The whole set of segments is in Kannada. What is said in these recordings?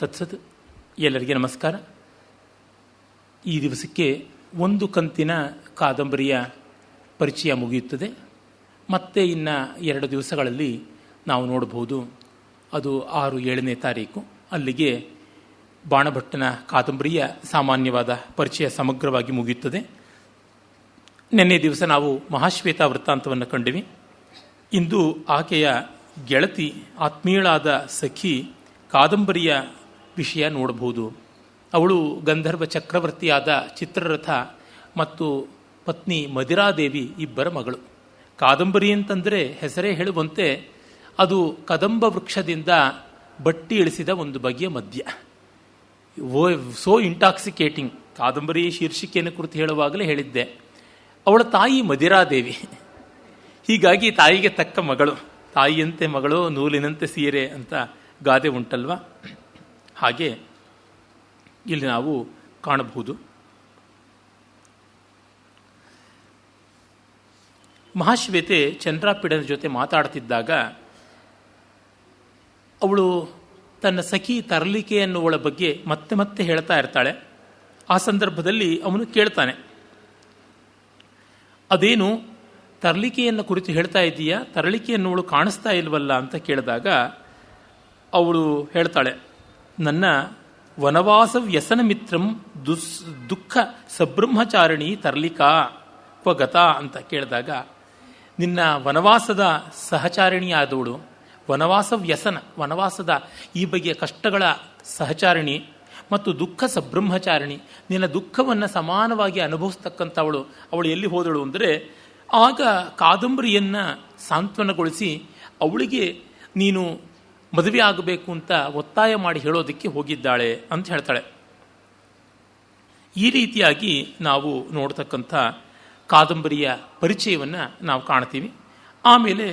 ತತ್ಸತ್. ಎಲ್ಲರಿಗೆ ನಮಸ್ಕಾರ. ಈ ದಿವಸಕ್ಕೆ ಒಂದು ಕಂತಿನ ಕಾದಂಬರಿಯ ಪರಿಚಯ ಮುಗಿಯುತ್ತದೆ. ಮತ್ತೆ ಇನ್ನು 2 ದಿವಸಗಳಲ್ಲಿ ನಾವು ನೋಡಬಹುದು, ಅದು 6-7ನೇ ತಾರೀಕು. ಅಲ್ಲಿಗೆ ಬಾಣಭಟ್ಟನ ಕಾದಂಬರಿಯ ಸಾಮಾನ್ಯವಾದ ಪರಿಚಯ ಸಮಗ್ರವಾಗಿ ಮುಗಿಯುತ್ತದೆ. ನಿನ್ನೆ ದಿವಸ ನಾವು ಮಹಾಶ್ವೇತ ವೃತ್ತಾಂತವನ್ನು ಕಂಡಿವಿ. ಇಂದು ಆಕೆಯ ಗೆಳತಿ, ಆತ್ಮೀಯಳಾದ ಸಖಿ ಕಾದಂಬರಿಯ ವಿಷಯ ನೋಡಬಹುದು. ಅವಳು ಗಂಧರ್ವ ಚಕ್ರವರ್ತಿಯಾದ ಚಿತ್ರರಥ ಮತ್ತು ಪತ್ನಿ ಮದಿರಾದೇವಿ ಇಬ್ಬರ ಮಗಳು. ಕಾದಂಬರಿ ಅಂತಂದರೆ ಹೆಸರೇ ಹೇಳುವಂತೆ ಅದು ಕದಂಬ ವೃಕ್ಷದಿಂದ ಬಟ್ಟಿ ಇಳಿಸಿದ ಒಂದು ಬಗೆಯ ಮದ್ಯ. So intoxicating. ಕಾದಂಬರಿ ಶೀರ್ಷಿಕೆಯನ್ನು ಕುರಿತು ಹೇಳುವಾಗಲೇ ಹೇಳಿದ್ದೆ, ಅವಳ ತಾಯಿ ಮದಿರಾದೇವಿ. ಹೀಗಾಗಿ ತಾಯಿಗೆ ತಕ್ಕ ಮಗಳು. ತಾಯಿಯಂತೆ ಮಗಳು, ನೂಲಿನಂತೆ ಸೀರೆ ಅಂತ ಗಾದೆ ಉಂಟಲ್ವ. ಹಾಗೆ ಇಲ್ಲಿ ನಾವು ಕಾಣಬಹುದು. ಮಹಾಶ್ವೇತೆ ಚಂದ್ರಾಪೀಡನ ಜೊತೆ ಮಾತಾಡ್ತಿದ್ದಾಗ ಅವಳು ತನ್ನ ಸಖಿ ತರಲಿಕೆ ಎನ್ನುವಳ ಬಗ್ಗೆ ಮತ್ತೆ ಮತ್ತೆ ಹೇಳ್ತಾ ಇರ್ತಾಳೆ. ಆ ಸಂದರ್ಭದಲ್ಲಿ ಅವನು ಕೇಳ್ತಾನೆ, ಅದೇನು ತರಲಿಕೆಯನ್ನು ಕುರಿತು ಹೇಳ್ತಾ ಇದೀಯಾ, ತರಲಿಕೆ ಎನ್ನುವಳು ಕಾಣಿಸ್ತಾ ಇಲ್ವಲ್ಲ ಅಂತ ಕೇಳಿದಾಗ ಅವಳು ಹೇಳ್ತಾಳೆ, ನನ್ನ ವನವಾಸ ವ್ಯಸನ ಮಿತ್ರಂ ದುಃಖ ಸಬ್ರಹ್ಮಚಾರಿಣಿ ತರ್ಲಿಕಾ ಕ್ವಗತ ಅಂತ ಕೇಳಿದಾಗ, ನಿನ್ನ ವನವಾಸದ ಸಹಚಾರಿಣಿಯಾದವಳು, ವನವಾಸ ವ್ಯಸನ, ವನವಾಸದ ಈ ಬಗೆಯ ಕಷ್ಟಗಳ ಸಹಚಾರಿಣಿ ಮತ್ತು ದುಃಖ ಸಬ್ರಹ್ಮಚಾರಿಣಿ, ನಿನ್ನ ದುಃಖವನ್ನು ಸಮಾನವಾಗಿ ಅನುಭವಿಸ್ತಕ್ಕಂಥವಳು ಅವಳು ಎಲ್ಲಿ ಹೋದಳು ಅಂದರೆ, ಆಗ ಕಾದಂಬರಿಯನ್ನು ಸಾಂತ್ವನಗೊಳಿಸಿ ಅವಳಿಗೆ ನೀನು ಮದುವೆ ಆಗಬೇಕು ಅಂತ ಒತ್ತಾಯ ಮಾಡಿ ಹೇಳೋದಕ್ಕೆ ಹೋಗಿದ್ದಾಳೆ ಅಂತ ಹೇಳ್ತಾಳೆ. ಈ ರೀತಿಯಾಗಿ ನಾವು ನೋಡ್ತಕ್ಕಂಥ ಕಾದಂಬರಿಯ ಪರಿಚಯವನ್ನು ನಾವು ಕಾಣ್ತೀವಿ. ಆಮೇಲೆ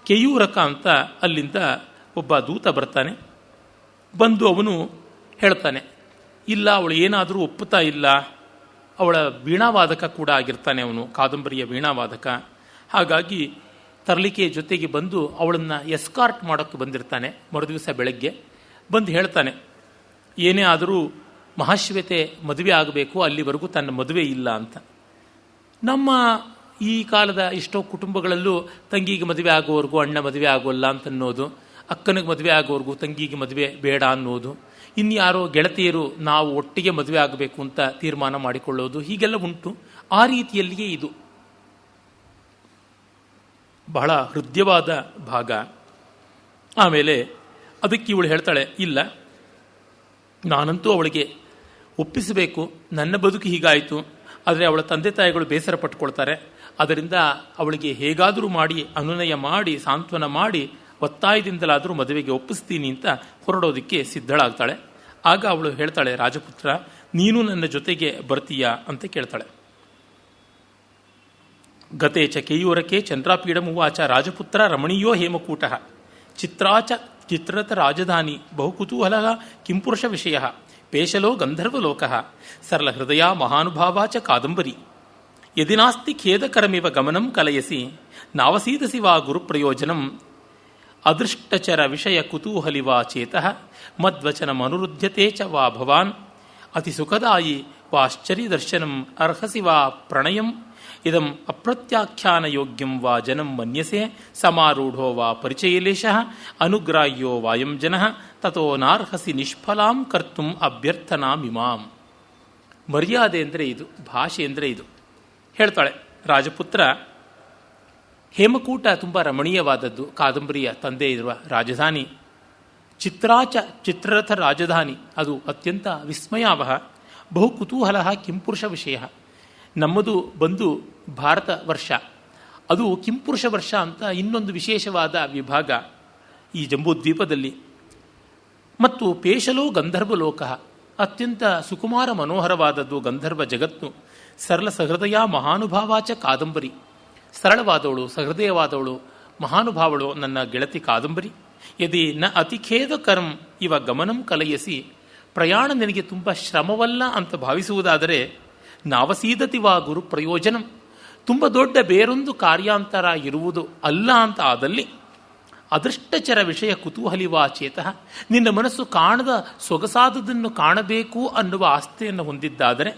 ಕೆಯೂರಕ ಅಂತ ಅಲ್ಲಿಂದ ಒಬ್ಬ ದೂತ ಬರ್ತಾನೆ. ಬಂದು ಅವನು ಹೇಳ್ತಾನೆ, ಇಲ್ಲ ಅವಳು ಏನಾದರೂ ಒಪ್ಪುತ್ತಾ ಇಲ್ಲ, ಅವಳ ವೀಣಾವಾದಕ ಕೂಡ ಆಗಿರ್ತಾನೆ ಅವನು, ಕಾದಂಬರಿಯ ವೀಣಾವಾದಕ. ಹಾಗಾಗಿ ತರಲಿಕೆಯ ಜೊತೆಗೆ ಬಂದು ಅವಳನ್ನು ಎಸ್ಕಾರ್ಟ್ ಮಾಡೋಕ್ಕೆ ಬಂದಿರ್ತಾನೆ. ಮರುದಿವಸ ಬೆಳಗ್ಗೆ ಬಂದು ಹೇಳ್ತಾನೆ, ಏನೇ ಆದರೂ ಮಹಾಶ್ವೇತೆ ಮದುವೆ ಆಗಬೇಕು, ಅಲ್ಲಿವರೆಗೂ ತನ್ನ ಮದುವೆ ಇಲ್ಲ ಅಂತ. ನಮ್ಮ ಈ ಕಾಲದ ಎಷ್ಟೋ ಕುಟುಂಬಗಳಲ್ಲೂ ತಂಗಿಗೆ ಮದುವೆ ಆಗೋವರೆಗೂ ಅಣ್ಣ ಮದುವೆ ಆಗೋಲ್ಲ ಅಂತನ್ನೋದು, ಅಕ್ಕನಿಗೆ ಮದುವೆ ಆಗೋವರೆಗೂ ತಂಗಿಗೆ ಮದುವೆ ಬೇಡ ಅನ್ನೋದು, ಇನ್ಯಾರೋ ಗೆಳತಿಯರು ನಾವು ಒಟ್ಟಿಗೆ ಮದುವೆ ಆಗಬೇಕು ಅಂತ ತೀರ್ಮಾನ ಮಾಡಿಕೊಳ್ಳೋದು, ಹೀಗೆಲ್ಲ ಉಂಟು. ಆ ರೀತಿಯಲ್ಲಿಯೇ ಇದು ಬಹಳ ಹೃದಯವಾದ ಭಾಗ. ಆಮೇಲೆ ಅದಕ್ಕೆ ಇವಳು ಹೇಳ್ತಾಳೆ, ಇಲ್ಲ ನಾನಂತೂ ಅವಳಿಗೆ ಒಪ್ಪಿಸಬೇಕು, ನನ್ನ ಬದುಕು ಹೀಗಾಯಿತು, ಆದರೆ ಅವಳ ತಂದೆ ತಾಯಿಗಳು ಬೇಸರ ಪಟ್ಕೊಳ್ತಾರೆ, ಅದರಿಂದ ಅವಳಿಗೆ ಹೇಗಾದರೂ ಮಾಡಿ ಅನುನಯ ಮಾಡಿ ಸಾಂತ್ವನ ಮಾಡಿ ಒತ್ತಾಯದಿಂದಲಾದರೂ ಮದುವೆಗೆ ಒಪ್ಪಿಸ್ತೀನಿ ಅಂತ ಹೊರಡೋದಕ್ಕೆ ಸಿದ್ಧಳಾಗ್ತಾಳೆ. ಆಗ ಅವಳು ಹೇಳ್ತಾಳೆ, ರಾಜಪುತ್ರ ನೀನು ನನ್ನ ಜೊತೆಗೆ ಬರ್ತೀಯಾ ಅಂತ ಕೇಳ್ತಾಳೆ. ಗತೆ ಚ ಕೇಯೂರಕೆ ಚಂದ್ರಾಪೀಡಮುವಾಚ ರಾಜಪುತ್ರ ರಮಣೀಯೋ ಹೇಮಕೂಟ ಚಿತ್ರರಥ ರಾಜಧಾನಿ ಬಹುಕುತೂಹಲ ಕಿಂಪುರುಷ ವಿಷಯ ಪೇಶಲೋ ಗಂಧರ್ವಲೋಕ ಸರಳ ಹೃದಯ ಮಹಾನುಭಾವ ಚ ಕಾದಂಬರಿ ಯದಿ ನಾಸ್ತಿ ಖೇದಕರಮಿವ ಗಮನಂ ಕಲಯಸಿ ನಾವಸೀದಸಿ ವಾ ಗುರುಪ್ರಯೋಜನಂ ಅದೃಷ್ಟಚರ ವಿಷಯ ಕುತೂಹಲಿವಾ ಚೇತಃ ಮದ್ವಚನಮನುರುಧ್ಯತೆ ಚ ವಾ ಭವಾನ್ ಅತಿ ಸುಖದಾಯಿ ವಾಶ್ಚರ್ಯ ದರ್ಶನಂ ಅರ್ಹಸಿ ವಾ ಪ್ರಣಯಂ ಇದಂ ಅಪ್ರತ್ಯಾಖ್ಯಾನ ಯೋಗ್ಯಂ ವಾ ಜನಂ ಮನ್ಯಸೆ ಸಮಾರೂಢೋ ವಾ ಪರಿಚಯಲೇಶಃ ಅನುಗ್ರಾಹ್ಯೋ ವಾಯಂ ಜನಃ ತಥೋ ನಾರ್ಹಸಿ ನಿಷ್ಫಲಾಂ ಕರ್ತುಂ ಅಭ್ಯರ್ಥನಾಮಿಮಾಂ. ಮರ್ಯಾದೆ ಅಂದರೆ ಇದು, ಭಾಷೆ ಅಂದರೆ ಇದು. ಹೇಳ್ತಾಳೆ, ರಾಜಪುತ್ರ ಹೇಮಕೂಟ ತುಂಬ ರಮಣೀಯವಾದದ್ದು, ಕಾದಂಬರಿಯ ತಂದೆ ಇರುವ ರಾಜಧಾನಿ. ಚಿತ್ರರಥ ರಾಜಧಾನಿ ಅದು ಅತ್ಯಂತ ವಿಸ್ಮಯಾವಹ. ಬಹು ಕುತೂಹಲ ಕಿಂಪುರುಷ ವಿಷಯ. ನಮ್ಮದು ಬಂದು ಭಾರತ ವರ್ಷ, ಅದು ಕಿಂಪುರುಷ ವರ್ಷ ಅಂತ ಇನ್ನೊಂದು ವಿಶೇಷವಾದ ವಿಭಾಗ ಈ ಜಂಬೂದ್ವೀಪದಲ್ಲಿ. ಮತ್ತು ಪೇಶಲೋ ಗಂಧರ್ವಲೋಕ, ಅತ್ಯಂತ ಸುಕುಮಾರ ಮನೋಹರವಾದದ್ದು ಗಂಧರ್ವ ಜಗತ್ತು. ಸರಳ ಸಹೃದಯ ಮಹಾನುಭಾವಾಚ ಕಾದಂಬರಿ, ಸರಳವಾದವಳು ಸಹೃದಯವಾದವಳು ಮಹಾನುಭಾವಳು ನನ್ನ ಗೆಳತಿ ಕಾದಂಬರಿ. ಯದಿ ನ ಅತಿಖೇದಕರಂ ಇವ ಗಮನಂ ಕಲಯಸಿ, ಪ್ರಯಾಣ ನಿನಗೆ ತುಂಬ ಶ್ರಮವಲ್ಲ ಅಂತ ಭಾವಿಸುವುದಾದರೆ ನಾವಸೀದತಿ ವಾ ಗುರು ಪ್ರಯೋಜನಂ, ತುಂಬ ದೊಡ್ಡ ಬೇರೊಂದು ಕಾರ್ಯಾಂತರ ಇರುವುದು ಅಲ್ಲ ಅಂತ ಆದಲ್ಲಿ ಅದೃಷ್ಟಚರ ವಿಷಯ ಕುತೂಹಲಿವಾ ಚೇತಃ, ನಿನ್ನ ಮನಸ್ಸು ಕಾಣದ ಸೊಗಸಾದದನ್ನು ಕಾಣಬೇಕು ಅನ್ನುವ ಆಸ್ಥೆಯನ್ನು ಹೊಂದಿದ್ದಾದರೆ,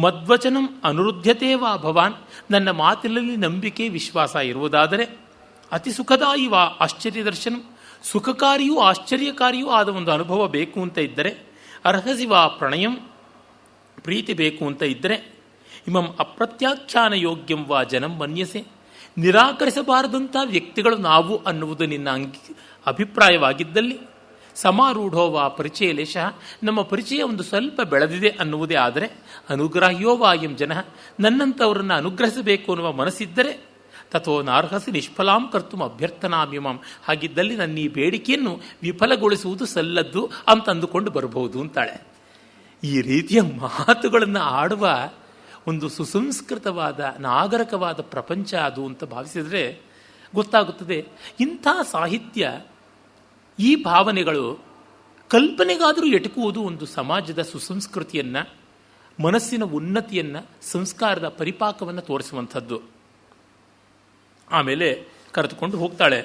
ಮದ್ವಚನಂ ಅನುರುದ್ಧತೇವಾ ಭವಾನ್, ನನ್ನ ಮಾತಿನಲ್ಲಿ ನಂಬಿಕೆ ವಿಶ್ವಾಸ ಇರುವುದಾದರೆ, ಅತಿ ಸುಖದಾಯಿವಾ ಆಶ್ಚರ್ಯ ದರ್ಶನ, ಸುಖಕಾರಿಯೂ ಆಶ್ಚರ್ಯಕಾರಿಯೂ ಆದ ಒಂದು ಅನುಭವ ಬೇಕು ಅಂತ ಇದ್ದರೆ, ಅರ್ಹಸಿವಾ ಪ್ರಣಯಂ, ಪ್ರೀತಿ ಬೇಕು ಅಂತ ಇದ್ದರೆ, ಇಮಂ ಅಪ್ರತ್ಯಾಖ್ಯಾನ ಯೋಗ್ಯಂ ವಾ ಜನಂ ಮನ್ಯಸೆ, ನಿರಾಕರಿಸಬಾರದಂಥ ವ್ಯಕ್ತಿಗಳು ನಾವು ಅನ್ನುವುದು ನಿನ್ನ ಅಭಿಪ್ರಾಯವಾಗಿದ್ದಲ್ಲಿ, ಸಮಾರೂಢೋವಾ ಪರಿಚಯ ಲೇಷ, ನಮ್ಮ ಪರಿಚಯ ಒಂದು ಸ್ವಲ್ಪ ಬೆಳೆದಿದೆ ಅನ್ನುವುದೇ ಆದರೆ, ಅನುಗ್ರಾಹ್ಯೋವಾ ಎಂ ಜನ, ನನ್ನಂಥವರನ್ನು ಅನುಗ್ರಹಿಸಬೇಕು ಅನ್ನುವ ಮನಸ್ಸಿದ್ದರೆ, ತಥೋ ನಾರ್ಹಸಿ ನಿಷ್ಫಲಾಂ ಕರ್ತು ಅಭ್ಯರ್ಥನಾಮಿಮಾಂ, ಹಾಗಿದ್ದಲ್ಲಿ ನನ್ನ ಈ ಬೇಡಿಕೆಯನ್ನು ವಿಫಲಗೊಳಿಸುವುದು ಸಲ್ಲದ್ದು ಅಂತ ಅಂದುಕೊಂಡು ಬರಬಹುದು ಅಂತಾಳೆ. ಈ ರೀತಿಯ ಮಾತುಗಳನ್ನು ಆಡುವ ಒಂದು ಸುಸಂಸ್ಕೃತವಾದ ನಾಗರಿಕವಾದ ಪ್ರಪಂಚ ಅದು ಅಂತ ಭಾವಿಸಿದರೆ ಗೊತ್ತಾಗುತ್ತದೆ. ಇಂಥ ಸಾಹಿತ್ಯ, ಈ ಭಾವನೆಗಳು ಕಲ್ಪನೆಗಾದರೂ ಎಟುಕುವುದು ಒಂದು ಸಮಾಜದ ಸುಸಂಸ್ಕೃತಿಯನ್ನು, ಮನಸ್ಸಿನ ಉನ್ನತಿಯನ್ನು, ಸಂಸ್ಕಾರದ ಪರಿಪಾಕವನ್ನು ತೋರಿಸುವಂಥದ್ದು. ಆಮೇಲೆ ಕರೆದುಕೊಂಡು ಹೋಗ್ತಾಳೆ.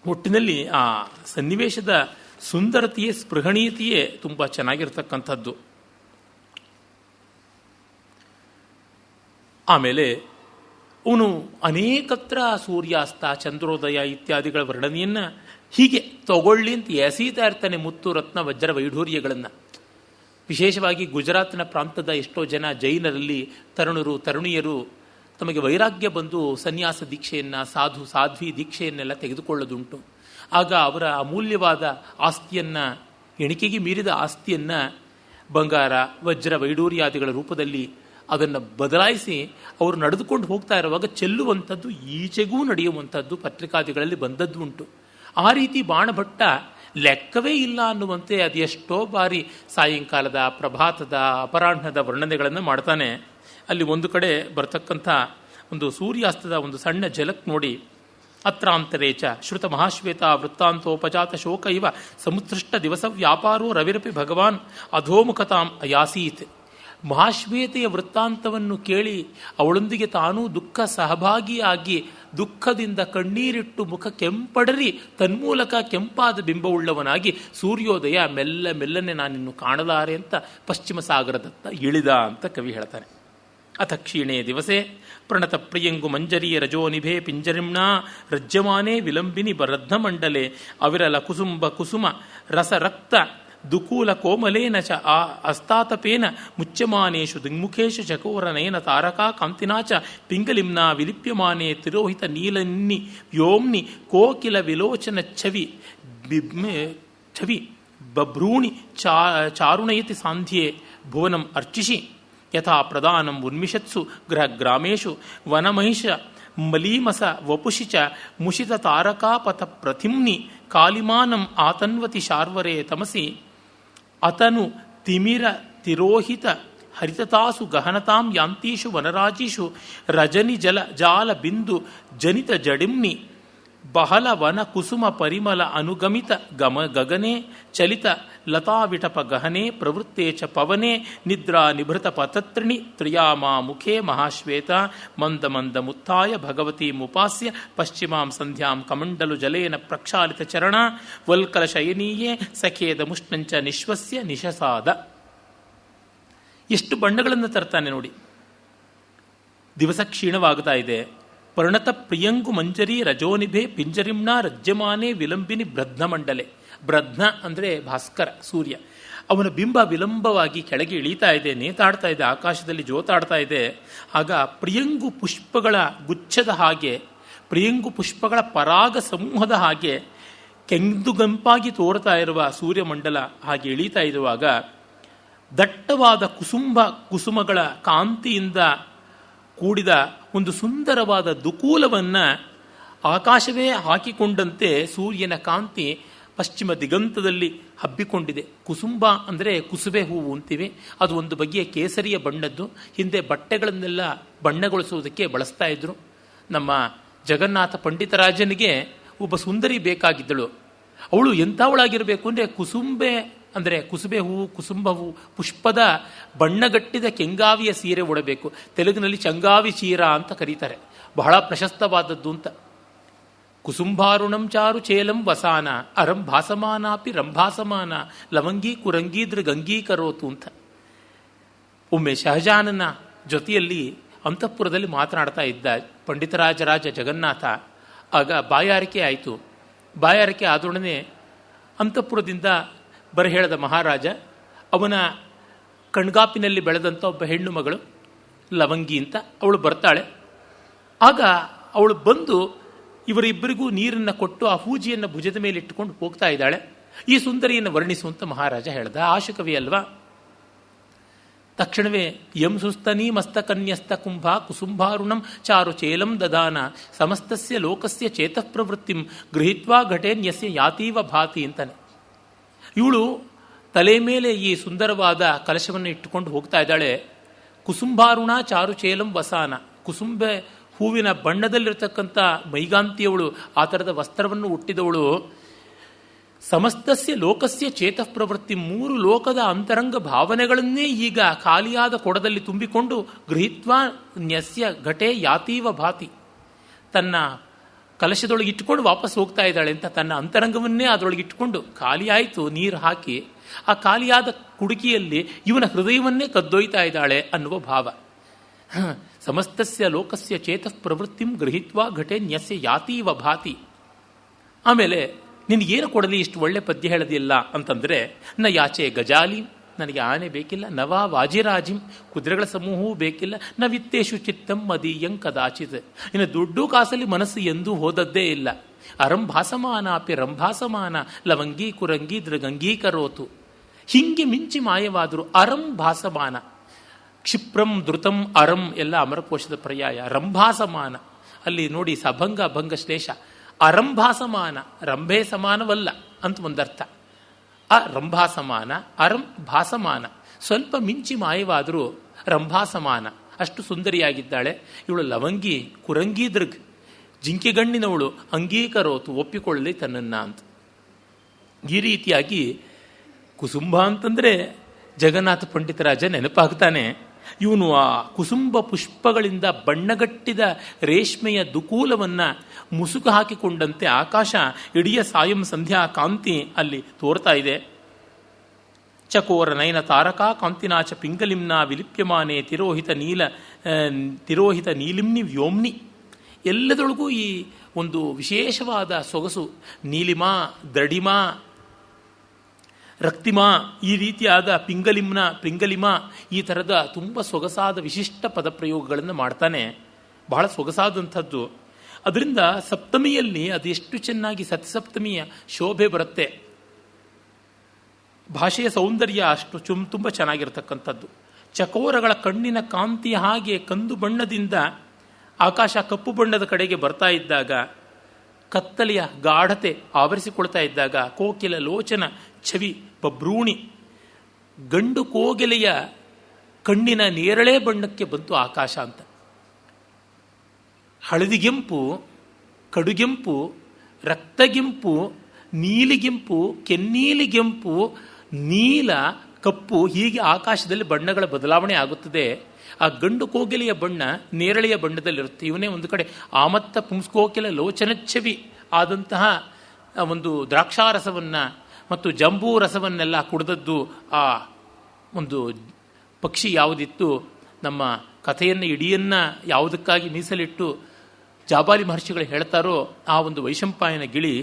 ಒಟ್ಟಿನಲ್ಲಿ ಆ ಸನ್ನಿವೇಶದ ಸುಂದರತೆಯೇ, ಸ್ಪೃಹಣೀಯತೆಯೇ ತುಂಬ ಚೆನ್ನಾಗಿರ್ತಕ್ಕಂಥದ್ದು. ಆಮೇಲೆ ಅವನು ಅನೇಕತ್ರ ಸೂರ್ಯಾಸ್ತ, ಚಂದ್ರೋದಯ ಇತ್ಯಾದಿಗಳ ವರ್ಣನೆಯನ್ನು ಹೀಗೆ ತಗೊಳ್ಳಿ ಅಂತ ಎಸೀತಾ ಇರ್ತಾನೆ, ಮುತ್ತು ರತ್ನ ವಜ್ರ ವೈಢೂರ್ಯಗಳನ್ನು. ವಿಶೇಷವಾಗಿ ಗುಜರಾತ್ನ ಪ್ರಾಂತದ ಎಷ್ಟೋ ಜನ ಜೈನರಲ್ಲಿ ತರುಣರು ತರುಣಿಯರು ತಮಗೆ ವೈರಾಗ್ಯ ಬಂದು ಸನ್ಯಾಸ ದೀಕ್ಷೆಯನ್ನು, ಸಾಧ್ವಿ ದೀಕ್ಷೆಯನ್ನೆಲ್ಲ ತೆಗೆದುಕೊಳ್ಳೋದುಂಟು. ಆಗ ಅವರ ಅಮೂಲ್ಯವಾದ ಆಸ್ತಿಯನ್ನು, ಎಣಿಕೆಗೆ ಮೀರಿದ ಆಸ್ತಿಯನ್ನು ಬಂಗಾರ ವಜ್ರ ವೈಡೂರ್ಯಾದಿಗಳ ರೂಪದಲ್ಲಿ ಅದನ್ನು ಬದಲಾಯಿಸಿ ಅವರು ನಡೆದುಕೊಂಡು ಹೋಗ್ತಾ ಇರುವಾಗ ಚೆಲ್ಲುವಂಥದ್ದು, ಈಚೆಗೂ ನಡೆಯುವಂಥದ್ದು ಪತ್ರಿಕಾದಿಗಳಲ್ಲಿ ಬಂದದ್ದು ಉಂಟು. ಆ ರೀತಿ ಬಾಣಭಟ್ಟ ಲೆಕ್ಕವೇ ಇಲ್ಲ ಅನ್ನುವಂತೆ ಅದೆಷ್ಟೋ ಬಾರಿ ಸಾಯಂಕಾಲದ, ಪ್ರಭಾತದ, ಅಪರಾಹ್ನದ ವರ್ಣನೆಗಳನ್ನು ಮಾಡ್ತಾನೆ. ಅಲ್ಲಿ ಒಂದು ಕಡೆ ಬರ್ತಕ್ಕಂಥ ಒಂದು ಸೂರ್ಯಾಸ್ತದ ಒಂದು ಸಣ್ಣ ಜಲಕ್ ನೋಡಿ, ಅತ್ರಾಂತರೇಚ ಶ್ರುತ ಮಹಾಶ್ವೇತ ವೃತ್ತಾಂತೋಪಜಾತ ಶೋಕ ಇವ ಸಮುತ್ಸೃಷ್ಟ ದಿವಸ ವ್ಯಾಪಾರೋ ರವಿರಪಿ ಭಗವಾನ್ ಅಧೋಮುಖತಾಂ ಅಯಾಸೀತ್. ಮಹಾಶ್ವೇತೆಯ ವೃತ್ತಾಂತವನ್ನು ಕೇಳಿ ಅವಳೊಂದಿಗೆ ತಾನೂ ದುಃಖ ಸಹಭಾಗಿಯಾಗಿ ದುಃಖದಿಂದ ಕಣ್ಣೀರಿಟ್ಟು ಮುಖ ಕೆಂಪಡರಿ ತನ್ಮೂಲಕ ಕೆಂಪಾದ ಬಿಂಬವುಳ್ಳವನಾಗಿ ಸೂರ್ಯೋದಯ ಮೆಲ್ಲನೆ ನಾನಿನ್ನು ಕಾಣಲಾರೆ ಅಂತ ಪಶ್ಚಿಮ ಸಾಗರದತ್ತ ಇಳಿದ ಅಂತ ಕವಿ ಹೇಳ್ತಾನೆ. ಅಥ ಕ್ಷೀಣೆ ದಿವಸೆ ಪ್ರಣತ ಪ್ರಿಯಂಗು ಮಂಜರೀಯ ರಜೋನಿಭೆ ಪಿಂಜರಿಮ್ನಾ ರಜ್ಯಮಾನೇ ವಿಲಂಬಿನಿ ಬರದ್ಧಮಂಡಲೆ ಅವಿರಲ ಕುಸುಂಬ ಕುಸುಮ ರಸರಕ್ತ ದುಕೂಲ ಕೋಮಲೇನ ಚ ಅಸ್ತಾತಪೇನ ಮುಚ್ಯಮಾನೇಶು ದಿಗ್ಮುಖೇಶು ಚಕೋರನಯನ ತಾರಕಾ ಕಾಂತಿನಾ ಚ ಪಿಂಗಲಿಮ್ನಾ ವಿಲಿಪ್ಯಮಾನೆ ತಿರೋಹಿತ ನೀಲನ್ನಿ ವ್ಯೋಮ್ನಿ ಕೋಕಿಲ ವಿಲೋಚನ ಛವಿ ಬಭ್ರೂಣಿ ಚಾರುಣಯತಿ ಸಾಂಧ್ಯೆ ಭುವನಂ ಅರ್ಚಿಷಿ ಯಥಾ ಪ್ರಧಾನಂ ಉನ್ಮಿಷತ್ಸು ಗ್ರಾಮೇಶು ವನಮಹಿಷ ಮಲೀಮಸ ವಪುಷಿ ಚ ಮುಷಿತ ತಾರಕಾಪಥ ಪ್ರತಿಮ್ನಿ ಕಾಲಿಮಾನಂ ಆತನ್ವತಿ ಶಾರ್ವರೇ ತಮಸಿ ಅತನು ತಿಮಿರ ತಿರೋಹಿತ ಹರಿತತಾಸು ಗಹನತಾಂ ಯಾಂತೀಷು ವನರಾಜೀಷು ರಜನಿ ಜಲ ಜಾಲ ಬಿಂದು ಜನಿತ ಜಡಿಮ್ನಿ ಬಹಲ ವನ ಕುಸುಮ ಪರಿಮಲ ಅನುಗಮಿತ ಗಗನೆ ಚಲಿತ ಲತಾವಿಟಪ ಗಹನೆ ಪ್ರವೃತ್ತೇ ಚ ಪವನೆ ನಿದ್ರಾ ನಿಭೃತ ಪತತ್ರಿಣಿ ತ್ರಿಯಾಮಾ ಮುಖೇ ಮಹಾಶ್ವೇತ ಮಂದ ಮಂದ ಮುತ್ತಾಯ ಭಗವತಿ ಮುಪಾಸ್ಯ ಪಶ್ಚಿಮಾಂ ಸಂಧ್ಯಾಂ ಕಮಂಡಲು ಜಲೇನ ಪ್ರಕ್ಷಾಲಿತ ಚರಣ ವಲ್ಕಲ ಶಯನೀಯೇ ಸಖೇದ ಮುಷ್ಣಂಚ ನಿಶ್ವಸ್ಯ ನಿಶಸಾದ. ಎಷ್ಟು ಬಣ್ಣಗಳನ್ನು ತರ್ತಾನೆ ನೋಡಿ. ದಿವಸ ಕ್ಷೀಣವಾಗ್ತಾ ಇದೆ. ಪರ್ಣತ ಪ್ರಿಯಂಗು ಮಂಜರಿ ರಜೋನಿಭೆ ಪಿಂಜರಿಮ್ನ ರಜ್ಯಮಾನೆ ವಿಲಂಬಿನಿ ಬ್ರಧ್ನ ಮಂಡಲೆ. ಬ್ರಧ್ನ ಅಂದರೆ ಭಾಸ್ಕರ, ಸೂರ್ಯ. ಅವನ ಬಿಂಬ ವಿಲಂಬವಾಗಿ ಕೆಳಗೆ ಇಳೀತಾ ಇದೆ, ನೇತಾಡ್ತಾ ಇದೆ, ಆಕಾಶದಲ್ಲಿ ಜೋತಾಡ್ತಾ ಇದೆ. ಆಗ ಪ್ರಿಯಂಗು ಪುಷ್ಪಗಳ ಗುಚ್ಛದ ಹಾಗೆ, ಪ್ರಿಯಂಗು ಪುಷ್ಪಗಳ ಪರಾಗ ಸಮೂಹದ ಹಾಗೆ ಕೆಂದುಗಂಪಾಗಿ ತೋರ್ತಾ ಇರುವ ಸೂರ್ಯಮಂಡಲ ಹಾಗೆ ಇಳೀತಾ ಇರುವಾಗ ದಟ್ಟವಾದ ಕುಸುಮಗಳ ಕಾಂತಿಯಿಂದ ಕೂಡಿದ ಒಂದು ಸುಂದರವಾದ ದುಕೂಲವನ್ನು ಆಕಾಶವೇ ಹಾಕಿಕೊಂಡಂತೆ ಸೂರ್ಯನ ಕಾಂತಿ ಪಶ್ಚಿಮ ದಿಗಂತದಲ್ಲಿ ಹಬ್ಬಿಕೊಂಡಿದೆ. ಕುಸುಂಬ ಅಂದರೆ ಕುಸುಬೆ ಹೂವು ಅಂತೀವಿ. ಅದು ಒಂದು ಬಗೆಯ ಕೇಸರಿಯ ಬಣ್ಣದ್ದು. ಹಿಂದೆ ಬಟ್ಟೆಗಳನ್ನೆಲ್ಲ ಬಣ್ಣಗೊಳಿಸುವುದಕ್ಕೆ ಬಳಸ್ತಾ ಇದ್ರು. ನಮ್ಮ ಜಗನ್ನಾಥ ಪಂಡಿತರಾಜನಿಗೆ ಒಬ್ಬ ಸುಂದರಿ ಬೇಕಾಗಿದ್ದಳು. ಅವಳು ಎಂಥವಳಾಗಿರಬೇಕು ಅಂದರೆ ಕುಸುಬೆ ಹೂವು, ಕುಸುಂಬ ಹೂವು ಪುಷ್ಪದ ಬಣ್ಣಗಟ್ಟಿದ ಕೆಂಗಾವಿಯ ಸೀರೆ ಉಡಬೇಕು. ತೆಲುಗಿನಲ್ಲಿ ಚಂಗಾವಿ ಚೀರ ಅಂತ ಕರೀತಾರೆ. ಬಹಳ ಪ್ರಶಸ್ತವಾದದ್ದು ಅಂತ. ಕುಸುಂಭಾರುಣಂ ಚಾರು ಚೇಲಂ ವಸಾನ ಅರಂ ಭಾಸಮಾನಾಪಿ ರಂಭಾಸಮಾನ ಲವಂಗಿ ಕುರಂಗಿ ಗಂಗೀಕರೋತು ಅಂತ. ಒಮ್ಮೆ ಶಹಜಾನನ ಜೊತೆಯಲ್ಲಿ ಅಂತಃಪುರದಲ್ಲಿ ಮಾತನಾಡ್ತಾ ಇದ್ದ ಪಂಡಿತರಾಜರಾಜ ಜಗನ್ನಾಥ. ಆಗ ಬಾಯಾರಿಕೆ ಆಯಿತು. ಬಾಯಾರಿಕೆ ಆದೊಡನೆ ಅಂತಃಪುರದಿಂದ ಬರಹೇಳದ ಮಹಾರಾಜ, ಅವನ ಕಣ್ಗಾಪಿನಲ್ಲಿ ಬೆಳೆದಂಥ ಒಬ್ಬ ಹೆಣ್ಣು ಮಗಳು ಲವಂಗಿ ಅಂತ ಅವಳು ಬರ್ತಾಳೆ. ಆಗ ಅವಳು ಬಂದು ಇವರಿಬ್ಬರಿಗೂ ನೀರನ್ನು ಕೊಟ್ಟು ಆ ಹೂಜಿಯನ್ನು ಭುಜದ ಮೇಲೆ ಇಟ್ಟುಕೊಂಡು ಹೋಗ್ತಾ ಇದ್ದಾಳೆ. ಈ ಸುಂದರಿಯನ್ನು ವರ್ಣಿಸುವಂತ ಮಹಾರಾಜ ಹೇಳ್ದ. ಆಶುಕವಿ ಅಲ್ವಾ? ತಕ್ಷಣವೇ ಯಂ ಸುಸ್ತನೀ ಮಸ್ತಕನ್ಯಸ್ತ ಕುಂಭ ಕುಸುಂಭಾರುಣಂ ಚಾರು ಚೇಲಂ ದದಾನ ಸಮಸ್ತಸ್ಯ ಲೋಕಸ್ಯ ಚೇತಃ ಪ್ರವೃತ್ತಿಂ ಗೃಹೀತ್ವಾ ಘಟೇನ್ಯಸ್ಯ ಯಾತೀವ ಭಾತಿ ಅಂತಾನೆ. ಇವಳು ತಲೆ ಮೇಲೆ ಈ ಸುಂದರವಾದ ಕಲಶವನ್ನು ಇಟ್ಟುಕೊಂಡು ಹೋಗ್ತಾ ಇದ್ದಾಳೆ. ಕುಸುಂಭಾರುಣ ಚಾರು ಚೇಲಂ ವಸಾನ, ಕುಸುಂಬೆ ಹೂವಿನ ಬಣ್ಣದಲ್ಲಿರ್ತಕ್ಕಂಥ ಮೈಗಾಂತಿಯವಳು, ಆ ಥರದ ವಸ್ತ್ರವನ್ನು ಹುಟ್ಟಿದವಳು. ಸಮಸ್ತಸ್ಯ ಲೋಕಸ್ಯ ಚೇತಃ ಪ್ರವೃತ್ತಿ, ಮೂರು ಲೋಕದ ಅಂತರಂಗ ಭಾವನೆಗಳನ್ನೇ ಈಗ ಖಾಲಿಯಾದ ಕೊಡದಲ್ಲಿ ತುಂಬಿಕೊಂಡು ಗೃಹೀತ್ವಾ ನ್ಯಸ್ಯ ಘಟೆ ಯಾತೀವ ಭಾತಿ, ತನ್ನ ಕಲಶದೊಳಗೆ ಇಟ್ಟುಕೊಂಡು ವಾಪಸ್ ಹೋಗ್ತಾ ಇದ್ದಾಳೆ ಅಂತ ತನ್ನ ಅಂತರಂಗವನ್ನೇ ಅದರೊಳಗೆ ಇಟ್ಟುಕೊಂಡು ಖಾಲಿ ಆಯಿತು. ನೀರು ಹಾಕಿ ಆ ಖಾಲಿಯಾದ ಕುಡುಕಿಯಲ್ಲಿ ಇವನ ಹೃದಯವನ್ನೇ ಕದ್ದೊಯ್ತಾ ಇದ್ದಾಳೆ ಅನ್ನುವ ಭಾವ. ಸಮಸ್ತಸ್ಯ ಲೋಕಸ್ಯ ಚೇತಃ ಪ್ರವೃತ್ತಿಂ ಗೃಹೀತ್ವಾ ಘಟೆ ನ್ಯಸ್ಯ ಯಾತೀವ ಭಾತಿ. ಆಮೇಲೆ ನಿನಗೇನು ಕೊಡಲಿ, ಇಷ್ಟು ಒಳ್ಳೆ ಪದ್ಯ ಹೇಳದಿಲ್ಲ ಅಂತಂದರೆ, ನ ಯಾಚೆ ಗಜಾಲಿ, ನನಗೆ ಆನೆ ಬೇಕಿಲ್ಲ, ನವಾ ವಾಜಿರಾಜಿಂ, ಕುದುರೆಗಳ ಸಮೂಹವೂ ಬೇಕಿಲ್ಲ, ನ ವಿತ್ತೇಶು ಚಿತ್ತಂ ಮದೀಯಂ ಕದಾಚಿತ್, ಇನ್ನು ದುಡ್ಡು ಕಾಸಲ್ಲಿ ಮನಸ್ಸು ಎಂದೂ ಹೋದದ್ದೇ ಇಲ್ಲ. ಅರಂಭಾಸಮಾನಾಪಿ ರಂಭಾಸಮಾನ ಲವಂಗಿ ಕುರಂಗಿ ಗಂಗೀಕರೋತು. ಹಿಂಗೆ ಮಿಂಚಿ ಮಾಯವಾದರು. ಅರಂಭಾಸಮಾನ, ಕ್ಷಿಪ್ರಂ ಧೃತಂ ಅರಂ ಎಲ್ಲ ಅಮರಕೋಶದ ಪರ್ಯಾಯ. ರಂಭಾಸಮಾನ ಅಲ್ಲಿ ನೋಡಿ ಸಭಂಗ ಭಂಗ ಶ್ಲೇಷ. ಅರಂಭಾಸಮಾನ, ರಂಭೆ ಸಮಾನವಲ್ಲ ಅಂತ ಒಂದರ್ಥ. ರಂಭಾಸಮಾನ, ಅರಂ ಭಾಸಮಾನ, ಸ್ವಲ್ಪ ಮಿಂಚಿ ಮಾಯವಾದರೂ ರಂಭಾಸಮಾನ, ಅಷ್ಟು ಸುಂದರಿಯಾಗಿದ್ದಾಳೆ ಇವಳು. ಲವಂಗಿ ಕುರಂಗಿ ದೃಗ್, ಜಿಂಕೆಗಣ್ಣಿನವಳು, ಅಂಗೀಕರೋತು, ಒಪ್ಪಿಕೊಳ್ಳಲಿ ತನ್ನನ್ನ ಅಂತ. ಈ ರೀತಿಯಾಗಿ ಕುಸುಂಬ ಅಂತಂದರೆ ಜಗನ್ನಾಥ ಪಂಡಿತರಾಜ ನೆನಪಾಗ್ತಾನೆ. ಇವನು ಆ ಕುಸುಂಬ ಪುಷ್ಪಗಳಿಂದ ಬಣ್ಣಗಟ್ಟಿದ ರೇಷ್ಮೆಯ ದುಕೂಲವನ್ನು ಮುಸುಕು ಹಾಕಿಕೊಂಡಂತೆ ಆಕಾಶ ಇಡೀ ಸಾಯಂ ಸಂಧ್ಯಾ ಕಾಂತಿ ಅಲ್ಲಿ ತೋರ್ತಾ ಇದೆ. ಚಕೋರ ನಯನ ತಾರಕಾ ಕಾಂತಿನಾಚ ಪಿಂಗಲಿಂನ ವಿಲಿಪ್ಯಮಾನೆ ತಿರೋಹಿತ ನೀಲಿಮ್ನಿ ವ್ಯೋಮ್ನಿ. ಎಲ್ಲದರೊಳಗೂ ಈ ಒಂದು ವಿಶೇಷವಾದ ಸೊಗಸು. ನೀಲಿಮಾ, ದಡಿಮಾ, ರಕ್ತಿಮಾ, ಈ ರೀತಿಯಾದ ಪಿಂಗಲಿಮಾ, ಈ ಥರದ ತುಂಬ ಸೊಗಸಾದ ವಿಶಿಷ್ಟ ಪದಪ್ರಯೋಗಗಳನ್ನು ಮಾಡ್ತಾನೆ. ಬಹಳ ಸೊಗಸಾದಂಥದ್ದು. ಅದರಿಂದ ಸಪ್ತಮಿಯಲ್ಲಿ ಅದೆಷ್ಟು ಚೆನ್ನಾಗಿ ಸಪ್ತಮಿಯ ಶೋಭೆ ಬರುತ್ತೆ. ಭಾಷೆಯ ಸೌಂದರ್ಯ ಅಷ್ಟು ತುಂಬ ಚೆನ್ನಾಗಿರ್ತಕ್ಕಂಥದ್ದು. ಚಕೋರಗಳ ಕಣ್ಣಿನ ಕಾಂತಿ ಹಾಗೆ ಕಂದು ಬಣ್ಣದಿಂದ ಆಕಾಶ ಕಪ್ಪು ಬಣ್ಣದ ಕಡೆಗೆ ಬರ್ತಾ ಇದ್ದಾಗ, ಕತ್ತಲೆಯ ಗಾಢತೆ ಆವರಿಸಿಕೊಳ್ತಾ ಇದ್ದಾಗ, ಕೋಕಿಲ ಲೋಚನ ಛವಿ ಬಬ್ರೂಣಿ, ಗಂಡು ಕೋಗಿಲೆಯ ಕಣ್ಣಿನ ನೇರಳೆ ಬಣ್ಣಕ್ಕೆ ಬಂತು ಆಕಾಶ ಅಂತ. ಹಳದಿಗೆಂಪು, ಕಡುಗೆಂಪು, ರಕ್ತಗೆಂಪು, ನೀಲಿಗೆಂಪು, ಕೆನ್ನೀಲಿಗೆಂಪು, ನೀಲ, ಕಪ್ಪು, ಹೀಗೆ ಆಕಾಶದಲ್ಲಿ ಬಣ್ಣಗಳ ಬದಲಾವಣೆ ಆಗುತ್ತದೆ. ಆ ಗಂಡು ಕೋಗಿಲೆಯ ಬಣ್ಣ ನೇರಳೆಯ ಬಣ್ಣದಲ್ಲಿರುತ್ತೆ. ಇವನೇ ಒಂದು ಕಡೆ ಆಮತ್ತ ಪುಂಸ್ಕೋಕಿಲ ಲೋಚನಚ್ಛವಿ ಆದಂತಹ ಒಂದು ದ್ರಾಕ್ಷಾರಸವನ್ನು ಮತ್ತು ಜಂಬೂ ರಸವನ್ನೆಲ್ಲ ಕುಡಿದದ್ದು ಆ ಒಂದು ಪಕ್ಷಿ ಯಾವುದಿತ್ತು, ನಮ್ಮ ಕಥೆಯನ್ನು ಇಡಿಯನ್ನು ಯಾವುದಕ್ಕಾಗಿ ಮೀಸಲಿಟ್ಟು ಜಾಬಾಲಿ ಮಹರ್ಷಿಗಳು ಹೇಳ್ತಾರೋ ಆ ಒಂದು ವೈಶಂಪಾಯನ ಗಿಳಿ,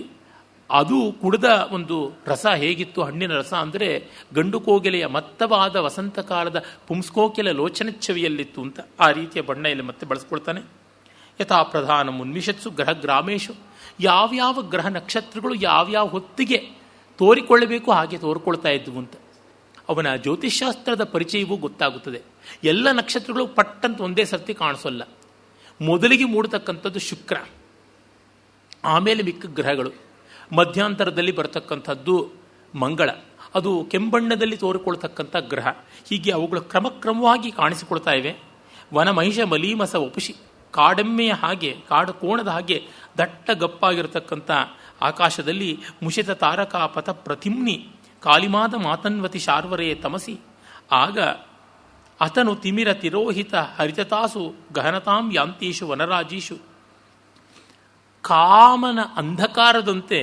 ಅದು ಕುಡಿದ ಒಂದು ರಸ ಹೇಗಿತ್ತು, ಹಣ್ಣಿನ ರಸ ಅಂದರೆ ಗಂಡು ಕೋಗಿಲೆಯ ಮತ್ತವಾದ ವಸಂತಕಾಲದ ಪುಂಸ್ಕೋಕಿಲ ಲೋಚನಚ್ಛವಿಯಲ್ಲಿತ್ತು ಅಂತ. ಆ ರೀತಿಯ ಬಣ್ಣ ಇಲ್ಲಿ ಮತ್ತೆ ಬಳಸ್ಕೊಳ್ತಾನೆ. ಯಥಾ ಪ್ರಧಾನ ಮುನ್ಮಿಷತ್ಸು ಗ್ರಹ ಗ್ರಾಮೇಶು, ಯಾವ್ಯಾವ ಗ್ರಹ ನಕ್ಷತ್ರಗಳು ಯಾವ್ಯಾವ ಹೊತ್ತಿಗೆ ತೋರಿಕೊಳ್ಳಬೇಕು ಹಾಗೆ ತೋರಿಕೊಳ್ತಾ ಇದ್ವು ಅಂತ. ಅವನ ಜ್ಯೋತಿಷ್ಶಾಸ್ತ್ರದ ಪರಿಚಯವೂ ಗೊತ್ತಾಗುತ್ತದೆ. ಎಲ್ಲ ನಕ್ಷತ್ರಗಳು ಪಟ್ಟಂತ ಒಂದೇ ಸರ್ತಿ ಕಾಣಿಸೋಲ್ಲ. ಮೊದಲಿಗೆ ಮೂಡತಕ್ಕಂಥದ್ದು ಶುಕ್ರ, ಆಮೇಲೆ ಮಿಕ್ಕ ಗ್ರಹಗಳು, ಮಧ್ಯಾಂತರದಲ್ಲಿ ಬರತಕ್ಕಂಥದ್ದು ಮಂಗಳ, ಅದು ಕೆಂಬಣ್ಣದಲ್ಲಿ ತೋರಿಕೊಳ್ತಕ್ಕಂಥ ಗ್ರಹ. ಹೀಗೆ ಅವುಗಳು ಕ್ರಮಕ್ರಮವಾಗಿ ಕಾಣಿಸಿಕೊಳ್ತಾ ಇವೆ. ವನ ಮಹಿಷ ಮಲೀಮಸ ವಪುಷಿ, ಕಾಡೆಮ್ಮೆಯ ಹಾಗೆ, ಕಾಡು ಕೋಣದ ಹಾಗೆ ದಟ್ಟ ಗಪ್ಪಾಗಿರತಕ್ಕಂಥ ಆಕಾಶದಲ್ಲಿ ಮುಷಿತ ತಾರಕಾ ಪಥ ಪ್ರತಿಮ್ನಿ ಕಾಲಿಮಾದ ಮಾತನ್ವತಿ ಶಾರ್ವರೇ ತಮಸಿ. ಆಗ ಅತನು ತಿಮಿರ ತಿರೋಹಿತ ಹರಿತತಾಸು ಗಹನತಾಂ ಯಾಂತೀಶು ವನರಾಜೀಶು. ಕಾಮನ ಅಂಧಕಾರದಂತೆ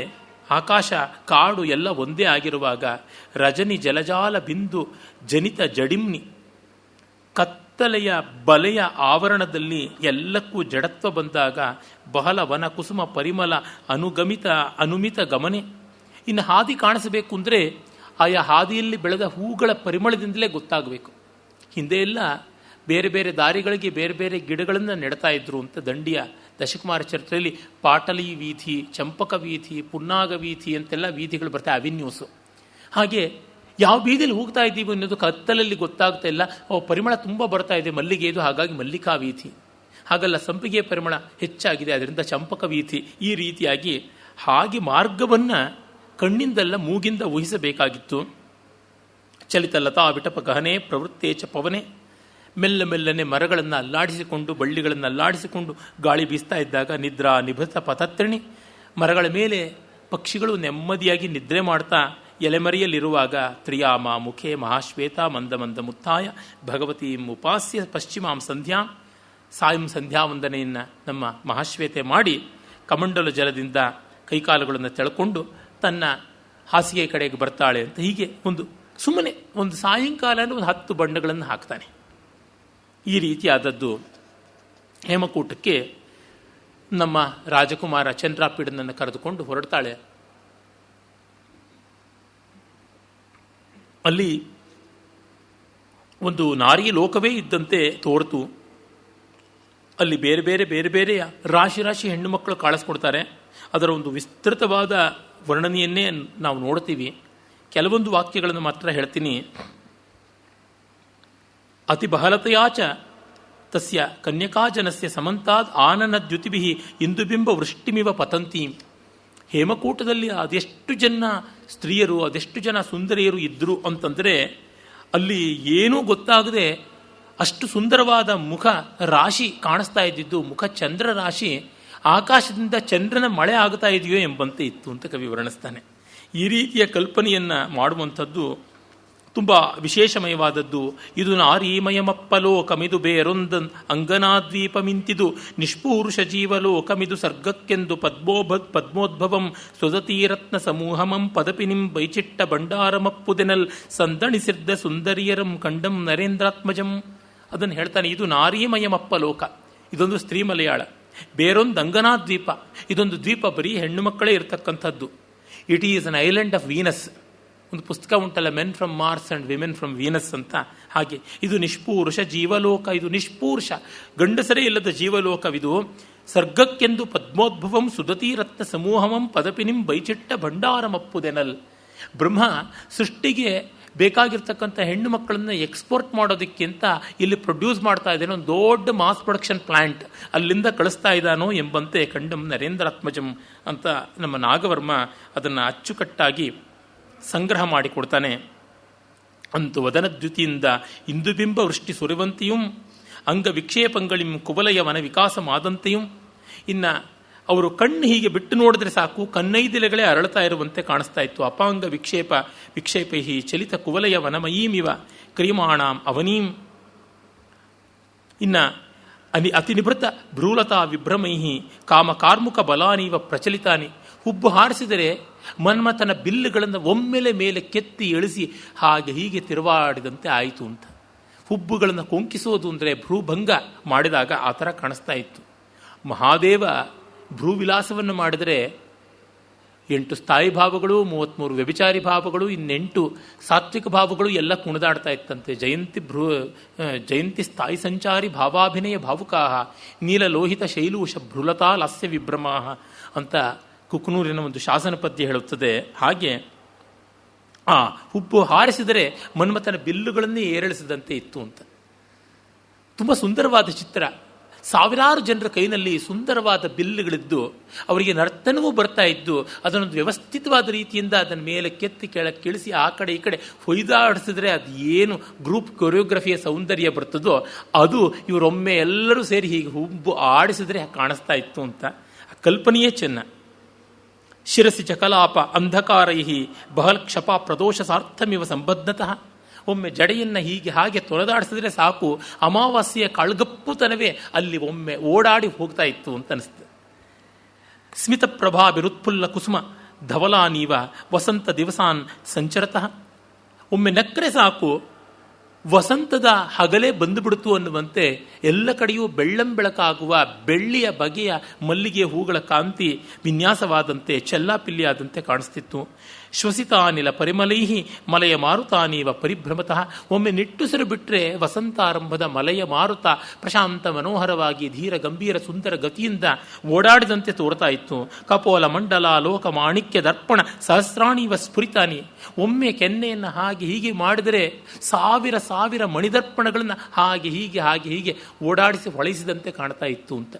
ಆಕಾಶ ಕಾಡು ಎಲ್ಲ ಒಂದೇ ಆಗಿರುವಾಗ ರಜನಿ ಜಲಜಾಲ ಬಿಂದು ಜನಿತ ಜಡಿಮ್ನಿ ಕತ್ತಲೆಯ ಬಲೆಯ ಆವರಣದಲ್ಲಿ ಎಲ್ಲಕ್ಕೂ ಜಡತ್ವ ಬಂದಾಗ ಬಹಳ ವನ ಕುಸುಮ ಪರಿಮಳ ಅನುಮಿತ ಗಮನೆ. ಇನ್ನು ಹಾದಿ ಕಾಣಿಸಬೇಕು ಅಂದರೆ ಆಯಾ ಹಾದಿಯಲ್ಲಿ ಬೆಳೆದ ಹೂಗಳ ಪರಿಮಳದಿಂದಲೇ ಗೊತ್ತಾಗಬೇಕು. ಹಿಂದೆ ಎಲ್ಲ ಬೇರೆ ಬೇರೆ ದಾರಿಗಳಿಗೆ ಬೇರೆ ಬೇರೆ ಗಿಡಗಳನ್ನು ನೆಡ್ತಾ ಇದ್ರು ಅಂತ ದಂಡಿಯ ದಶಕುಮಾರ ಚರಿತ್ರೆಯಲ್ಲಿ ಪಾಟಲಿ ವೀಥಿ, ಚಂಪಕ ವೀಥಿ, ಪುನ್ನಾಗ ವೀಥಿ ಅಂತೆಲ್ಲ ವೀಥಿಗಳು ಬರ್ತಾವೆ, ಅವಿನ್ಯೂಸು. ಹಾಗೆ ಯಾವ ಬೀದಿಯಲ್ಲಿ ಹೋಗ್ತಾ ಇದ್ದೀವಿ ಅನ್ನೋದು ಕತ್ತಲಲ್ಲಿ ಗೊತ್ತಾಗ್ತಾ ಇಲ್ಲ. ಪರಿಮಳ ತುಂಬ ಬರ್ತಾ ಇದೆ, ಮಲ್ಲಿಗೆ ಇದು, ಹಾಗಾಗಿ ಮಲ್ಲಿಕಾ ವೀಥಿ. ಹಾಗಲ್ಲ, ಸಂಪಿಗೆ ಪರಿಮಳ ಹೆಚ್ಚಾಗಿದೆ, ಅದರಿಂದ ಚಂಪಕ ವೀಥಿ. ಈ ರೀತಿಯಾಗಿ ಹಾಗೆ ಮಾರ್ಗವನ್ನು ಕಣ್ಣಿಂದಲ್ಲ ಮೂಗಿಂದ ಊಹಿಸಬೇಕಾಗಿತ್ತು. ಚಲಿತ ಲತಾ ವಿಟಪ ಗಹನೆ ಪ್ರವೃತ್ತೇ ಚ ಪವನೆ. ಮೆಲ್ಲ ಮೆಲ್ಲನೆ ಮರಗಳನ್ನು ಅಲ್ಲಾಡಿಸಿಕೊಂಡು ಬಳ್ಳಿಗಳನ್ನು ಅಲ್ಲಾಡಿಸಿಕೊಂಡು ಗಾಳಿ ಬೀಸ್ತಾ ಇದ್ದಾಗ ನಿದ್ರಾ ನಿಭೃತ ಪತತ್ರಿಣಿ, ಮರಗಳ ಮೇಲೆ ಪಕ್ಷಿಗಳು ನೆಮ್ಮದಿಯಾಗಿ ನಿದ್ರೆ ಮಾಡ್ತಾ ಎಲೆಮರೆಯಲ್ಲಿರುವಾಗ ತ್ರಿಯಾಮ ಮುಖೇ ಮಹಾಶ್ವೇತ ಮಂದ ಮಂದ ಮುತ್ತಾಯ ಭಗವತಿ ಉಪಾಸ್ಯ ಪಶ್ಚಿಮಾಂ ಸಂಧ್ಯಾಂ, ಸಾಯಂ ಸಂಧ್ಯಾ ವಂದನೆಯನ್ನು ನಮ್ಮ ಮಹಾಶ್ವೇತೆ ಮಾಡಿ ಕಮಂಡಲ ಜಲದಿಂದ ಕೈಕಾಲುಗಳನ್ನು ತೆಳ್ಕೊಂಡು ತನ್ನ ಹಾಸಿಗೆ ಕಡೆಗೆ ಬರ್ತಾಳೆ ಅಂತ ಹೀಗೆ ಸುಮ್ಮನೆ ಒಂದು ಸಾಯಂಕಾಲ ಒಂದು 10 ಬಣ್ಣಗಳನ್ನು ಹಾಕ್ತಾನೆ. ಈ ರೀತಿಯಾದದ್ದು ಹೇಮಕೂಟಕ್ಕೆ ನಮ್ಮ ರಾಜಕುಮಾರ ಚಂದ್ರಾಪೀಡನನ್ನು ಕರೆದುಕೊಂಡು ಹೊರಡ್ತಾಳೆ. ಅಲ್ಲಿ ಒಂದು ನಾರಿ ಲೋಕವೇ ಇದ್ದಂತೆ ತೋರ್ತು. ಅಲ್ಲಿ ಬೇರೆ ಬೇರೆ ಬೇರೆ ಬೇರೆ ರಾಶಿ ರಾಶಿ ಹೆಣ್ಣು ಮಕ್ಕಳು ಕಾಣಿಸ್ಕೊಡ್ತಾರೆ. ಅದರ ಒಂದು ವಿಸ್ತೃತವಾದ ವರ್ಣನೆಯನ್ನೇ ನಾವು ನೋಡ್ತೀವಿ. ಕೆಲವೊಂದು ವಾಕ್ಯಗಳನ್ನು ಮಾತ್ರ ಹೇಳ್ತೀನಿ. ಅತಿ ಬಹಳತೆಯಾಚ ತಸ್ಯ ಕನ್ಯಕಾಜನಸ್ಯ ಸಮಂತಾದ್ ಆನನದ್ಯುತಿಭಿ ಇಂದುಬಿಂಬ ವೃಷ್ಟಿಮಿವ ಪತಂತಿ. ಹೇಮಕೂಟದಲ್ಲಿ ಅದೆಷ್ಟು ಜನ ಸ್ತ್ರೀಯರು, ಅದೆಷ್ಟು ಜನ ಸುಂದರಿಯರು ಇದ್ದರು ಅಂತಂದರೆ ಅಲ್ಲಿ ಏನೂ ಗೊತ್ತಾಗದೆ ಅಷ್ಟು ಸುಂದರವಾದ ಮುಖ ರಾಶಿ ಕಾಣಿಸ್ತಾ ಇದ್ದಿದ್ದು, ಮುಖ ಚಂದ್ರ ರಾಶಿ, ಆಕಾಶದಿಂದ ಚಂದ್ರನ ಮಳೆ ಆಗ್ತಾ ಇದೆಯೋ ಎಂಬಂತೆ ಇತ್ತು ಅಂತ ಕವಿ ವರ್ಣಿಸ್ತಾನೆ. ಈ ರೀತಿಯ ಕಲ್ಪನೆಯನ್ನು ಮಾಡುವಂಥದ್ದು ತುಂಬ ವಿಶೇಷಮಯವಾದದ್ದು. ಇದು ನಾರೀಮಯಮಪ್ಪಲೋಕಮಿದು ಬೇರೊಂದನ್ ಅಂಗನಾದ್ವೀಪಮಿಂತಿದು ನಿಷ್ಪೂರುಷ ಜೀವಲೋಕಮಿದು ಸರ್ಗಕ್ಕೆಂದು ಪದ್ಮೋದ್ಭವಂ ಸ್ವದತೀರತ್ನ ಸಮೂಹಮಂ ಪದಪಿನಿಂ ಬೈಚಿಟ್ಟ ಭಂಡಾರಮಪ್ಪುದೆನಲ್ ಸಂದಣಿಸಿದ್ದ ಸುಂದರಿಯರಂ ಕಂಡಂ ನರೇಂದ್ರಾತ್ಮಜಂ. ಅದನ್ನು ಹೇಳ್ತಾನೆ. ಇದು ನಾರೀಮಯಮಪ್ಪಲೋಕ, ಇದೊಂದು ಸ್ತ್ರೀ ಮಲಯಾಳ. ಬೇರೊಂದು ಅಂಗನಾದ್ವೀಪ, ಇದೊಂದು ದ್ವೀಪ ಬರೀ ಹೆಣ್ಣು ಮಕ್ಕಳೇ ಇರತಕ್ಕಂಥದ್ದು. It is an island of Venus. ಒಂದು ಪುಸ್ತಕ ಉಂಟಲ್ಲ, men from Mars and women from Venus ಅಂತ. ಹಾಗೆ ಇದು ನಿಷ್ಪೂರುಷ ಜೀವಲೋಕ, ಇದು ನಿಷ್ಪೂರುಷ ಗಂಡಸರೇ ಇಲ್ಲದ ಜೀವಲೋಕವಿದು. ಸರ್ಗಕ್ಕೆಂದು ಪದ್ಮೋದ್ಭವಂ ಸುದತೀರತ್ನ ಸಮೂಹಮಂ ಪದಪಿನಿಂ ಬೈಚಿಟ್ಟ ಭಂಡಾರಮಪ್ಪುದೆನಲ್. ಬ್ರಹ್ಮ ಸೃಷ್ಟಿಗೆ ಬೇಕಾಗಿರ್ತಕ್ಕಂಥ ಹೆಣ್ಣು ಮಕ್ಕಳನ್ನು ಎಕ್ಸ್ಪೋರ್ಟ್ ಮಾಡೋದಕ್ಕಿಂತ ಇಲ್ಲಿ ಪ್ರೊಡ್ಯೂಸ್ ಮಾಡ್ತಾ ಇದ್ದಾನೋ, ಒಂದು ದೊಡ್ಡ ಮಾಸ್ ಪ್ರೊಡಕ್ಷನ್ ಪ್ಲಾಂಟ್ ಅಲ್ಲಿಂದ ಕಳಿಸ್ತಾ ಇದ್ದಾನೋ ಎಂಬಂತೆ ಕಂಡಂ ನರೇಂದ್ರಾತ್ಮಜಂ ಅಂತ ನಮ್ಮ ನಾಗವರ್ಮ ಅದನ್ನು ಅಚ್ಚುಕಟ್ಟಾಗಿ ಸಂಗ್ರಹ ಮಾಡಿಕೊಡ್ತಾನೆ. ಅಂತು ವದನದ್ಯುತಿಯಿಂದ ಇಂದುಬಿಂಬ ವೃಷ್ಟಿ ಸುರಿವಂತೆಯೂ ಅಂಗ ವಿಕ್ಷೇಪಂಗಳಿಂ ಕುವಲಯ ವನ ವಿಕಾಸ ಮಾದಂತೆಯೂ. ಇನ್ನು ಅವರು ಕಣ್ಣು ಹೀಗೆ ಬಿಟ್ಟು ನೋಡಿದ್ರೆ ಸಾಕು, ಕನ್ನೈದಿಲೆಗಳೇ ಅರಳ್ತಾ ಇರುವಂತೆ ಕಾಣಿಸ್ತಾ ಇತ್ತು. ಅಪಾಂಗ ವಿಕ್ಷೇಪೈ ಚಲಿತ ಕುವಲಯ ವನಮಯೀಮಿವ ಕ್ರಿಯಮಾಣಾಂ ಅವನೀಂ. ಇನ್ನು ಅತಿನಿಭೃತ ಭ್ರೂಲತಾ ವಿಭ್ರಮೈ ಕಾಮ ಕಾರ್ಮುಕ ಬಲಾನೀವ ಪ್ರಚಲಿತಾನಿ. ಹುಬ್ಬು ಹಾರಿಸಿದರೆ ಮನ್ಮಥನ ಬಿಲ್ಲುಗಳನ್ನು ಒಮ್ಮೆಲೆ ಮೇಲೆ ಕೆತ್ತಿ ಇಳಿಸಿ ಹಾಗೆ ಹೀಗೆ ತಿರುವಾಡಿದಂತೆ ಆಯಿತು ಅಂತ. ಹುಬ್ಬುಗಳನ್ನು ಕೊಂಕಿಸೋದು ಅಂದರೆ ಭ್ರೂಭಂಗ ಮಾಡಿದಾಗ ಆ ಥರ ಕಾಣಿಸ್ತಾ ಇತ್ತು. ಮಹಾದೇವ ಭ್ರೂವಿಲಾಸವನ್ನು ಮಾಡಿದರೆ 8 ಸ್ಥಾಯಿ ಭಾವಗಳು, 33 ವ್ಯಭಿಚಾರಿ ಭಾವಗಳು, 8 ಸಾತ್ವಿಕ ಭಾವಗಳು ಎಲ್ಲ ಕುಣಿದಾಡ್ತಾ ಇತ್ತಂತೆ. ಜಯಂತಿ ಸ್ಥಾಯಿ ಸಂಚಾರಿ ಭಾವಾಭಿನಯ ಭಾವುಕಾಹ ನೀಲಲೋಹಿತ ಶೈಲೂಷ ಭ್ರುಲತಾ ಲಾಸ್ಯ ವಿಭ್ರಮಾಹ ಅಂತ ಕುಕ್ನೂರಿನ ಒಂದು ಶಾಸನ ಪದ್ಯ ಹೇಳುತ್ತದೆ. ಹಾಗೆ ಹುಬ್ಬು ಹಾರಿಸಿದರೆ ಮನ್ಮಥನ ಬಿಲ್ಲುಗಳನ್ನೇ ಏರಿಳಿಸಿದಂತೆ ಇತ್ತು ಅಂತ. ತುಂಬ ಸುಂದರವಾದ ಚಿತ್ರ. ಸಾವಿರಾರು ಜನರ ಕೈನಲ್ಲಿ ಸುಂದರವಾದ ಬಿಲ್ಲುಗಳಿದ್ದು ಅವರಿಗೆ ನರ್ತನವೂ ಬರ್ತಾ ಇದ್ದು, ಅದನ್ನೊಂದು ವ್ಯವಸ್ಥಿತವಾದ ರೀತಿಯಿಂದ ಅದನ್ನ ಮೇಲೆ ಕೆತ್ತಿ ಕೆಳಕ್ಕಿಳಿಸಿ ಆ ಕಡೆ ಈ ಕಡೆ ಹೊಯ್ದಾಡಿಸಿದ್ರೆ ಅದು ಏನು ಗ್ರೂಪ್ ಕೊರಿಯೋಗ್ರಫಿಯ ಸೌಂದರ್ಯ ಬರ್ತದೋ ಅದು ಇವರೊಮ್ಮೆ ಎಲ್ಲರೂ ಸೇರಿ ಹೀಗೆ ಹುಬ್ಬು ಆಡಿಸಿದ್ರೆ ಕಾಣಿಸ್ತಾ ಇತ್ತು ಅಂತ. ಆ ಕಲ್ಪನೆಯೇ ಚೆನ್ನ. ಶಿರಸಿ ಚಕಲಾಪ ಅಂಧಕಾರೈ ಬಹಲ್ ಕ್ಷಪ ಪ್ರದೋಷ ಸಾರ್ಥಮಿವ ಸಂಬದ್ಧತಃ. ಒಮ್ಮೆ ಜಡೆಯನ್ನು ಹೀಗೆ ಹಾಗೆ ತೊಳೆದಾಡಿಸಿದ್ರೆ ಸಾಕು, ಅಮಾವಾಸ್ಯೆಯ ಕಳ್ಗಪ್ಪುತನವೇ ಅಲ್ಲಿ ಒಮ್ಮೆ ಓಡಾಡಿ ಹೋಗ್ತಾ ಇತ್ತು ಅಂತ ಅನಿಸ್ತದೆ. ಸ್ಮಿತ ಪ್ರಭಾಭಿರುತ್ಫುಲ್ಲ ಕುಸುಮ ಧವಲಾನೀವ ವಸಂತ ದಿವಸಾನ್ ಸಂಚರತಃ. ಒಮ್ಮೆ ನಕ್ಕರೆ ಸಾಕು ವಸಂತದ ಹಗಲೇ ಬಂದುಬಿಡ್ತು ಅನ್ನುವಂತೆ ಎಲ್ಲ ಕಡೆಯೂ ಬೆಳ್ಳಂಬೆಳಕಾಗುವ ಬೆಳ್ಳಿಯ ಬಗೆಯ ಮಲ್ಲಿಗೆ ಹೂಗಳ ಕಾಂತಿ ವಿನ್ಯಾಸವಾದಂತೆ ಚೆಲ್ಲಾಪಿಲ್ಲಿಯಾದಂತೆ ಕಾಣಿಸ್ತಿತ್ತು. ಶ್ವಸಿತಾನಿಲ ಪರಿಮಲೈಹಿ ಮಲಯ ಮಾರುತಾನೀವ ಪರಿಭ್ರಮತಃ. ಒಮ್ಮೆ ನಿಟ್ಟುಸಿರು ಬಿಟ್ಟರೆ ವಸಂತಾರಂಭದ ಮಲಯ ಮಾರುತ ಪ್ರಶಾಂತ ಮನೋಹರವಾಗಿ ಧೀರ ಗಂಭೀರ ಸುಂದರ ಗತಿಯಿಂದ ಓಡಾಡಿದಂತೆ ತೋರ್ತಾ ಇತ್ತು. ಕಪೋಲ ಮಂಡಲ ಲೋಕ ಮಾಣಿಕ್ಯ ದರ್ಪಣ ಸಹಸ್ರಾಣೀವ ಸ್ಫುರಿತಾನಿ. ಒಮ್ಮೆ ಕೆನ್ನೆಯನ್ನು ಹಾಗೆ ಹೀಗೆ ಮಾಡಿದರೆ ಸಾವಿರ ಸಾವಿರ ಮಣಿದರ್ಪಣಗಳನ್ನು ಹಾಗೆ ಹೀಗೆ ಓಡಾಡಿಸಿ ಹೊಳೆಸಿದಂತೆ ಕಾಣ್ತಾ ಇತ್ತು ಅಂತ.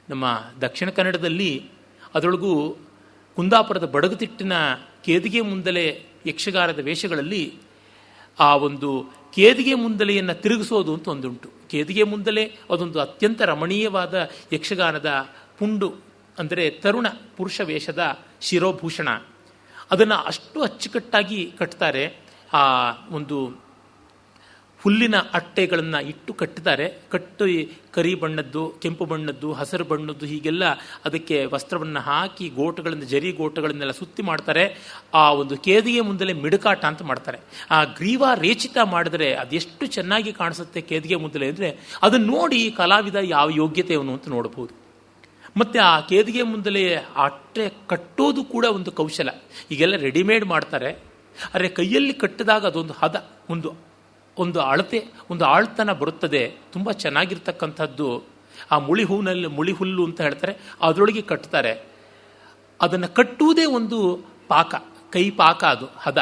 ನಮ್ಮ ದಕ್ಷಿಣ ಕನ್ನಡದಲ್ಲಿ ಅದರೊಳಗೂ ಕುಂದಾಪುರದ ಬಡಗುತಿಟ್ಟಿನ ಕೇದಿಗೆ ಮುಂದಲೆ ಯಕ್ಷಗಾನದ ವೇಷಗಳಲ್ಲಿ ಆ ಒಂದು ಕೇದಿಗೆ ಮುಂದಲೆಯನ್ನು ತಿರುಗಿಸೋದು ಅಂತ ಒಂದುಂಟು. ಕೇದಿಗೆ ಮುಂದಲೆ ಅದೊಂದು ಅತ್ಯಂತ ರಮಣೀಯವಾದ ಯಕ್ಷಗಾನದ ಪುಂಡು, ಅಂದರೆ ತರುಣ ಪುರುಷ ವೇಷದ ಶಿರೋಭೂಷಣ. ಅದನ್ನು ಅಷ್ಟು ಅಚ್ಚುಕಟ್ಟಾಗಿ ಕಟ್ತಾರೆ. ಆ ಒಂದು ಹುಲ್ಲಿನ ಅಟ್ಟೆಗಳನ್ನು ಇಟ್ಟು ಕಟ್ಟುತ್ತಾರೆ. ಕಟ್ಟಿ ಕರಿ ಬಣ್ಣದ್ದು, ಕೆಂಪು ಬಣ್ಣದ್ದು, ಹಸಿರು ಬಣ್ಣದ್ದು ಹೀಗೆಲ್ಲ ಅದಕ್ಕೆ ವಸ್ತ್ರವನ್ನು ಹಾಕಿ ಗೋಟುಗಳಿಂದ ಜರಿ ಗೋಟುಗಳನ್ನೆಲ್ಲ ಸುತ್ತಿ ಮಾಡ್ತಾರೆ. ಆ ಒಂದು ಕೇದಿಗೆ ಮುಂದಲೇ ಮಿಡುಕಾಟ ಅಂತ ಮಾಡ್ತಾರೆ. ಆ ಗ್ರೀವ ರೇಚಿತ ಮಾಡಿದ್ರೆ ಅದೆಷ್ಟು ಚೆನ್ನಾಗಿ ಕಾಣಿಸುತ್ತೆ ಕೇದಿಗೆ ಮುಂದಲೇ ಅಂದರೆ ಅದನ್ನು ನೋಡಿ ಕಲಾವಿದ ಯಾವ ಯೋಗ್ಯತೆಯವನು ಅಂತ ನೋಡಬಹುದು. ಮತ್ತು ಆ ಕೇದಿಗೆ ಮುಂದಲೇ ಅಟ್ಟೆ ಕಟ್ಟೋದು ಕೂಡ ಒಂದು ಕೌಶಲ. ಈಗೆಲ್ಲ ರೆಡಿಮೇಡ್ ಮಾಡ್ತಾರೆ, ಆದರೆ ಕೈಯಲ್ಲಿ ಕಟ್ಟಿದಾಗ ಅದೊಂದು ಹದ, ಒಂದು ಅಳತೆ, ಒಂದು ಆಳ್ತನ ಬರುತ್ತದೆ. ತುಂಬ ಚೆನ್ನಾಗಿರ್ತಕ್ಕಂಥದ್ದು. ಆ ಮುಳಿ ಹುಲ್ಲು ಅಂತ ಹೇಳ್ತಾರೆ, ಅದರೊಳಗೆ ಕಟ್ತಾರೆ. ಅದನ್ನು ಕಟ್ಟುವುದೇ ಒಂದು ಪಾಕ, ಕೈ ಪಾಕ, ಅದು ಹದ.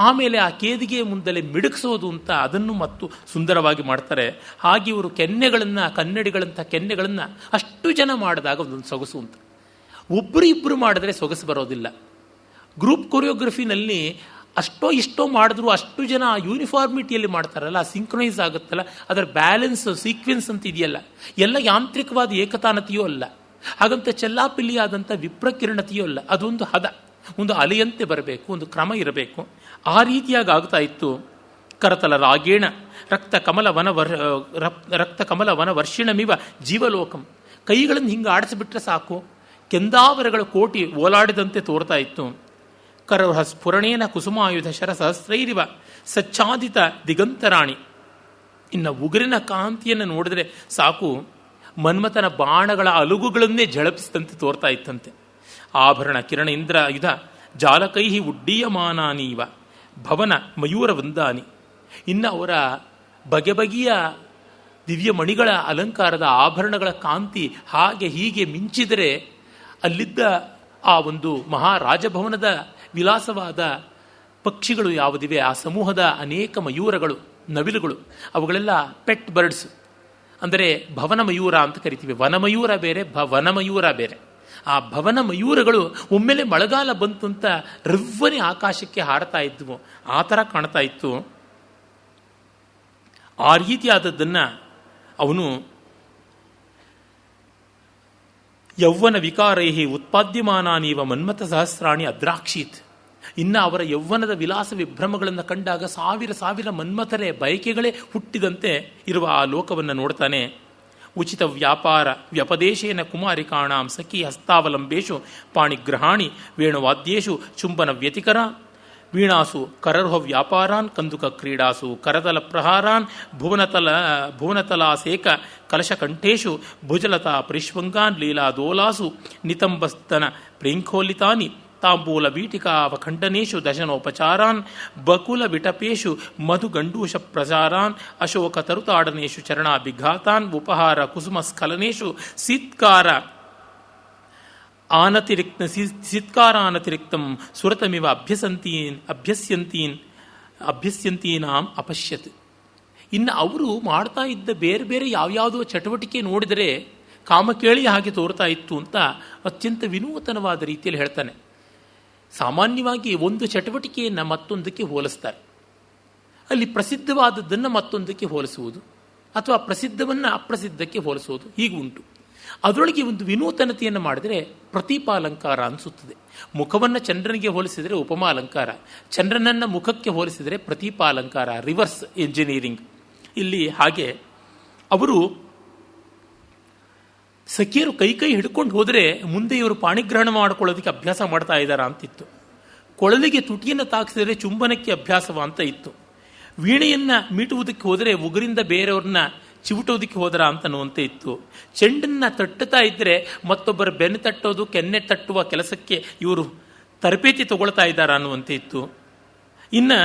ಆಮೇಲೆ ಆ ಕೇದಿಗೆ ಮುಂದಲೇ ಮಿಡುಕಿಸೋದು ಅಂತ ಅದನ್ನು ಮತ್ತು ಸುಂದರವಾಗಿ ಮಾಡ್ತಾರೆ. ಹಾಗೆ ಇವರು ಕನ್ನಡಿಗಳಂಥ ಕೆನ್ನೆಗಳನ್ನು ಅಷ್ಟು ಜನ ಮಾಡಿದಾಗ ಒಂದೊಂದು ಸೊಗಸು ಅಂತ. ಒಬ್ಬರು ಇಬ್ಬರು ಮಾಡಿದ್ರೆ ಸೊಗಸು ಬರೋದಿಲ್ಲ. ಗ್ರೂಪ್ ಕೊರಿಯೋಗ್ರಫಿನಲ್ಲಿ ಅಷ್ಟೋ ಇಷ್ಟೋ ಮಾಡಿದ್ರು ಅಷ್ಟು ಜನ ಯೂನಿಫಾರ್ಮಿಟಿಯಲ್ಲಿ ಮಾಡ್ತಾರಲ್ಲ, ಸಿಂಕ್ರನೈಸ್ ಆಗುತ್ತಲ್ಲ, ಅದರ ಬ್ಯಾಲೆನ್ಸ್ ಸೀಕ್ವೆನ್ಸ್ ಅಂತ ಇದೆಯಲ್ಲ, ಎಲ್ಲ ಯಾಂತ್ರಿಕವಾದ ಏಕತಾನತೆಯೂ ಅಲ್ಲ, ಹಾಗಂತ ಚೆಲ್ಲಾಪಿಲ್ಲಿಯಾದಂಥ ವಿಪ್ರಕಿರಣತೆಯೂ ಅಲ್ಲ. ಅದೊಂದು ಹದ, ಒಂದು ಅಲೆಯಂತೆ ಬರಬೇಕು, ಒಂದು ಕ್ರಮ ಇರಬೇಕು. ಆ ರೀತಿಯಾಗಿ ಆಗ್ತಾ ಇತ್ತು. ಕರತಲ ರಾಗೇಣ ರಕ್ತ ಕಮಲ ವನ ವರ್ಷಿಣಮಿವ ಜೀವಲೋಕಂ. ಕೈಗಳನ್ನು ಹಿಂಗೆ ಆಡಿಸಿಬಿಟ್ರೆ ಸಾಕು, ಕೆಂದಾವರಗಳ ಕೋಟಿ ಓಲಾಡಿದಂತೆ ತೋರ್ತಾ ಇತ್ತು. ಕರವಹ ಸ್ಫುರಣೇನ ಕುಸುಮಾಯುಧ ಶರ ಸಹಸ್ರೈರಿವ ಸಚ್ಚಾದಿತ ದಿಗಂತರಾಣಿ. ಇನ್ನು ಉಗುರಿನ ಕಾಂತಿಯನ್ನು ನೋಡಿದ್ರೆ ಸಾಕು, ಮನ್ಮಥನ ಬಾಣಗಳ ಅಲುಗುಗಳನ್ನೇ ಝಳಪಿಸಿದಂತೆ ತೋರ್ತಾ ಇತ್ತಂತೆ. ಆಭರಣ ಕಿರಣ ಇಂದ್ರ ಯುಧ ಜಾಲಕೈಹಿ ಉಡ್ಡೀಯಮಾನಾನೀವ ಭವನ ಮಯೂರ ವೃಂದಾನಿ. ಇನ್ನು ಅವರ ಬಗೆ ಬಗೆಯ ದಿವ್ಯ ಮಣಿಗಳ ಅಲಂಕಾರದ ಆಭರಣಗಳ ಕಾಂತಿ ಹಾಗೆ ಹೀಗೆ ಮಿಂಚಿದರೆ ಅಲ್ಲಿದ್ದ ಆ ಒಂದು ಮಹಾರಾಜಭವನದ ವಿಲಾಸವಾದ ಪಕ್ಷಿಗಳು ಯಾವುದಿವೆ, ಆ ಸಮೂಹದ ಅನೇಕ ಮಯೂರಗಳು, ನವಿಲುಗಳು, ಅವುಗಳೆಲ್ಲ ಪೆಟ್ ಬರ್ಡ್ಸ್, ಅಂದರೆ ಭವನ ಮಯೂರ ಅಂತ ಕರಿತೀವಿ. ವನಮಯೂರ ಬೇರೆ, ವನಮಯೂರ ಬೇರೆ. ಆ ಭವನ ಮಯೂರಗಳು ಒಮ್ಮೆಲೆ ಮಳೆಗಾಲ ಬಂತು ಅಂತ ರವ್ವನೆ ಆಕಾಶಕ್ಕೆ ಹಾರತಾ ಇದ್ವು. ಆ ಥರ ಕಾಣ್ತಾ ಇತ್ತು. ಆ ರೀತಿಯಾದದ್ದನ್ನು ಅವನು ಯೌವನ ವಿಕಾರೈಹಿ ಉತ್ಪಾದ್ಯಮಾನಾನೀವ ಮನ್ಮಥ ಸಹಸ್ರಾಣಿ ಅದ್ರಾಕ್ಷೀತ್. ಇನ್ನು ಅವರ ಯೌವನದ ವಿಲಾಸ ವಿಭ್ರಮಗಳನ್ನು ಕಂಡಾಗ ಸಾವಿರ ಸಾವಿರ ಮನ್ಮಥರೇ ಬಯಕೆಗಳೇ ಹುಟ್ಟಿದಂತೆ ಇರುವ ಆ ಲೋಕವನ್ನು ನೋಡ್ತಾನೆ. ಉಚಿತ ವ್ಯಾಪಾರ ವ್ಯಪದೇಶೇನ ಕುಮಾರಿಕಾಣಾಂ ಸಖಿ ಹಸ್ತಾವಲಂಬೇಶು ಪಾಣಿಗ್ರಹಾಣಿ ವೇಣುವಾದ್ಯೇಶು ಚುಂಬನ ವ್ಯತಿಕರ ವೀಣಾಸು ಕರರ್ಹ ವ್ಯಾಪಾರಾನ್ ಕಂದುಕ ಕ್ರೀಡಾಸು ಕರತಲ ಪ್ರಹಾರಾನ್ ಭುವನತಲಾಸೇಕ ಕಲಶಕಂಠೇಶು ಭುಜಲತಾ ಪರಿಷ್ವಂಗಾನ್ ಲೀಲಾದೋಲಾಸು ನಿತಂಬಸ್ತನ ಪ್ರೇಂಖೋಲಿತಾನಿ ತಾಂಬೂಲ ವೀಟಿಕಾವಖಂಡನೇಶು ದಶನೋಪಚಾರಾನ್ ಬಕುಲ ವಿಟಪೇಶು ಮಧುಗಂಡೂಷ ಪ್ರಚಾರಾನ್ ಅಶೋಕ ತರುತಾಡನೇಶು ಚರಣಾಭಿಘಾತಾನ್ ಉಪಹಾರ ಕುಸುಮ ಸ್ಖಲನೇಶು ಸಿತ್ಕಾರಾನತಿರಿಕ್ತಂ ಸುರತಮಿವ ಅಭ್ಯಸ್ಯಂತೀನಾಂ ಅಪಶ್ಯತ್. ಇನ್ನು ಅವರು ಮಾಡ್ತಾ ಇದ್ದ ಬೇರೆ ಬೇರೆ ಯಾವ್ಯಾವುದೋ ಚಟುವಟಿಕೆ ನೋಡಿದರೆ ಕಾಮಕೇಳಿ ಹಾಗೆ ತೋರ್ತಾ ಇತ್ತು ಅಂತ ಅತ್ಯಂತ ವಿನೂತನವಾದ ರೀತಿಯಲ್ಲಿ ಹೇಳ್ತಾನೆ. ಸಾಮಾನ್ಯವಾಗಿ ಒಂದು ಚಟುವಟಿಕೆಯನ್ನು ಮತ್ತೊಂದಕ್ಕೆ ಹೋಲಿಸ್ತಾರೆ. ಅಲ್ಲಿ ಪ್ರಸಿದ್ಧವಾದದ್ದನ್ನು ಮತ್ತೊಂದಕ್ಕೆ ಹೋಲಿಸುವುದು ಅಥವಾ ಪ್ರಸಿದ್ಧವನ್ನು ಅಪ್ರಸಿದ್ಧಕ್ಕೆ ಹೋಲಿಸುವುದು ಹೀಗೆ ಉಂಟು. ಅದರೊಳಗೆ ಒಂದು ವಿನೂತನತೆಯನ್ನು ಮಾಡಿದರೆ ಪ್ರತೀಪಾಲಂಕಾರ ಅನಿಸುತ್ತದೆ. ಮುಖವನ್ನು ಚಂದ್ರನಿಗೆ ಹೋಲಿಸಿದರೆ ಉಪಮಾಲಂಕಾರ, ಚಂದ್ರನನ್ನು ಮುಖಕ್ಕೆ ಹೋಲಿಸಿದರೆ ಪ್ರತೀಪಾಲಂಕಾರ, ರಿವರ್ಸ್ ಎಂಜಿನಿಯರಿಂಗ್. ಇಲ್ಲಿ ಹಾಗೆ ಅವರು ಸಖಿಯರು ಕೈ ಕೈ ಹಿಡ್ಕೊಂಡು ಹೋದರೆ ಮುಂದೆ ಇವರು ಪಾಣಿಗ್ರಹಣ ಮಾಡಿಕೊಳ್ಳೋದಕ್ಕೆ ಅಭ್ಯಾಸ ಮಾಡ್ತಾ ಇದ್ದಾರಾ ಅಂತಿತ್ತು. ಕೊಳಲಿಗೆ ತುಟಿಯನ್ನು ತಾಕಿಸಿದರೆ ಚುಂಬನಕ್ಕೆ ಅಭ್ಯಾಸವ ಅಂತ ಇತ್ತು. ವೀಣೆಯನ್ನು ಮೀಟುವುದಕ್ಕೆ ಹೋದರೆ ಉಗುರಿಂದ ಬೇರೆಯವ್ರನ್ನ ಚಿವುಟೋದಕ್ಕೆ ಹೋದರ ಅಂತನ್ನುವಂತೆ ಇತ್ತು. ಚೆಂಡನ್ನು ತಟ್ಟುತ್ತಾ ಇದ್ದರೆ ಮತ್ತೊಬ್ಬರ ಬೆನ್ನು ತಟ್ಟೋದು, ಕೆನ್ನೆ ತಟ್ಟುವ ಕೆಲಸಕ್ಕೆ ಇವರು ತರಬೇತಿ ತಗೊಳ್ತಾ ಇದ್ದಾರಾ ಅನ್ನುವಂತೆ ಇತ್ತು. ಇನ್ನು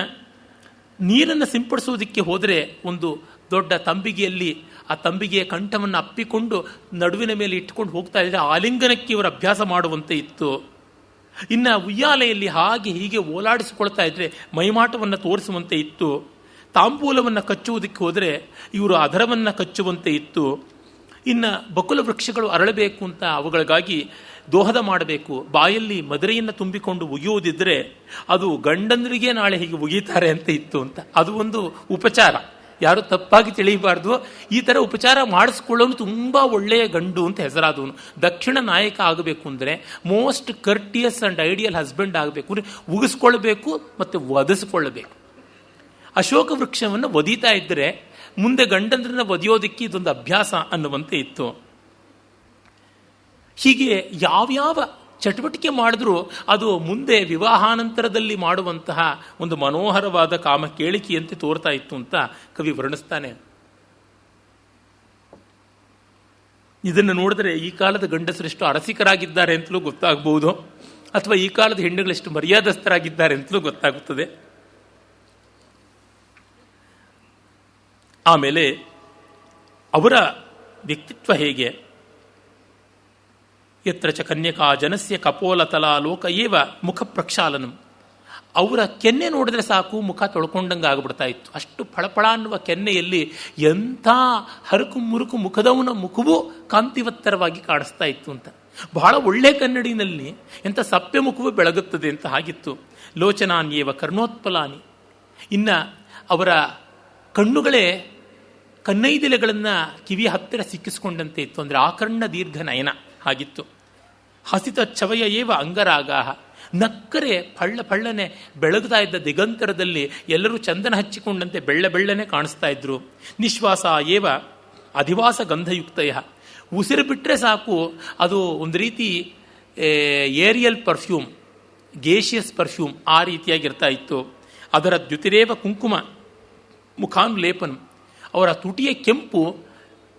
ನೀರನ್ನು ಸಿಂಪಡಿಸೋದಕ್ಕೆ ಹೋದರೆ ಒಂದು ದೊಡ್ಡ ತಂಬಿಗೆಯಲ್ಲಿ ಆ ತಂಬಿಗೆಯ ಕಂಠವನ್ನು ಅಪ್ಪಿಕೊಂಡು ನಡುವಿನ ಮೇಲೆ ಇಟ್ಕೊಂಡು ಹೋಗ್ತಾ ಇದ್ದರೆ ಆಲಿಂಗನಕ್ಕೆ ಇವರು ಅಭ್ಯಾಸ ಮಾಡುವಂತೆ ಇತ್ತು. ಇನ್ನು ಉಯ್ಯಾಲೆಯಲ್ಲಿ ಹಾಗೆ ಹೀಗೆ ಓಲಾಡಿಸಿಕೊಳ್ತಾ ಇದ್ದರೆ ಮೈಮಾಟವನ್ನು ತೋರಿಸುವಂತೆ ಇತ್ತು. ತಾಂಬೂಲವನ್ನು ಕಚ್ಚುವುದಕ್ಕೆ ಹೋದರೆ ಇವರು ಅಧರವನ್ನು ಕಚ್ಚುವಂತೆ ಇತ್ತು. ಇನ್ನು ಬಕುಲ ವೃಕ್ಷಗಳು ಅರಳಬೇಕು ಅಂತ ಅವುಗಳಿಗಾಗಿ ದೋಹದ ಮಾಡಬೇಕು. ಬಾಯಲ್ಲಿ ಮದುರೆಯನ್ನು ತುಂಬಿಕೊಂಡು ಉಗಿಯುವುದಿದ್ದರೆ ಅದು ಗಂಡಂದರಿಗೆ ನಾಳೆ ಹೀಗೆ ಉಗಿತಾರೆ ಅಂತ ಇತ್ತು ಅಂತ. ಅದು ಒಂದು ಉಪಚಾರ, ಯಾರು ತಪ್ಪಾಗಿ ತಿಳಿಯಬಾರ್ದು. ಈ ಥರ ಉಪಚಾರ ಮಾಡಿಸ್ಕೊಳ್ಳೋನು ತುಂಬ ಒಳ್ಳೆಯ ಗಂಡು ಅಂತ ಹೆಸರಾದವನು. ದಕ್ಷಿಣ ನಾಯಕ ಆಗಬೇಕು ಅಂದರೆ ಮೋಸ್ಟ್ ಕರ್ಟಿಯಸ್ ಆ್ಯಂಡ್ ಐಡಿಯಲ್ ಹಸ್ಬೆಂಡ್ ಆಗಬೇಕು ಅಂದರೆ ಉಗಿಸ್ಕೊಳ್ಬೇಕು ಮತ್ತು ಒದಿಸ್ಕೊಳ್ಳಬೇಕು. ಅಶೋಕ ವೃಕ್ಷವನ್ನು ಒದೀತಾ ಇದ್ದರೆ ಮುಂದೆ ಗಂಡಂದ್ರನ್ನ ಒದಿಯೋದಕ್ಕೆ ಇದೊಂದು ಅಭ್ಯಾಸ ಅನ್ನುವಂತೆ ಇತ್ತು. ಹೀಗೆ ಯಾವ್ಯಾವ ಚಟುವಟಿಕೆ ಮಾಡಿದ್ರೂ ಅದು ಮುಂದೆ ವಿವಾಹಾನಂತರದಲ್ಲಿ ಮಾಡುವಂತಹ ಒಂದು ಮನೋಹರವಾದ ಕಾಮ ಕೇಳಿಕೆಯಂತೆ ತೋರ್ತಾ ಇತ್ತು ಅಂತ ಕವಿ ವರ್ಣಿಸ್ತಾನೆ. ಇದನ್ನು ನೋಡಿದ್ರೆ ಈ ಕಾಲದ ಗಂಡಸರೆಷ್ಟು ಅರಸಿಕರಾಗಿದ್ದಾರೆ ಅಂತಲೂ ಗೊತ್ತಾಗಬಹುದು, ಅಥವಾ ಈ ಕಾಲದ ಹೆಣ್ಣುಗಳೆಷ್ಟು ಮರ್ಯಾದಸ್ಥರಾಗಿದ್ದಾರೆ ಅಂತಲೂ ಗೊತ್ತಾಗುತ್ತದೆ. ಆಮೇಲೆ ಅವರ ವ್ಯಕ್ತಿತ್ವ ಹೇಗೆ? ಯತ್ರ ಚ ಕನ್ಯಕಾ ಜನಸ್ಯ ಕಪೋಲತಲಾ ಲೋಕ ಏವ ಮುಖ ಪ್ರಕ್ಷಾಲನಂ. ಅವರ ಕೆನ್ನೆ ನೋಡಿದ್ರೆ ಸಾಕು ಮುಖ ತೊಳ್ಕೊಂಡಂಗೆ ಆಗಿಬಿಡ್ತಾ ಇತ್ತು. ಅಷ್ಟು ಫಳಫಳ ಅನ್ನುವ ಕೆನ್ನೆಯಲ್ಲಿ ಎಂಥ ಹರಕು ಮುರುಕು ಮುಖದವನ ಮುಖವೂ ಕಾಂತಿವತ್ತರವಾಗಿ ಕಾಣಿಸ್ತಾ ಇತ್ತು ಅಂತ. ಬಹಳ ಒಳ್ಳೆ ಕನ್ನಡಿನಲ್ಲಿ ಎಂಥ ಸಪ್ಪೆ ಮುಖವೂ ಬೆಳಗುತ್ತದೆ ಅಂತ ಹಾಗಿತ್ತು. ಲೋಚನಾನ್ಯೇವ ಕರ್ಣೋತ್ಪಲಾನಿ. ಇನ್ನು ಅವರ ಕಣ್ಣುಗಳೇ ಕನ್ನೈದಿಲೆಗಳನ್ನು ಕಿವಿಯ ಹತ್ತಿರ ಸಿಕ್ಕಿಸ್ಕೊಂಡಂತೆ ಇತ್ತು. ಅಂದರೆ ಆಕರ್ಣ ದೀರ್ಘ ನಯನ ಹಾಗಿತ್ತು. ಹಸಿತ ಛವಯ ಏವ ಅಂಗರಾಗಾಹ. ನಕ್ಕರೆ ಫಳ್ಳನೆ ಬೆಳಗ್ತಾ ಇದ್ದ ದಿಗಂತರದಲ್ಲಿ ಎಲ್ಲರೂ ಚಂದನ ಹಚ್ಚಿಕೊಂಡಂತೆ ಬೆಳ್ಳನೆ ಕಾಣಿಸ್ತಾ ಇದ್ರು. ನಿಶ್ವಾಸ ಏವ ಅಧಿವಾಸ ಗಂಧಯುಕ್ತಯ. ಉಸಿರು ಬಿಟ್ಟರೆ ಸಾಕು ಅದು ಒಂದು ರೀತಿ ಏರಿಯಲ್ ಪರ್ಫ್ಯೂಮ್, ಗೇಷಿಯಸ್ ಪರ್ಫ್ಯೂಮ್ ಆ ರೀತಿಯಾಗಿರ್ತಾ ಇತ್ತು. ಅದರ ದ್ಯುತಿರೇವ ಕುಂಕುಮ ಮುಖಾನುಲೇಪನ. ಅವರ ತುಟಿಯ ಕೆಂಪು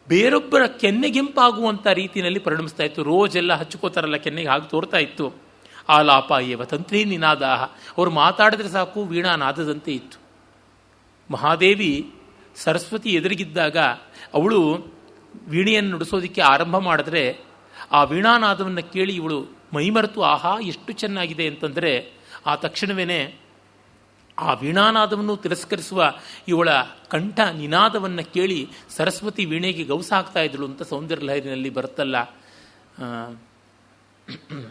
ಬೇರೊಬ್ಬರ ಕೆನ್ನೆಗೆಂಪಾಗುವಂಥ ರೀತಿಯಲ್ಲಿ ಪರಿಣಮಿಸ್ತಾ ಇತ್ತು. ರೋಜೆಲ್ಲ ಹಚ್ಕೋತಾರಲ್ಲ ಕೆನ್ನೆಗೆ, ಹಾಗೆ ತೋರ್ತಾ ಇತ್ತು. ಆಲಾಪ ಏವ ತಂತ್ರೀ ನಿನಾದಾಹ. ಅವರು ಮಾತಾಡಿದ್ರೆ ಸಾಕು ವೀಣಾನಾದದಂತೆ ಇತ್ತು. ಮಹಾದೇವಿ ಸರಸ್ವತಿ ಎದುರಿಗಿದ್ದಾಗ ಅವಳು ವೀಣೆಯನ್ನು ನುಡಿಸೋದಕ್ಕೆ ಆರಂಭ ಮಾಡಿದ್ರೆ ಆ ವೀಣಾನಾದವನ್ನು ಕೇಳಿ ಇವಳು ಮೈಮರೆತು ಆಹಾ ಎಷ್ಟು ಚೆನ್ನಾಗಿದೆ ಅಂತಂದರೆ ಆ ತಕ್ಷಣವೇ ಆ ವೀಣಾನಾದವನ್ನು ತಿರಸ್ಕರಿಸುವ ಇವಳ ಕಂಠ ನಿನಾದವನ್ನು ಕೇಳಿ ಸರಸ್ವತಿ ವೀಣೆಗೆ ಗೌಸಾಗ್ತಾ ಇದ್ಳು ಅಂತ ಸೌಂದರ್ಯ ಲಹರಿನಲ್ಲಿ ಬರುತ್ತಲ್ಲ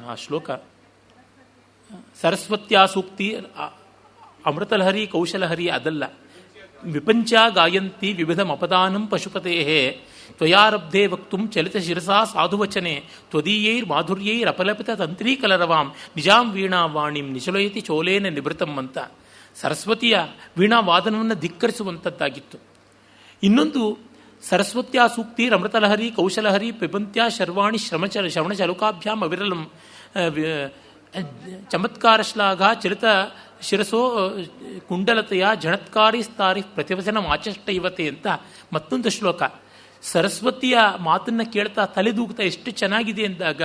ಆ ಶ್ಲೋಕ. ಸರಸ್ವತ್ಯಾ ಸೂಕ್ತಿ ಅಮೃತಲಹರಿ ಕೌಶಲಹರಿ ಅದಲ್ಲ. ವಿಪಂಚ ಗಾಯಂತಿ ವಿವಿಧ ಅಪದಾನಂ ಪಶುಪತೇ ತ್ವಯಾರಬ್ಧೆ ವಕ್ತುಂ ಚಲಿತ ಶಿರಸಾ ಸಾಧುವಚನೆ ತ್ವದೀಯೈರ್ ಮಾಧುರ್ಯೈರ್ ಅಪಲಪಿತ ತಂತ್ರೀ ಕಲರವಾಂ ನಿಜಾಂ ವೀಣಾ ವಾಣಿಂ ನಿಶಲಯತಿ ಚೋಲೇನ ನಿವೃತ್ತಂ ಅಂತ ಸರಸ್ವತಿಯ ವೀಣಾವಾದನವನ್ನು ಧಿಕ್ಕರಿಸುವಂಥದ್ದಾಗಿತ್ತು. ಇನ್ನೊಂದು ಸರಸ್ವತ್ಯಾ ಸೂಕ್ತಿ ಅಮೃತಲಹರಿ ಕೌಶಲಹರಿ ಪಿಬಂತ್ಯಾ ಶರ್ವಾಣಿ ಶ್ರವಣ ಚಲುಕಾಭ್ಯಾಂ ಅವಿರಲಂ ಚಮತ್ಕಾರ ಶ್ಲಾಘ ಚಲಿತ ಶಿರಸೋ ಕುಂಡಲತೆಯ ಝಣತ್ಕಾರಿ ಸ್ತಾರಿ ಪ್ರತಿವಚನ ಆಚಷ್ಟ ಇವತೆ ಅಂತ ಮತ್ತೊಂದು ಶ್ಲೋಕ. ಸರಸ್ವತಿಯ ಮಾತನ್ನು ಕೇಳ್ತಾ ತಲೆದೂಗ್ತಾ ಎಷ್ಟು ಚೆನ್ನಾಗಿದೆ ಅಂದಾಗ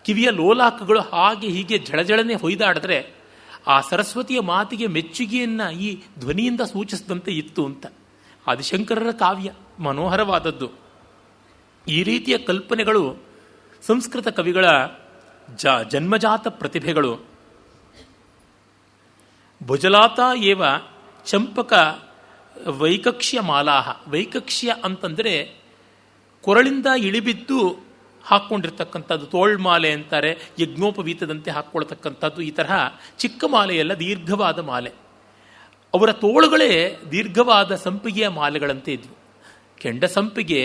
ಕಿವಿಯ ಲೋಲಾಕಗಳು ಹಾಗೆ ಹೀಗೆ ಜಳಜಳನೆ ಹೊಯ್ದಾಡಿದ್ರೆ ಆ ಸರಸ್ವತಿಯ ಮಾತಿಗೆ ಮೆಚ್ಚುಗೆಯನ್ನು ಈ ಧ್ವನಿಯಿಂದ ಸೂಚಿಸಿದಂತೆ ಇತ್ತು ಅಂತ. ಆದಿಶಂಕರರ ಕಾವ್ಯ ಮನೋಹರವಾದದ್ದು. ಈ ರೀತಿಯ ಕಲ್ಪನೆಗಳು ಸಂಸ್ಕೃತ ಕವಿಗಳ ಜನ್ಮಜಾತ ಪ್ರತಿಭೆಗಳು. ಭುಜಲಾತ ಏವ ಚಂಪಕ ವೈಕಕ್ಷ್ಯ ಮಾಲಾಹ. ವೈಕಕ್ಷ್ಯ ಅಂತಂದರೆ ಕೊರಳಿಂದ ಇಳಿಬಿದ್ದು ಹಾಕ್ಕೊಂಡಿರ್ತಕ್ಕಂಥದ್ದು, ತೋಳ್ಮಾಲೆ ಅಂತಾರೆ, ಯಜ್ಞೋಪವೀತದಂತೆ ಹಾಕ್ಕೊಳ್ತಕ್ಕಂಥದ್ದು. ಈ ತರಹ ಚಿಕ್ಕ ಮಾಲೆಯಲ್ಲ, ದೀರ್ಘವಾದ ಮಾಲೆ. ಅವರ ತೋಳುಗಳೇ ದೀರ್ಘವಾದ ಸಂಪಿಗೆಯ ಮಾಲೆಗಳಂತೆ ಇದ್ವು. ಕೆಂಡ ಸಂಪಿಗೆ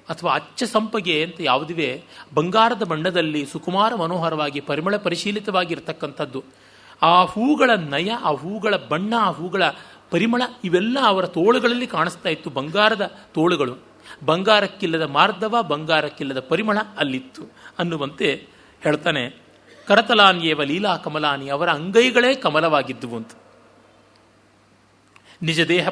ಅಥವಾ ಅಚ್ಚ ಸಂಪಿಗೆ ಅಂತ ಯಾವುದಿವೆ, ಬಂಗಾರದ ಬಣ್ಣದಲ್ಲಿ ಸುಕುಮಾರ ಮನೋಹರವಾಗಿ ಪರಿಮಳ ಪರಿಶೀಲಿತವಾಗಿರ್ತಕ್ಕಂಥದ್ದು. ಆ ಹೂಗಳ ನಯ, ಆ ಹೂಗಳ ಬಣ್ಣ, ಆ ಹೂಗಳ ಪರಿಮಳ ಇವೆಲ್ಲ ಅವರ ತೋಳುಗಳಲ್ಲಿ ಕಾಣಿಸ್ತಾ ಇತ್ತು, ಬಂಗಾರದ ತೋಳುಗಳು. ಬಂಗಾರಕ್ಕಿಲ್ಲದ ಮಾರ್ಧವ, ಬಂಗಾರಕ್ಕಿಲ್ಲದ ಪರಿಮಳ ಅಲ್ಲಿತ್ತು ಅನ್ನುವಂತೆ ಹೇಳ್ತಾನೆ. ಕರತಲಾನ್ಯೇವ ಲೀಲಾ ಕಮಲಾನಿ, ಅವರ ಅಂಗೈಗಳೇ ಕಮಲವಾಗಿದ್ದುವು ಅಂತ. ನಿಜ ದೇಹ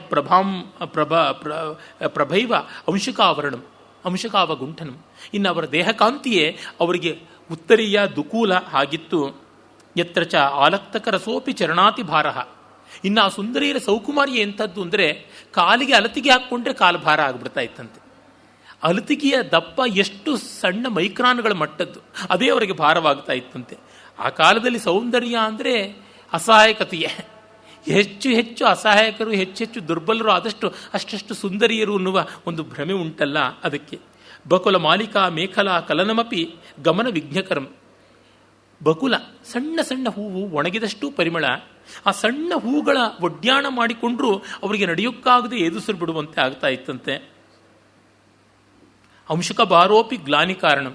ಪ್ರಭೈವ ಅಂಶುಕಾವರಣಂ ಅಂಶುಕಾವಗುಂಠನಂ, ಇನ್ನು ಅವರ ದೇಹಕಾಂತಿಯೇ ಅವರಿಗೆ ಉತ್ತರೀಯ ದುಕೂಲ ಆಗಿತ್ತು. ಯತ್ರ ಚ ಆಲಕ್ತಕ ರಸೋಪಿ ಚರಣಾತಿ ಭಾರಃ, ಇನ್ನು ಆ ಸುಂದರಿಯರ ಸೌಕುಮಾರಿ ಎಂಥದ್ದು ಅಂದರೆ ಕಾಲಿಗೆ ಅಲತಿಗೆ ಹಾಕ್ಕೊಂಡ್ರೆ ಕಾಲು ಭಾರ ಆಗಿಬಿಡ್ತಾ ಇತ್ತಂತೆ. ಅಲತಿಗೆಯ ದಪ್ಪ ಎಷ್ಟು ಸಣ್ಣ ಮೈಕ್ರಾನ್ಗಳ ಮಟ್ಟದ್ದು, ಅದೇ ಅವರಿಗೆ ಭಾರವಾಗ್ತಾ ಇತ್ತಂತೆ. ಆ ಕಾಲದಲ್ಲಿ ಸೌಂದರ್ಯ ಅಂದರೆ ಅಸಹಾಯಕತೆಯೇ. ಹೆಚ್ಚು ಹೆಚ್ಚು ಅಸಹಾಯಕರು, ಹೆಚ್ಚೆಚ್ಚು ದುರ್ಬಲರು ಆದಷ್ಟು ಅಷ್ಟಷ್ಟು ಸುಂದರಿಯರು ಅನ್ನುವ ಒಂದು ಭ್ರಮೆ ಉಂಟಲ್ಲ, ಅದಕ್ಕೆ. ಬಕುಲ ಮಾಲಿಕಾ ಮೇಖಲಾ ಕಲನಮಪಿ ಗಮನ ವಿಘ್ನಕರಂ. ಬಕುಲ ಸಣ್ಣ ಸಣ್ಣ ಹೂವು, ಒಣಗಿದಷ್ಟು ಪರಿಮಳ. ಆ ಸಣ್ಣ ಹೂಗಳ ಒಡ್ಯಾಣ ಮಾಡಿಕೊಂಡ್ರೂ ಅವರಿಗೆ ನಡೆಯೋಕ್ಕಾಗದೆ ಎದುಸರು ಬಿಡುವಂತೆ ಆಗ್ತಾ ಇತ್ತಂತೆ. ಅಂಶುಕ ಭಾರೋಪಿ ಗ್ಲಾನಿ ಕಾರಣಂ,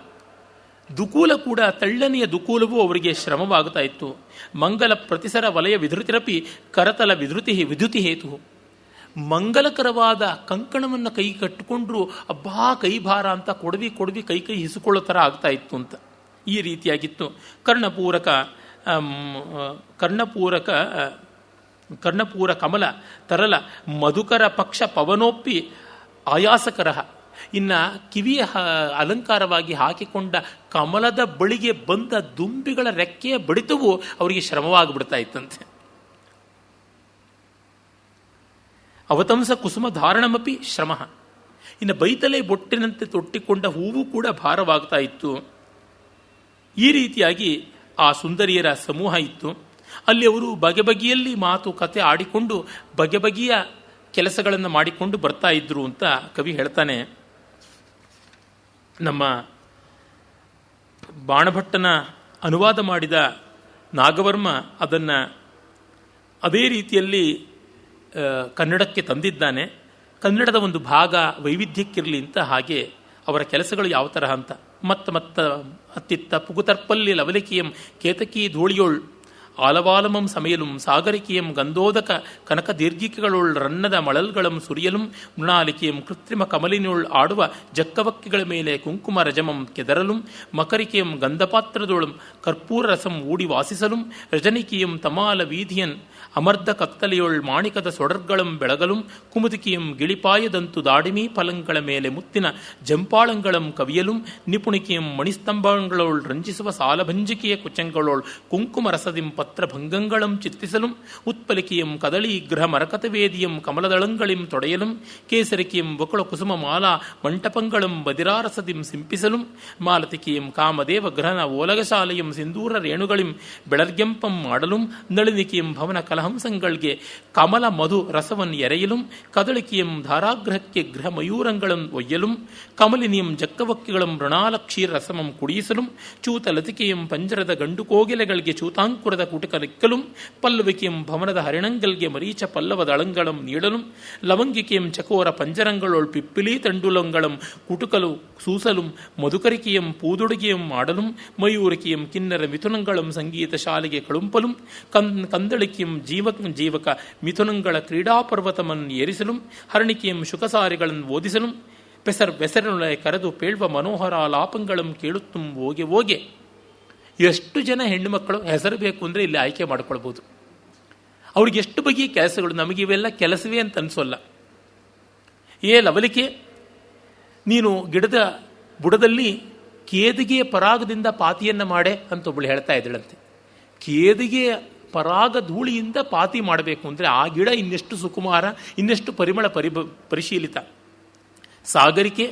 ದುಕೂಲ ಕೂಡ, ತಳ್ಳನೆಯ ದುಕೂಲವೂ ಅವರಿಗೆ ಶ್ರಮವಾಗುತ್ತಾ ಇತ್ತು. ಮಂಗಲ ಪ್ರತಿಸರ ವಲಯ ವಿಧೃತಿರಪಿ ಕರತಲ ವಿದ್ಯುತಿ ಹೇತು, ಮಂಗಲಕರವಾದ ಕಂಕಣವನ್ನು ಕೈ ಕಟ್ಟಿಕೊಂಡ್ರು ಅಬ್ಬಾ ಕೈ ಭಾರ ಅಂತ ಕೊಡವಿ ಕೈ ಹಿಸುಕೊಳ್ಳೋ ಥರ ಆಗ್ತಾ ಇತ್ತು ಅಂತ. ಈ ರೀತಿಯಾಗಿತ್ತು. ಕರ್ಣಪೂರ ಕಮಲ ತರಲ ಮಧುಕರ ಪಕ್ಷ ಪವನೋಪ್ಪಿ ಆಯಾಸಕರ, ಇನ್ನು ಕಿವಿಯ ಅಲಂಕಾರವಾಗಿ ಹಾಕಿಕೊಂಡ ಕಮಲದ ಬಳಿಗೆ ಬಂದ ದುಂಬಿಗಳ ರೆಕ್ಕೆಯ ಬಡಿತವೂ ಅವರಿಗೆ ಶ್ರಮವಾಗಿಬಿಡ್ತಾ ಇತ್ತಂತೆ. ಅವತಂಸ ಕುಸುಮ ಧಾರಣಮಪಿ ಶ್ರಮ, ಇನ್ನು ಬೈತಲೆ ಬೊಟ್ಟಿನಂತೆ ತೊಟ್ಟಿಕೊಂಡ ಹೂವು ಕೂಡ ಭಾರವಾಗ್ತಾ ಇತ್ತು. ಈ ರೀತಿಯಾಗಿ ಆ ಸುಂದರಿಯರ ಸಮೂಹ ಇತ್ತು. ಅಲ್ಲಿ ಅವರು ಬಗೆ ಬಗೆಯಲ್ಲಿ ಮಾತು ಕತೆ ಆಡಿಕೊಂಡು ಬಗೆ ಬಗೆಯ ಕೆಲಸಗಳನ್ನು ಮಾಡಿಕೊಂಡು ಬರ್ತಾ ಇದ್ರು ಅಂತ ಕವಿ ಹೇಳ್ತಾನೆ. ನಮ್ಮ ಬಾಣಭಟ್ಟನ ಅನುವಾದ ಮಾಡಿದ ನಾಗವರ್ಮ ಅದನ್ನು ಅದೇ ರೀತಿಯಲ್ಲಿ ಕನ್ನಡಕ್ಕೆ ತಂದಿದ್ದಾನೆ. ಕನ್ನಡದ ಒಂದು ಭಾಗ ವೈವಿಧ್ಯಕ್ಕಿರಲಿ ಅಂತ. ಹಾಗೆ ಅವರ ಕೆಲಸಗಳು ಯಾವ ತರಹ ಅಂತ. ಮತ್ತ ಅತ್ತಿತ್ತ ಪುಗುತರ್ಪಲ್ಲಿ ಲವಲಿಕೆಯಂ ಕೇತಕಿ ಧೂಳಿಯೋಳ್ ಆಲವಾಲಮಂ ಸமையலும் ಸಾಗರಿಕೆಯಂ ಗಂಧೋದಕ ಕನಕ ದೀರ್ಘಿಕೆಗಳೊಳ್ ರನ್ನದ ಮಳಲ್ಗಳಂ ಸುರಿಯಲುಂ ಮೃಣಾಲಿಕೆಯಂ ಕೃತ್ರಿಮ ಕಮಲಿನೊಳ್ ಆಡುವ ಜಕ್ಕವಕ್ಕಿಗಳ ಮೇಲೆ ಕುಂಕುಮ ರಜಮಂ ಕೆದರಲುಂ ಮಕರಿಕೆಯಂ ಗಂಧಪಾತ್ರದೊಳಂ ಕರ್ಪೂರ ರಸಂ ಊಡಿ ವಾಸಿಸಲುಂ ರಜನಿಕೆಯಂ ತಮಾಲ ವೀಧಿಯನ್ ಅಮರ್ಧ ಕತ್ತಲೆಯೊಳ್ ಮಾಣಿಕದ ಸೊಡರ್ಗಳಂ ಬೆಳಗಲುಂ ಕುಮುದಿಕೆಯಂ ಗಿಳಿಪಾಯದಂತು ದಾಡಿಮಿ ಫಲಂಗಳ ಮೇಲೆ ಮುತ್ತಿನ ಜಂಪಾಳಂಗಳಂ ಕವಿಯಲುಂ ನಿಪುಣಿಕೆಯಂ ಮಣಿಸ್ತಂಭಗಳೊಳ್ ರಂಜಿಸುವ ಸಾಲಭಂಜಿಕೆಯ ಕುಚಂಗಳೊಳ್ ಕುಂಕುಮ ರಸದಿಂ ಪತ್ರಭಂಗಂಗಳಂ ಚಿತ್ತಿಸಲುಂ ಉತ್ಪಲಿಕೆಯಂ ಕದಳಿ ಗೃಹ ಮರಕತವೇದಿಯಂ ಕಮಲದಳಂಗಳಿಂ ತೊಡೆಯಲುಂ ಕೇಸರಿಕೆಯಂ ಬಕುಳ ಕುಸುಮ ಮಾಲಾ ಮಂಟಪಂಗಳಂ ಬದಿರಾರಸದಿಂ ಸಿಂಪಿಸಲುಂ ಮಾಲತಿಕೆಯಂ ಕಾಮದೇವ ಗ್ರಹನ ಓಲಗಶಾಲೆಯಂ ಸಿಂಧೂರ ರೇಣುಗಳಿಂ ಬೆಳರ್ಗೆಂಪಂ ಮಾಡಲುಂ ನಳಿನಿಕೆಯಂ ಭವನ ಕಲಹಂಸಂಗಳಿಗೆ ಕಮಲ ಮಧು ರಸವನ್ ಎರೆಯಲುಂ ಕದಳಿಕೆಯಂ ಧಾರಾಗ್ರಹಕ್ಕೆ ಗೃಹ ಮಯೂರಂಗಳಂ ಒಯ್ಯಲುಂ ಕಮಲಿನಿಯಂ ಜಕ್ಕವಕ್ಕಿಗಳಂ ಮೃಣಾಲಕ್ಷೀರ ರಸಮಂ ಕುಡಿಯಿಸಲುಂ ಚೂತ ಲತಿಕೆಯಂ ಪಂಜರದ ಗಂಡು ಕೋಗಿಲೆಗಳಿಗೆ ಚೂತಾಂಕುರದ ಕುಟುಕಲಿಕ್ಕಲುಂ ಪಲ್ಲವಿಕೆಯಂ ಭವನದ ಹರಿಣಂಗಲ್ಗೆ ಮರೀಚ ಪಲ್ಲವದ ಅಳಂಗಳಂ ನೀಡಲುಂ ಲವಂಗಿಕೆಯಂ ಚಕೋರ ಪಂಜರಂಗಳೊಳ್ ಪಿಪ್ಪಿಲಿ ತಂಡುಲಂಗಳಂ ಕುಟುಕಲು ಸೂಸಲುಂ ಮಧುಕರಿಕೆಯಂ ಪೂದುಡುಗೆಯಂ ಮಾಡಲುಂ ಮಯೂರಿಕೆಯಂ ಕಿನ್ನರ ಮಿಥುನಂಗಳಂ ಸಂಗೀತ ಶಾಲೆಗೆ ಕಳುಂಪಲುಂ ಕಂದಳಿಕೆಯಂ ಜೀವಕ ಮಿಥುನಂಗಳ ಕ್ರೀಡಾಪರ್ವತಮನ್ನು ಏರಿಸಲುಂ ಹರಣಿಕೆಯಂ ಶುಕಸಾರಿಗಳನ್ನು ಓದಿಸಲುಂ ಬೆಸರನುಳೆ ಕರೆದು ಪೇಳ್ವ ಮನೋಹರ ಲಾಪಂಗಳಂ ಕೇಳುತ್ತುಂ ಓಗೆ ಎಷ್ಟು ಜನ ಹೆಣ್ಣು ಮಕ್ಕಳು ಹೆಸರು ಬೇಕು ಅಂದರೆ ಇಲ್ಲಿ ಆಯ್ಕೆ ಮಾಡಿಕೊಳ್ಬೋದು. ಅವ್ರಿಗೆ ಎಷ್ಟು ಬಗೆಯ ಕೆಲಸಗಳು, ನಮಗಿವೆಲ್ಲ ಕೆಲಸವೇ ಅಂತ ಅನಿಸೋಲ್ಲ. ಲವಲಿಕೆ, ನೀನು ಗಿಡದ ಬುಡದಲ್ಲಿ ಕೇದಿಗೆಯ ಪರಾಗದಿಂದ ಪಾತಿಯನ್ನು ಮಾಡೆ ಅಂತ ಒಬ್ಬಳು ಹೇಳ್ತಾ ಇದ್ದಳಂತೆ. ಕೇದಿಗೆಯ ಪರಾಗ ಧೂಳಿಯಿಂದ ಪಾತಿ ಮಾಡಬೇಕು ಅಂದರೆ ಆ ಗಿಡ ಇನ್ನೆಷ್ಟು ಸುಕುಮಾರ, ಇನ್ನೆಷ್ಟು ಪರಿಮಳ ಪರಿಶೀಲಿತ. ಸಾಗರಿಕೆ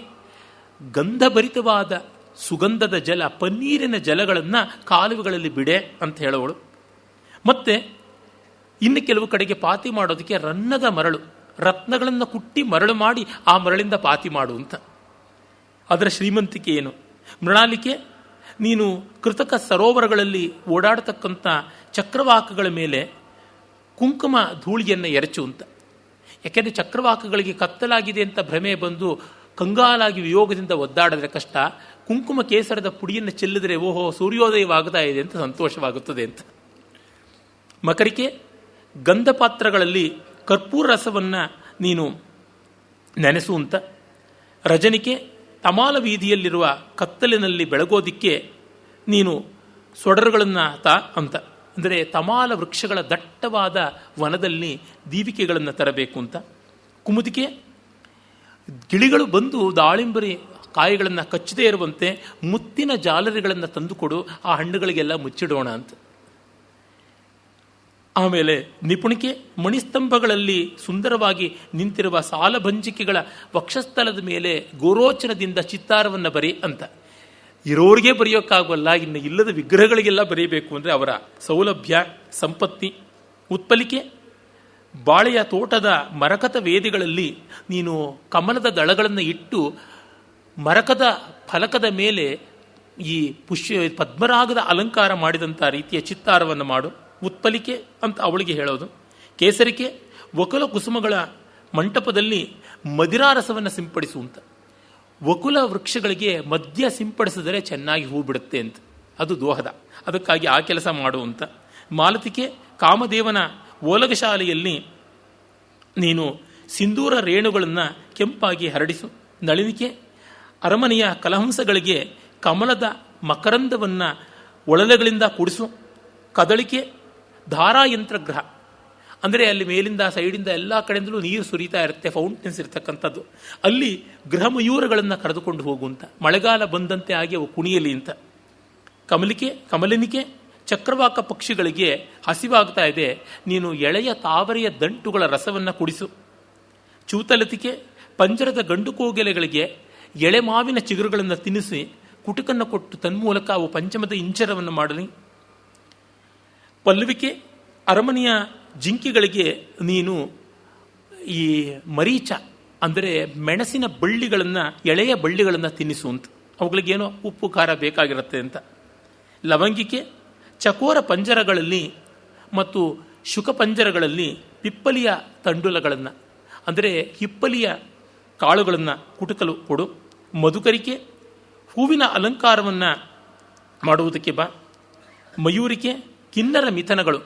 ಗಂಧಭರಿತವಾದ ಸುಗಂಧದ ಜಲ, ಪನ್ನೀರಿನ ಜಲಗಳನ್ನು ಕಾಲುವೆಗಳಲ್ಲಿ ಬಿಡೆ ಅಂತ ಹೇಳೋಳು. ಮತ್ತೆ ಇನ್ನು ಕೆಲವು ಕಡೆಗೆ ಪಾತಿ ಮಾಡೋದಕ್ಕೆ ರನ್ನದ ಮರಳು, ರತ್ನಗಳನ್ನು ಕುಟ್ಟಿ ಮರಳು ಮಾಡಿ ಆ ಮರಳಿಂದ ಪಾತಿ ಮಾಡು ಅಂತ. ಅದರ ಶ್ರೀಮಂತಿಕೆ ಏನು. ಮೃಣಾಲಿಕೆ, ನೀನು ಕೃತಕ ಸರೋವರಗಳಲ್ಲಿ ಓಡಾಡತಕ್ಕಂಥ ಚಕ್ರವಾಕಗಳ ಮೇಲೆ ಕುಂಕುಮ ಧೂಳಿಯನ್ನು ಎರಚು ಅಂತ. ಯಾಕೆಂದರೆ ಚಕ್ರವಾಕಗಳಿಗೆ ಕತ್ತಲಾಗಿದೆ ಅಂತ ಭ್ರಮೆ ಬಂದು ಕಂಗಾಲಾಗಿ ವಿಯೋಗದಿಂದ ಒದ್ದಾಡಿದ್ರೆ ಕಷ್ಟ. ಕುಂಕುಮ ಕೇಸರದ ಪುಡಿಯನ್ನು ಚೆಲ್ಲಿದರೆ ಓಹೋ ಸೂರ್ಯೋದಯವಾಗ್ತಾ ಇದೆ ಅಂತ ಸಂತೋಷವಾಗುತ್ತದೆ ಅಂತ. ಮಕರಿಕೆ, ಗಂಧಪಾತ್ರಗಳಲ್ಲಿ ಕರ್ಪೂರ ರಸವನ್ನು ನೀನು ನೆನೆಸು ಅಂತ. ರಜನಿಕೆ ತಮಾಲ ವೀಧಿಯಲ್ಲಿರುವ ಕತ್ತಲಿನಲ್ಲಿ ಬೆಳಗೋದಿಕ್ಕೆ ನೀನು ಸೊಡರುಗಳನ್ನು ಅಂತ, ಅಂದರೆ ತಮಾಲ ವೃಕ್ಷಗಳ ದಟ್ಟವಾದ ವನದಲ್ಲಿ ದೀವಿಕೆಗಳನ್ನು ತರಬೇಕು ಅಂತ. ಕುಮುದಿಕೆ ಗಿಳಿಗಳು ಬಂದು ದಾಳಿಂಬರಿ ಕಾಯಿಗಳನ್ನು ಕಚ್ಚದೇ ಇರುವಂತೆ ಮುತ್ತಿನ ಜಾಲರಿಗಳನ್ನು ತಂದುಕೊಡು, ಆ ಹಣ್ಣುಗಳಿಗೆಲ್ಲ ಮುಚ್ಚಿಡೋಣ ಅಂತ. ಆಮೇಲೆ ನಿಪುಣಿಕೆ ಮಣಿಸ್ತಂಭಗಳಲ್ಲಿ ಸುಂದರವಾಗಿ ನಿಂತಿರುವ ಸಾಲಭಂಜಿಕೆಗಳ ವಕ್ಷಸ್ಥಲದ ಮೇಲೆ ಗೋರೋಚನದಿಂದ ಚಿತ್ತಾರವನ್ನು ಬರಿ ಅಂತ. ಇರೋರಿಗೆ ಬರೆಯೋಕ್ಕಾಗಲ್ಲ, ಇನ್ನು ಇಲ್ಲದ ವಿಗ್ರಹಗಳಿಗೆಲ್ಲ ಬರೀಬೇಕು ಅಂದರೆ ಅವರ ಸೌಲಭ್ಯ ಸಂಪತ್ತಿ. ಉತ್ಪಲಿಕೆ ಬಾಳೆಯ ತೋಟದ ಮರಕತ ವೇದಿಗಳಲ್ಲಿ ನೀನು ಕಮಲದ ದಳಗಳನ್ನು ಇಟ್ಟು ಮರಕದ ಫಲಕದ ಮೇಲೆ ಈ ಪದ್ಮರಾಗದ ಅಲಂಕಾರ ಮಾಡಿದಂಥ ರೀತಿಯ ಚಿತ್ತಾರವನ್ನು ಮಾಡು. ಉತ್ಪಲಿಕೆ ಅಂತ ಅವಳಿಗೆ ಹೇಳೋದು. ಕೇಸರಿಕೆ ವಕುಲ ಕುಸುಮಗಳ ಮಂಟಪದಲ್ಲಿ ಮದಿರಾರಸವನ್ನು ಸಿಂಪಡಿಸುವಂತ. ವಕುಲ ವೃಕ್ಷಗಳಿಗೆ ಮದ್ಯ ಸಿಂಪಡಿಸಿದರೆ ಚೆನ್ನಾಗಿ ಹೂ ಬಿಡುತ್ತೆ ಅಂತ, ಅದು ದೋಹದ, ಅದಕ್ಕಾಗಿ ಆ ಕೆಲಸ ಮಾಡುವಂತ. ಮಾಲತಿಕೆ ಕಾಮದೇವನ ಓಲಗಶಾಲೆಯಲ್ಲಿ ನೀನು ಸಿಂಧೂರ ರೇಣುಗಳನ್ನು ಕೆಂಪಾಗಿ ಹರಡಿಸು. ನಳಿನಿಕೆ ಅರಮನೆಯ ಕಲಹಂಸಗಳಿಗೆ ಕಮಲದ ಮಕರಂದವನ್ನು ಒಳಲೆಗಳಿಂದ ಕೂಡಿಸು. ಕದಳಿಕೆ ಧಾರಾಯಂತ್ರಗ್ರಹ, ಅಂದರೆ ಅಲ್ಲಿ ಮೇಲಿಂದ ಸೈಡಿಂದ ಎಲ್ಲ ಕಡೆಯಿಂದಲೂ ನೀರು ಸುರಿತಾ ಇರುತ್ತೆ, ಫೌಂಟೇನ್ಸ್ ಇರ್ತಕ್ಕಂಥದ್ದು. ಅಲ್ಲಿ ಗೃಹ ಮಯೂರಗಳನ್ನು ಕರೆದುಕೊಂಡು ಹೋಗುವಂತ, ಮಳೆಗಾಲ ಬಂದಂತೆ ಆಗಿ ಅವು ಕುಣಿಯಲಿ ಅಂತ. ಕಮಲಿನಿಕೆ ಚಕ್ರವಾಕ ಪಕ್ಷಿಗಳಿಗೆ ಹಸಿವಾಗ್ತಾ ಇದೆ, ನೀನು ಎಳೆಯ ತಾವರೆಯ ದಂಟುಗಳ ರಸವನ್ನು ಕುಡಿಸು. ಚೂತಲತಿಕೆ ಪಂಜರದ ಗಂಡು ಕೋಗಿಲೆಗಳಿಗೆ ಎಳೆ ಮಾವಿನ ಚಿಗುರುಗಳನ್ನು ತಿನ್ನಿಸಿ ಕುಟುಕನ್ನು ಕೊಟ್ಟು ತನ್ಮೂಲಕ ಅವು ಪಂಚಮದ ಇಂಚರವನ್ನು ಮಾಡಲಿ. ಪಲ್ಲವಿಕೆ ಅರಮನೆಯ ಜಿಂಕಿಗಳಿಗೆ ನೀನು ಈ ಮರೀಚ ಅಂದರೆ ಮೆಣಸಿನ ಬಳ್ಳಿಗಳನ್ನು, ಎಳೆಯ ಬಳ್ಳಿಗಳನ್ನು ತಿನ್ನಿಸುವಂತ, ಅವುಗಳಿಗೇನೋ ಉಪ್ಪು ಖಾರ ಬೇಕಾಗಿರುತ್ತೆ ಅಂತ. ಲವಂಗಿಕೆ ಚಕೋರ ಪಂಜರಗಳಲ್ಲಿ ಮತ್ತು ಶುಕ ಪಂಜರಗಳಲ್ಲಿ ಪಿಪ್ಪಲಿಯ ತಂಡುಲಗಳನ್ನು ಅಂದರೆ ಹಿಪ್ಪಲಿಯ ಕಾಳುಗಳನ್ನು ಕುಟುಕಲು ಕೊಡು. ಮಧುಕರಿಕೆ ಹೂವಿನ ಅಲಂಕಾರವನ್ನು ಮಾಡುವುದಕ್ಕೆ ಬಾ. ಮಯೂರಿಕೆ ಕಿನ್ನರ ಮಿಥನಗಳು,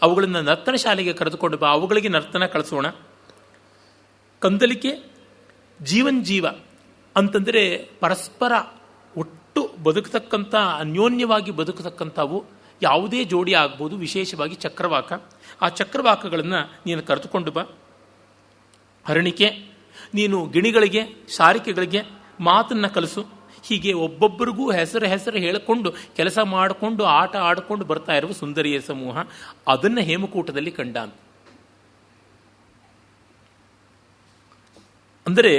ಅವುಗಳನ್ನು ನರ್ತನ ಶಾಲೆಗೆ ಕರೆದುಕೊಂಡು ಬಾ, ಅವುಗಳಿಗೆ ನರ್ತನ ಕಳಿಸೋಣ. ಕಂದಲಿಕೆ ಜೀವ ಅಂತಂದರೆ ಪರಸ್ಪರ ಒಟ್ಟು ಬದುಕತಕ್ಕಂಥ, ಅನ್ಯೋನ್ಯವಾಗಿ ಬದುಕತಕ್ಕಂಥವು ಯಾವುದೇ ಜೋಡಿ ಆಗ್ಬೋದು, ವಿಶೇಷವಾಗಿ ಚಕ್ರವಾಕ. ಆ ಚಕ್ರವಾಕಗಳನ್ನು ನೀನು ಕರೆದುಕೊಂಡು ಬಾ. ಹರಣಿಕೆ ನೀನು ಗಿಣಿಗಳಿಗೆ ಸಾರಿಕೆಗಳಿಗೆ ಮಾತನ್ನು ಕಲಿಸು. ಹೀಗೆ ಒಬ್ಬೊಬ್ಬರಿಗೂ ಹೆಸರು ಹೇಳಿಕೊಂಡು ಕೆಲಸ ಮಾಡಿಕೊಂಡು ಆಟ ಆಡಿಕೊಂಡು ಬರ್ತಾ ಇರುವ ಸುಂದರಿಯ ಸಮೂಹ, ಅದನ್ನು ಹೇಮಕೂಟದಲ್ಲಿ ಕಂಡ. ಅಂದರೆ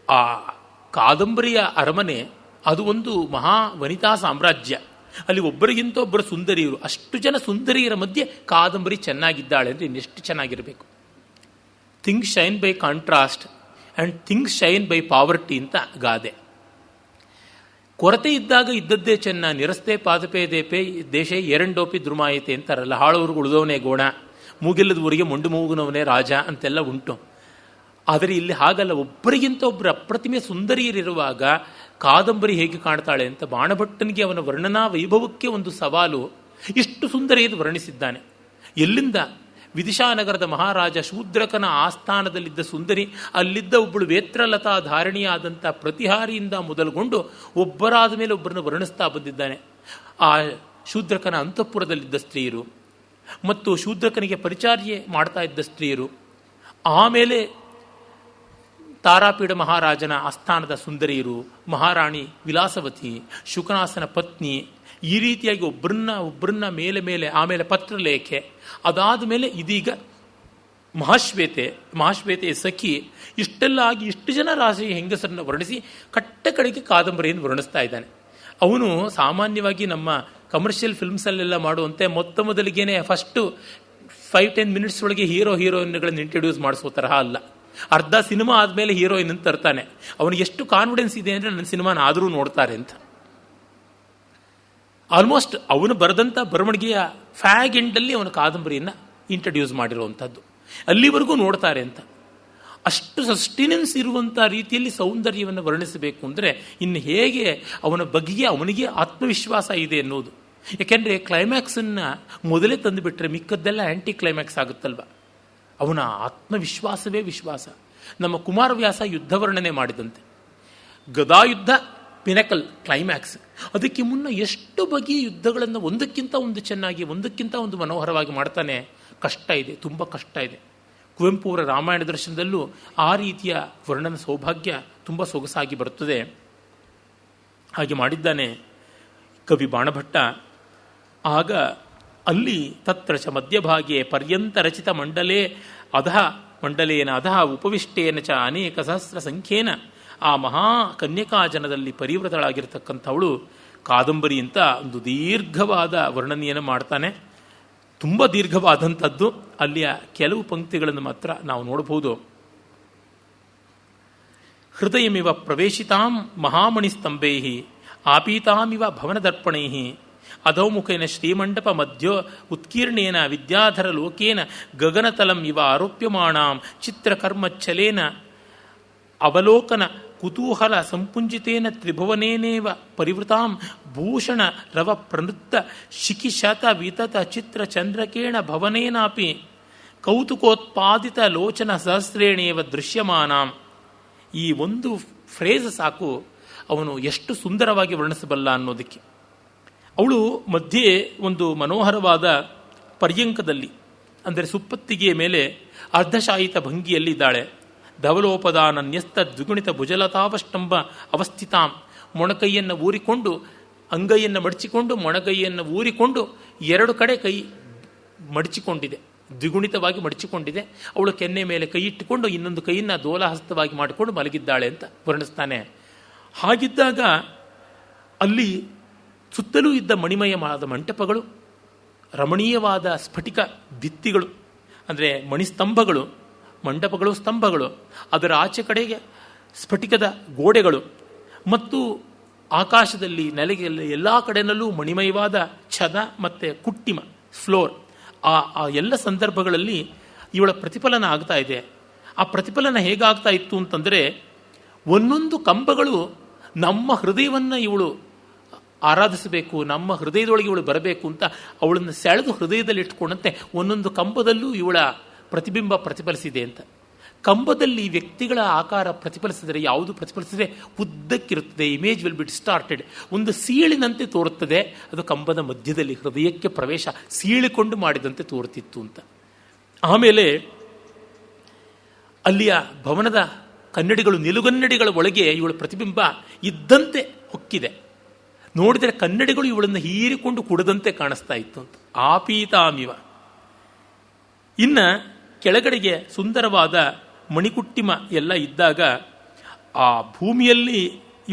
ಆ ಕಾದಂಬರಿಯ ಅರಮನೆ ಅದು ಒಂದು ಮಹಾ ವನಿತಾ ಸಾಮ್ರಾಜ್ಯ. ಅಲ್ಲಿ ಒಬ್ಬರಿಗಿಂತ ಒಬ್ಬರು ಸುಂದರಿಯರು, ಅಷ್ಟು ಜನ ಸುಂದರಿಯರ ಮಧ್ಯೆ ಕಾದಂಬರಿ ಚೆನ್ನಾಗಿದ್ದಾಳೆ ಅಂದರೆ ಇನ್ನೆಷ್ಟು ಚೆನ್ನಾಗಿರಬೇಕು. Things shine by contrast and things shine by poverty ಅಂತ ಗಾದೆ. ಕೊರತೆ ಇದ್ದಾಗ ಇದ್ದದ್ದೇ ಚೆನ್ನ, ನಿರಸ್ತೆ ಪಾದಪೇ ದೇಪೆ ದೇಶೇ ಎರಡೋಪಿ ದ್ರುಮಾಯತೆ ಅಂತಾರಲ್ಲ, ಹಾಳವ್ರಿಗೆ ಉಳಿದವನೇ ಗೋಣ, ಮೂಗಿಲ್ಲದವರಿಗೆ ಮೊಂಡು ಮೂಗುನವನೇ ರಾಜ ಅಂತೆಲ್ಲ ಉಂಟು. ಆದರೆ ಇಲ್ಲಿ ಹಾಗಲ್ಲ, ಒಬ್ಬರಿಗಿಂತ ಒಬ್ಬರು ಅಪ್ರತಿಮೆ ಸುಂದರಿಯರಿರುವಾಗ ಕಾದಂಬರಿ ಹೇಗೆ ಕಾಣ್ತಾಳೆ ಅಂತ ಬಾಣಭಟ್ಟನಿಗೆ ಅವನ ವರ್ಣನಾ ವೈಭವಕ್ಕೆ ಒಂದು ಸವಾಲು. ಇಷ್ಟು ಸುಂದರಿಯನ್ನು ವರ್ಣಿಸಿದ್ದಾನೆ. ಎಲ್ಲಿಂದ? ವಿದಿಶಾನಗರದ ಮಹಾರಾಜ ಶೂದ್ರಕನ ಆಸ್ಥಾನದಲ್ಲಿದ್ದ ಸುಂದರಿ, ಅಲ್ಲಿದ್ದ ಒಬ್ಬಳು ವೇತ್ರಲತಾ ಧಾರಣಿಯಾದಂಥ ಪ್ರತಿಹಾರಿಯಿಂದ ಮೊದಲುಗೊಂಡು ಒಬ್ಬರಾದ ಮೇಲೆ ಒಬ್ಬರನ್ನು ವರ್ಣಿಸ್ತಾ ಬಂದಿದ್ದಾನೆ. ಆ ಶೂದ್ರಕನ ಅಂತಃಪುರದಲ್ಲಿದ್ದ ಸ್ತ್ರೀಯರು ಮತ್ತು ಶೂದ್ರಕನಿಗೆ ಪರಿಚಾರ್ಯೆ ಮಾಡ್ತಾ ಇದ್ದ ಸ್ತ್ರೀಯರು, ಆಮೇಲೆ ತಾರಾಪೀಡ ಮಹಾರಾಜನ ಆಸ್ಥಾನದ ಸುಂದರಿಯರು, ಮಹಾರಾಣಿ ವಿಲಾಸವತಿ, ಶುಕನಾಸನ ಪತ್ನಿ, ಈ ರೀತಿಯಾಗಿ ಒಬ್ಬರನ್ನ ಮೇಲೆ ಆಮೇಲೆ ಪತ್ರಲೇಖೆ, ಅದಾದ ಮೇಲೆ ಇದೀಗ ಮಹಾಶ್ವೇತೆಯ ಸಖಿ, ಇಷ್ಟೆಲ್ಲ ಆಗಿ ಇಷ್ಟು ಜನ ರಾಶಿ ಹೆಂಗಸರನ್ನ ವರ್ಣಿಸಿ ಕಟ್ಟ ಕಡೆಗೆ ಕಾದಂಬರಿಯನ್ನು ವರ್ಣಿಸ್ತಾ ಇದ್ದಾನೆ. ಅವನು ಸಾಮಾನ್ಯವಾಗಿ ನಮ್ಮ ಕಮರ್ಷಿಯಲ್ ಫಿಲ್ಮ್ಸಲ್ಲೆಲ್ಲ ಮಾಡುವಂತೆ ಮೊದಲಿಗೇನೆ ಫಸ್ಟು 5-10 ಮಿನಿಟ್ಸ್ ಒಳಗೆ ಹೀರೋಯಿನ್ಗಳನ್ನು ಇಂಟ್ರೊಡ್ಯೂಸ್ ಮಾಡಿಸೋ ತರಹ ಅಲ್ಲ. ಅರ್ಧ ಸಿನಿಮಾ ಆದಮೇಲೆ ಹೀರೋಯಿನ್ ಅಂತ ತರ್ತಾನೆ. ಅವನಿಗೆ ಎಷ್ಟು ಕಾನ್ಫಿಡೆನ್ಸ್ ಇದೆ ಅಂದರೆ ನನ್ನ ಸಿನಿಮಾನ ಆದರೂ ನೋಡ್ತಾರೆ ಅಂತ. ಆಲ್ಮೋಸ್ಟ್ ಅವನು ಬರೆದಂಥ ಬರವಣಿಗೆಯ ಫ್ಯಾಗ್ ಎಂಡಲ್ಲಿ ಅವನ ಕಾದಂಬರಿಯನ್ನು ಇಂಟ್ರಡ್ಯೂಸ್ ಮಾಡಿರುವಂಥದ್ದು, ಅಲ್ಲಿವರೆಗೂ ನೋಡ್ತಾರೆ ಅಂತ. ಅಷ್ಟು ಸಸ್ಟಿನೆನ್ಸ್ ಇರುವಂಥ ರೀತಿಯಲ್ಲಿ ಸೌಂದರ್ಯವನ್ನು ವರ್ಣಿಸಬೇಕು ಅಂದರೆ ಇನ್ನು ಹೇಗೆ ಅವನ ಬಗೆಗೆ ಅವನಿಗೆ ಆತ್ಮವಿಶ್ವಾಸ ಇದೆ ಅನ್ನೋದು. ಯಾಕೆಂದರೆ ಕ್ಲೈಮ್ಯಾಕ್ಸನ್ನು ಮೊದಲೇ ತಂದುಬಿಟ್ರೆ ಮಿಕ್ಕದ್ದೆಲ್ಲ ಆ್ಯಂಟಿ ಕ್ಲೈಮ್ಯಾಕ್ಸ್ ಆಗುತ್ತಲ್ವ. ಅವನ ಆತ್ಮವಿಶ್ವಾಸವೇ ವಿಶ್ವಾಸ. ನಮ್ಮ ಕುಮಾರವ್ಯಾಸ ಯುದ್ಧ ವರ್ಣನೆ ಮಾಡಿದಂತೆ ಗದಾಯುದ್ಧ ಪಿನಕಲ್ ಕ್ಲೈಮ್ಯಾಕ್ಸ್. ಅದಕ್ಕೆ ಮುನ್ನ ಎಷ್ಟು ಬಗೆಯ ಯುದ್ಧಗಳನ್ನು ಒಂದಕ್ಕಿಂತ ಒಂದು ಚೆನ್ನಾಗಿ, ಒಂದಕ್ಕಿಂತ ಒಂದು ಮನೋಹರವಾಗಿ ಮಾಡ್ತಾನೆ. ಕಷ್ಟ ಇದೆ, ತುಂಬ ಕಷ್ಟ ಇದೆ. ಕುವೆಂಪು ಅವರ ರಾಮಾಯಣ ದರ್ಶನದಲ್ಲೂ ಆ ರೀತಿಯ ವರ್ಣನ ಸೌಭಾಗ್ಯ ತುಂಬ ಸೊಗಸಾಗಿ ಬರುತ್ತದೆ. ಹಾಗೆ ಮಾಡಿದ್ದಾನೆ ಕವಿ ಬಾಣಭಟ್ಟ. ಆಗ ಅಲ್ಲಿ ತತ್ರ ಚ ಮಧ್ಯಭಾಗೆ ಪರ್ಯಂತ ರಚಿತ ಮಂಡಲೇ ಅಧಃ ಮಂಡಲೇನ ಅಧಃ ಉಪವಿಷ್ಟೇನ ಚ ಅನೇಕ ಸಹಸ್ರ ಸಂಖ್ಯೇನ ಆ ಮಹಾ ಕನ್ಯಕಾಜನದಲ್ಲಿ ಪರಿವೃತಳಾಗಿರ್ತಕ್ಕಂಥವಳು ಕಾದಂಬರಿ ಅಂತ ಒಂದು ದೀರ್ಘವಾದ ವರ್ಣನೆಯನ್ನು ಮಾಡ್ತಾನೆ. ತುಂಬ ದೀರ್ಘವಾದಂಥದ್ದು. ಅಲ್ಲಿಯ ಕೆಲವು ಪಂಕ್ತಿಗಳನ್ನು ಮಾತ್ರ ನಾವು ನೋಡಬಹುದು. ಹೃದಯಮಿವ ಪ್ರವೇಶಿತಾಂ ಮಹಾಮಣಿಸ್ತಂಭೈ ಆಪೀತಾಮಿವ ಭವನದರ್ಪಣೈ ಅಧೌಮುಖೇನ ಶ್ರೀಮಂಡಪ ಮಧ್ಯ ಉತ್ಕೀರ್ಣೇನ ವಿದ್ಯಾಧರ ಲೋಕೇನ ಗಗನತಲಂ ಇವ ಆರೋಪ್ಯಮಾಣಾಂ ಚಿತ್ರಕರ್ಮಚ್ಛಲೇನ ಅವಲೋಕನ ಕುತೂಹಲ ಸಂಪುಂಜಿತೇನ ತ್ರಿಭುವನೇನೇವ ಪರಿವೃತಾಂ ಭೂಷಣ ರವ ಪ್ರನೃತ್ತ ಶಿಖಿಶತ ವಿತತ ಚಿತ್ರ ಚಂದ್ರಕೇಣ ಭವನೇನಾಪಿ ಕೌತುಕೋತ್ಪಾದಿತ ಲೋಚನ ಸಹಸ್ರೇಣೇವ ದೃಶ್ಯಮಾನಾಂ. ಈ ಒಂದು ಫ್ರೇಸ್ ಸಾಕು ಅವನು ಎಷ್ಟು ಸುಂದರವಾಗಿ ವರ್ಣಿಸಬಲ್ಲ ಅನ್ನೋದಕ್ಕೆ. ಅವಳು ಮಧ್ಯೆ ಒಂದು ಮನೋಹರವಾದ ಪರ್ಯಂಕದಲ್ಲಿ, ಅಂದರೆ ಸುಪ್ಪತ್ತಿಗೆಯ ಮೇಲೆ ಅರ್ಧಶಾಯಿತ ಭಂಗಿಯಲ್ಲಿದ್ದಾಳೆ. ಧವಲೋಪದಾನನ್ಯಸ್ತ ದ್ವಿಗುಣಿತ ಭುಜಲತಾವಷ್ಟಂಬ ಅವಸ್ಥಿತಾಂ. ಮೊಣಕೈಯನ್ನು ಊರಿಕೊಂಡು, ಅಂಗೈಯನ್ನು ಮಡಚಿಕೊಂಡು, ಮೊಣಗೈಯನ್ನು ಊರಿಕೊಂಡು, ಎರಡು ಕಡೆ ಕೈ ಮಡಚಿಕೊಂಡಿದೆ, ದ್ವಿಗುಣಿತವಾಗಿ ಮಡಚಿಕೊಂಡಿದೆ. ಅವಳು ಕೆನ್ನೆ ಮೇಲೆ ಕೈ ಇಟ್ಟುಕೊಂಡು ಇನ್ನೊಂದು ಕೈಯನ್ನು ದೋಲಹಸ್ತವಾಗಿ ಮಾಡಿಕೊಂಡು ಮಲಗಿದ್ದಾಳೆ ಅಂತ ವರ್ಣಿಸ್ತಾನೆ. ಹಾಗಿದ್ದಾಗ ಅಲ್ಲಿ ಸುತ್ತಲೂ ಇದ್ದ ಮಣಿಮಯವಾದ ಮಂಟಪಗಳು, ರಮಣೀಯವಾದ ಸ್ಫಟಿಕ ಭಿತ್ತಿಗಳು, ಅಂದರೆ ಮಣಿಸ್ತಂಭಗಳು, ಮಂಟಪಗಳು, ಸ್ತಂಭಗಳು, ಅದರ ಆಚೆ ಕಡೆಗೆ ಸ್ಫಟಿಕದ ಗೋಡೆಗಳು ಮತ್ತು ಆಕಾಶದಲ್ಲಿ ನೆಲೆಗೆಲ್ಲ ಎಲ್ಲ ಕಡೆಯಲ್ಲೂ ಮಣಿಮಯವಾದ ಛದ ಮತ್ತು ಕುಟ್ಟಿಮ ಫ್ಲೋರ್. ಆ ಎಲ್ಲ ಸಂದರ್ಭಗಳಲ್ಲಿ ಇವಳ ಪ್ರತಿಫಲನ ಆಗ್ತಾ ಇದೆ. ಆ ಪ್ರತಿಫಲನ ಹೇಗಾಗ್ತಾ ಇತ್ತು ಅಂತಂದರೆ, ಒಂದೊಂದು ಕಂಬಗಳು ನಮ್ಮ ಹೃದಯವನ್ನು ಇವಳು ಆರಾಧಿಸಬೇಕು, ನಮ್ಮ ಹೃದಯದೊಳಗೆ ಇವಳು ಬರಬೇಕು ಅಂತ ಅವಳನ್ನು ಸೆಳೆದು ಹೃದಯದಲ್ಲಿ ಇಟ್ಕೊಂಡಂತೆ ಒಂದೊಂದು ಕಂಬದಲ್ಲೂ ಇವಳ ಪ್ರತಿಬಿಂಬ ಪ್ರತಿಫಲಿಸಿದೆ ಅಂತ. ಕಂಬದಲ್ಲಿ ವ್ಯಕ್ತಿಗಳ ಆಕಾರ ಪ್ರತಿಫಲಿಸಿದರೆ, ಯಾವುದು ಪ್ರತಿಫಲಿಸಿದರೆ ಉದ್ದಕ್ಕಿರುತ್ತದೆ, ಇಮೇಜ್ ವಿಲ್ ಬಿ ಡಿಸ್ಟಾರ್ಟೆಡ್, ಒಂದು ಸೀಳಿನಂತೆ ತೋರುತ್ತದೆ. ಅದು ಕಂಬದ ಮಧ್ಯದಲ್ಲಿ ಹೃದಯಕ್ಕೆ ಪ್ರವೇಶ ಸೀಳಿಕೊಂಡು ಮಾಡಿದಂತೆ ತೋರುತ್ತಿತ್ತು ಅಂತ. ಆಮೇಲೆ ಅಲ್ಲಿಯ ಭವನದ ಕನ್ನಡಿಗಳು, ನಿಲುಗನ್ನಡಿಗಳ ಒಳಗೆ ಇವಳ ಪ್ರತಿಬಿಂಬ ಇದ್ದಂತೆ ಹೊಕ್ಕಿದೆ. ನೋಡಿದರೆ ಕನ್ನಡಿಗಳು ಇವಳನ್ನು ಹೀರಿಕೊಂಡು ಕುಡದಂತೆ ಕಾಣಿಸ್ತಾ ಇತ್ತು ಅಂತ. ಆಪೀತಾಮಿವ. ಇನ್ನು ಕೆಳಗಡೆಗೆ ಸುಂದರವಾದ ಮಣಿಕುಟ್ಟಿಮ ಎಲ್ಲ ಇದ್ದಾಗ ಆ ಭೂಮಿಯಲ್ಲಿ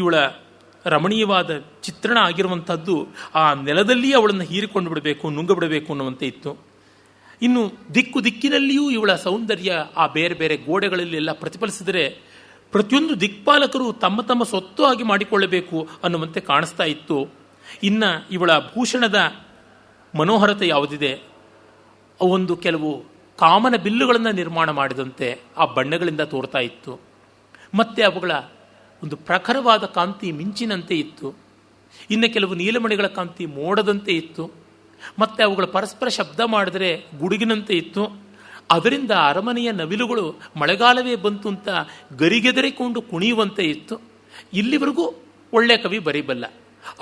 ಇವಳ ರಮಣೀಯವಾದ ಚಿತ್ರಣ ಆಗಿರುವಂಥದ್ದು ಆ ನೆಲದಲ್ಲಿ ಅವಳನ್ನು ಹೀರಿಕೊಂಡು ಬಿಡಬೇಕು, ನುಂಗಬಿಡಬೇಕು ಅನ್ನುವಂತೆ ಇತ್ತು. ಇನ್ನು ದಿಕ್ಕಿನಲ್ಲಿಯೂ ಇವಳ ಸೌಂದರ್ಯ ಆ ಬೇರೆ ಬೇರೆ ಗೋಡೆಗಳಲ್ಲಿ ಎಲ್ಲ ಪ್ರತಿಫಲಿಸಿದರೆ ಪ್ರತಿಯೊಂದು ದಿಕ್ಪಾಲಕರು ತಮ್ಮ ತಮ್ಮ ಸ್ವತ್ತು ಆಗಿ ಮಾಡಿಕೊಳ್ಳಬೇಕು ಅನ್ನುವಂತೆ ಕಾಣಿಸ್ತಾ ಇತ್ತು. ಇನ್ನು ಇವಳ ಭೂಷಣದ ಮನೋಹರತೆ ಯಾವುದಿದೆ, ಒಂದು ಕೆಲವು ಕಾಮನ ಬಿಲ್ಲುಗಳನ್ನು ನಿರ್ಮಾಣ ಮಾಡಿದಂತೆ ಆ ಬಣ್ಣಗಳಿಂದ ತೋರ್ತಾ ಇತ್ತು. ಮತ್ತು ಅವುಗಳ ಒಂದು ಪ್ರಖರವಾದ ಕಾಂತಿ ಮಿಂಚಿನಂತೆ ಇತ್ತು. ಇನ್ನು ಕೆಲವು ನೀಲಮಣಿಗಳ ಕಾಂತಿ ಮೋಡದಂತೆ ಇತ್ತು. ಮತ್ತು ಅವುಗಳ ಪರಸ್ಪರ ಶಬ್ದ ಮಾಡಿದರೆ ಗುಡುಗಿನಂತೆ ಇತ್ತು. ಅದರಿಂದ ಅರಮನೆಯ ನವಿಲುಗಳು ಮಳೆಗಾಲವೇ ಬಂತು ಅಂತ ಗರಿಗೆದರಿಕೊಂಡು ಕುಣಿಯುವಂತೆ ಇತ್ತು. ಇಲ್ಲಿವರೆಗೂ ಒಳ್ಳೆಯ ಕವಿ ಬರೀಬಲ್ಲ.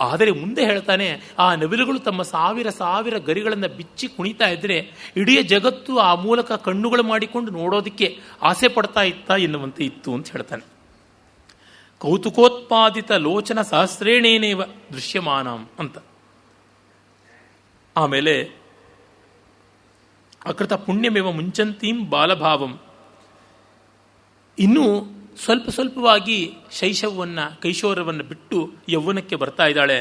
ಆದರೆ ಮುಂದೆ ಹೇಳ್ತಾನೆ, ಆ ನವಿಲುಗಳು ತಮ್ಮ ಸಾವಿರ ಗರಿಗಳನ್ನು ಬಿಚ್ಚಿ ಕುಣಿತಾ ಇದ್ದರೆ ಇಡೀ ಜಗತ್ತು ಆ ಮೂಲಕ ಕಣ್ಣುಗಳು ಮಾಡಿಕೊಂಡು ನೋಡೋದಕ್ಕೆ ಆಸೆ ಪಡ್ತಾ ಇತ್ತ ಎನ್ನುವಂತೆ ಇತ್ತು ಅಂತ ಹೇಳ್ತಾನೆ. ಕೌತುಕೋತ್ಪಾದಿತ ಲೋಚನ ಸಹಸ್ರೇಣೇನೇವ ದೃಶ್ಯಮಾನಂ ಅಂತ. ಆಮೇಲೆ ಅಕೃತ ಪುಣ್ಯಮೇವ ಮುಂಚಂತೀಂ ಬಾಲಭಾವಂ. ಇನ್ನೂ ಸ್ವಲ್ಪವಾಗಿ ಶೈಶವವನ್ನು, ಕೈಶೋರವನ್ನು ಬಿಟ್ಟು ಯೌವನಕ್ಕೆ ಬರ್ತಾ ಇದ್ದಾಳೆ.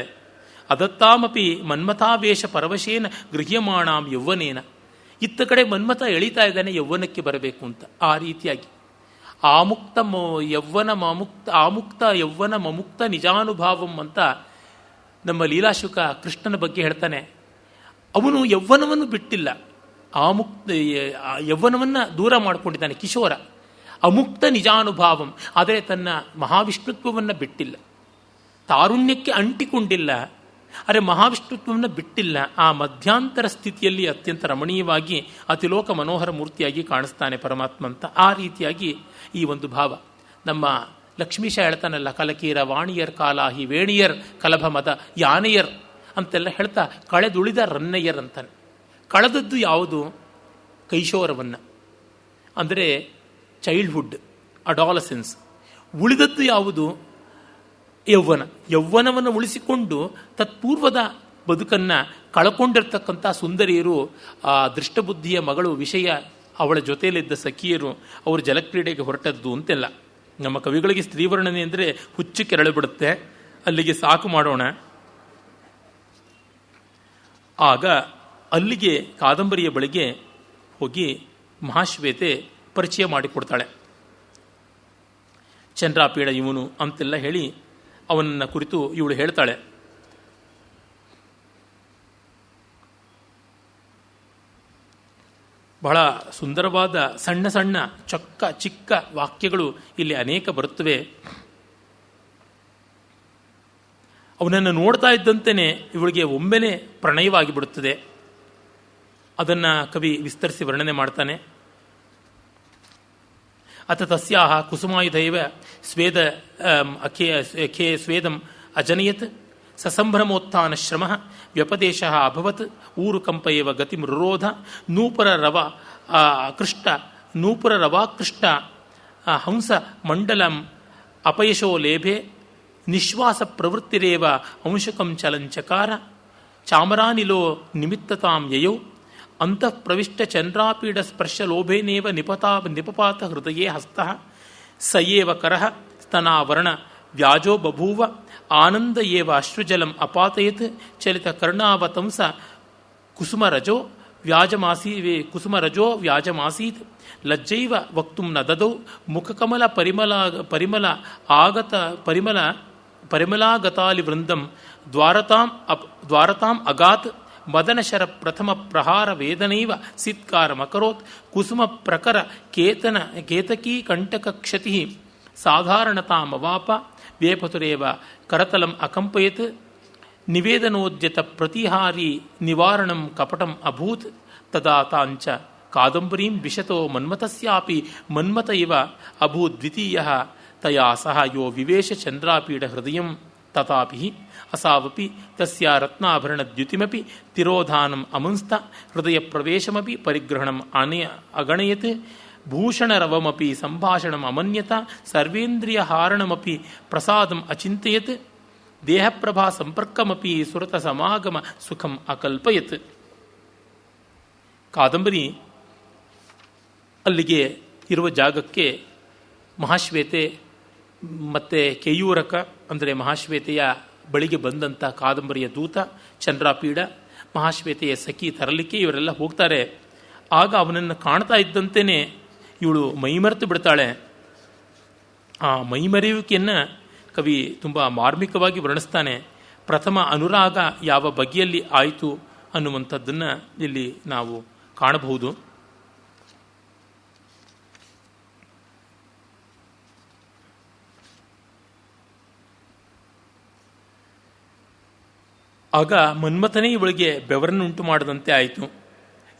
ಅದತ್ತಾಮಪಿ ಮನ್ಮಥಾವೇಶ ಪರವಶೇನ ಗೃಹ್ಯಮಾಣಾಂ ಯೌವನೇನ. ಇತ್ತ ಕಡೆ ಮನ್ಮಥ ಎಳಿತಾ ಇದ್ದಾನೆ ಯೌವನಕ್ಕೆ ಬರಬೇಕು ಅಂತ. ಆ ರೀತಿಯಾಗಿ ಆಮುಕ್ತ ಯೌವನ ಮಮುಕ್ತ ನಿಜಾನುಭಾವಂ ಅಂತ ನಮ್ಮ ಲೀಲಾಶುಕ ಕೃಷ್ಣನ ಬಗ್ಗೆ ಹೇಳ್ತಾನೆ. ಅವನು ಯೌವನವನ್ನು ಬಿಟ್ಟಿಲ್ಲ, ಯೌವನವನ್ನು ದೂರ ಮಾಡಿಕೊಂಡಿದ್ದಾನೆ ಕಿಶೋರ. ಅಮುಕ್ತ ನಿಜಾನುಭಾವಂ, ಆದರೆ ತನ್ನ ಮಹಾವಿಷ್ಣುತ್ವವನ್ನು ಬಿಟ್ಟಿಲ್ಲ. ತಾರುಣ್ಯಕ್ಕೆ ಅಂಟಿಕೊಂಡಿಲ್ಲ, ಆದರೆ ಮಹಾವಿಷ್ಣುತ್ವವನ್ನು ಬಿಟ್ಟಿಲ್ಲ. ಆ ಮಧ್ಯಾಂತರ ಸ್ಥಿತಿಯಲ್ಲಿ ಅತ್ಯಂತ ರಮಣೀಯವಾಗಿ ಅತಿಲೋಕ ಮನೋಹರ ಮೂರ್ತಿಯಾಗಿ ಕಾಣಿಸ್ತಾನೆ ಪರಮಾತ್ಮ ಅಂತ. ಆ ರೀತಿಯಾಗಿ ಈ ಒಂದು ಭಾವ ನಮ್ಮ ಲಕ್ಷ್ಮೀಶ ಹೇಳ್ತಾನಲ್ಲ, ಕಲಕೀರ ವಾಣಿಯರ್ ಕಾಲಾಹಿ ವೇಣಿಯರ್ ಕಲಭಮದ ಯಾನೆಯರ್ ಅಂತೆಲ್ಲ ಹೇಳ್ತಾ ಕಳೆದುಳಿದ ರನ್ನಯ್ಯರ್ ಅಂತಾನೆ. ಕಳೆದದ್ದು ಯಾವುದು? ಕೈಶೋರವನ್ನು, ಅಂದರೆ ಚೈಲ್ಡ್ಹುಡ್, ಅಡಾಲಸೆನ್ಸ್. ಉಳಿದದ್ದು ಯಾವುದು? ಯೌವನವನ್ನು ಉಳಿಸಿಕೊಂಡು ತತ್ಪೂರ್ವದ ಬದುಕನ್ನು ಕಳ್ಕೊಂಡಿರ್ತಕ್ಕಂಥ ಸುಂದರಿಯರು, ಆ ದೃಷ್ಟಬುದ್ಧಿಯ ಮಗಳು ವಿಷಯ, ಅವಳ ಜೊತೆಯಲ್ಲಿದ್ದ ಸಖಿಯರು, ಅವರು ಜಲಕ್ರೀಡೆಗೆ ಹೊರಟದ್ದು ಅಂತೆಲ್ಲ. ನಮ್ಮ ಕವಿಗಳಿಗೆ ಸ್ತ್ರೀವರ್ಣನೆ ಅಂದರೆ ಹುಚ್ಚು ಕೆರಳಿಬಿಡುತ್ತೆ. ಅಲ್ಲಿಗೆ ಸಾಕು ಮಾಡೋಣ. ಆಗ ಅಲ್ಲಿಗೆ ಕಾದಂಬರಿಯ ಬಳಿಗೆ ಹೋಗಿ ಮಹಾಶ್ವೇತೆ ಪರಿಚಯ ಮಾಡಿಕೊಡ್ತಾಳೆ. ಚಂದ್ರಾಪೀಡ ಇವನು ಅಂತೆಲ್ಲ ಹೇಳಿ ಅವನನ್ನು ಕುರಿತು ಇವಳು ಹೇಳ್ತಾಳೆ. ಬಹಳ ಸುಂದರವಾದ ಸಣ್ಣ ಸಣ್ಣ ಚಿಕ್ಕ ವಾಕ್ಯಗಳು ಇಲ್ಲಿ ಅನೇಕ ಬರುತ್ತವೆ. ಅವನನ್ನು ನೋಡ್ತಾ ಇದ್ದಂತೆಯೇ ಇವಳಿಗೆ ಒಮ್ಮೆಲೆ ಪ್ರಣಯವಾಗಿ ಬಿಡುತ್ತದೆ. ಅದನ್ನು ಕವಿ ವಿಸ್ತರಿಸಿ ವರ್ಣನೆ ಮಾಡ್ತಾನೆ. ಅಥ ತಸ್ಯಾಹ ಕುಸುಮಾಯುಧೈವ ಸ್ವೇದ ಖೇ ಸ್ವೇದಂ ಅಜನಯತ್ ಸಸಂಭ್ರಮೋತ್ಥಾನ ಶ್ರಮ ವ್ಯಪದೇಶ ಅಭವತ್ ಊರು ಕಂಪಯವ ಗತಿ ಮೃರೋಧ ನೂಪುರ ರವಾಕೃಷ್ಟ ಹಂಸ ಮಂಡಲಂ ಅಪಯಶೋ ಲೇಭೆ ನಿಶ್ವಾಸ ಪ್ರವೃತ್ತಿರೇವ ಅಂಶುಕಂ ಚಲಂಚಕಾರ ಚಾಮರಾನಿಲೋ ನಿಮಿತ್ತತಾಂ ಯಯೌ ಅಂತಃ ಪ್ರವಿಷ್ಟ ಚಂದ್ರಾಪೀಡ ಸ್ಪರ್ಶ ಲೋಭೇನೇವ ನಿಪಪಾತ ಹೃದಯೇ ಹಸ್ತಃ ಸಯೇವ ಕರಃ ಸ್ತನಾವರಣ ವ್ಯಾಜೋ ಬಭೂವ ಆನಂದ ಏವ ಅಶ್ರುಜಲಂ ಅಪಾತಯತ್ ಚಲಿತ ಕರ್ಣಾವತಂಸ ಕುಸುಮರಜೋ ವ್ಯಾಜಮಾಸೀತ್ ಲಜ್ಜೈವ ವಕ್ತುಂ ನ ದದೌ ಮುಖಕಮಲ ಪರಿಮಲಾಗತಾಲಿ ವೃಂದಂ ದ್ವಾರತಾಂ ಅಗಾತ್ ಮದನಶರ ಪ್ರಥಮ ಪ್ರಹಾರ ವೇದನೈವ ಸಿತ್ಕಾರಮಕರೋತ್ ಕುಸುಮ ಪ್ರಕರ ಕೇತಕೀ ಕಂಟಕ ಕ್ಷತಿ ಸಾಧಾರಣತಾಮವಾಪ ವೇಪತುರೇವ ಕರತಲಂ ಅಕಂಪಯತ್ ನಿವೇದನೋದ್ಯತ ಪ್ರತಿಹಾರಿ ನಿವಾರಣಂ ಕಪಟಂ ಅಭೂತ್ ತದಾ ತಾಂಚ ಕಾದಂಬರೀಂ ವಿಶತೋ ಮನ್ಮಥಸ್ಯಾಪಿ ಮನ್ಮಥ ಇವ ಅಭೂತ್ ದ್ವಿತೀಯಃ ತಯಾ ಸಹ ಯೋ ವಿವೇಶ ಚಂದ್ರಾಪೀಡ ಹೃದಯಂ ತಥಾಪಿ ಅಸಾವಪಿ ತಸ್ಯ ರತ್ನಾಭರಣದ್ಯುತಿಮಪಿ ತಿರೋಧಾನಂ ಅಮಂಸ್ತ ಹೃದಯ ಪ್ರವೇಶಮಪಿ ಪರಿಗ್ರಹಣಂ ಅಗಣಯತ್ ಭೂಷಣರವಮಪಿ ಸಂಭಾಷಣಂ ಅಮನ್ಯತ ಸರ್ವೇಂದ್ರಿಯ ಹಾರಣಮಪಿ ಪ್ರಸಾದಂ ಅಚಿಂತಯತ್ ದೇಹಪ್ರಭಾ ಸಂಪರ್ಕಮಪಿ ಸುರತ ಸಮಾಗಮ ಸುಖಂ ಅಕಲ್ಪಯತ್. ಕಾದಂಬರಿ ಅಲ್ಲಿಗೆ ಇರುವ ಜಾಗಕ್ಕೆ ಮಹಾಶ್ವೇತೆ ಮತ್ತು ಕೇಯೂರಕ ಅಂದರೆ ಮಹಾಶ್ವೇತೆಯ ಬಳಿಗೆ ಬಂದಂಥ ಕಾದಂಬರಿಯ ದೂತ ಚಂದ್ರಾಪೀಡ, ಮಹಾಶ್ವೇತೆಯ ಸಖಿ ತರಲಿಕ್ಕೆ ಇವರೆಲ್ಲ ಹೋಗ್ತಾರೆ. ಆಗ ಅವನನ್ನು ಕಾಣ್ತಾ ಇದ್ದಂತೆಯೇ ಇವಳು ಮೈಮರೆತು ಬಿಡ್ತಾಳೆ. ಆ ಮೈಮರೆಯುವಿಕೆಯನ್ನು ಕವಿ ತುಂಬ ಮಾರ್ಮಿಕವಾಗಿ ವರ್ಣಿಸ್ತಾನೆ. ಪ್ರಥಮ ಅನುರಾಗ ಯಾವ ಬಗೆಯಲ್ಲಿ ಆಯಿತು ಅನ್ನುವಂಥದ್ದನ್ನು ಇಲ್ಲಿ ನಾವು ಕಾಣಬಹುದು. ಆಗ ಮನ್ಮಥನೇ ಇವಳಿಗೆ ಬೆವರನ್ನುಂಟು ಮಾಡದಂತೆ ಆಯಿತು.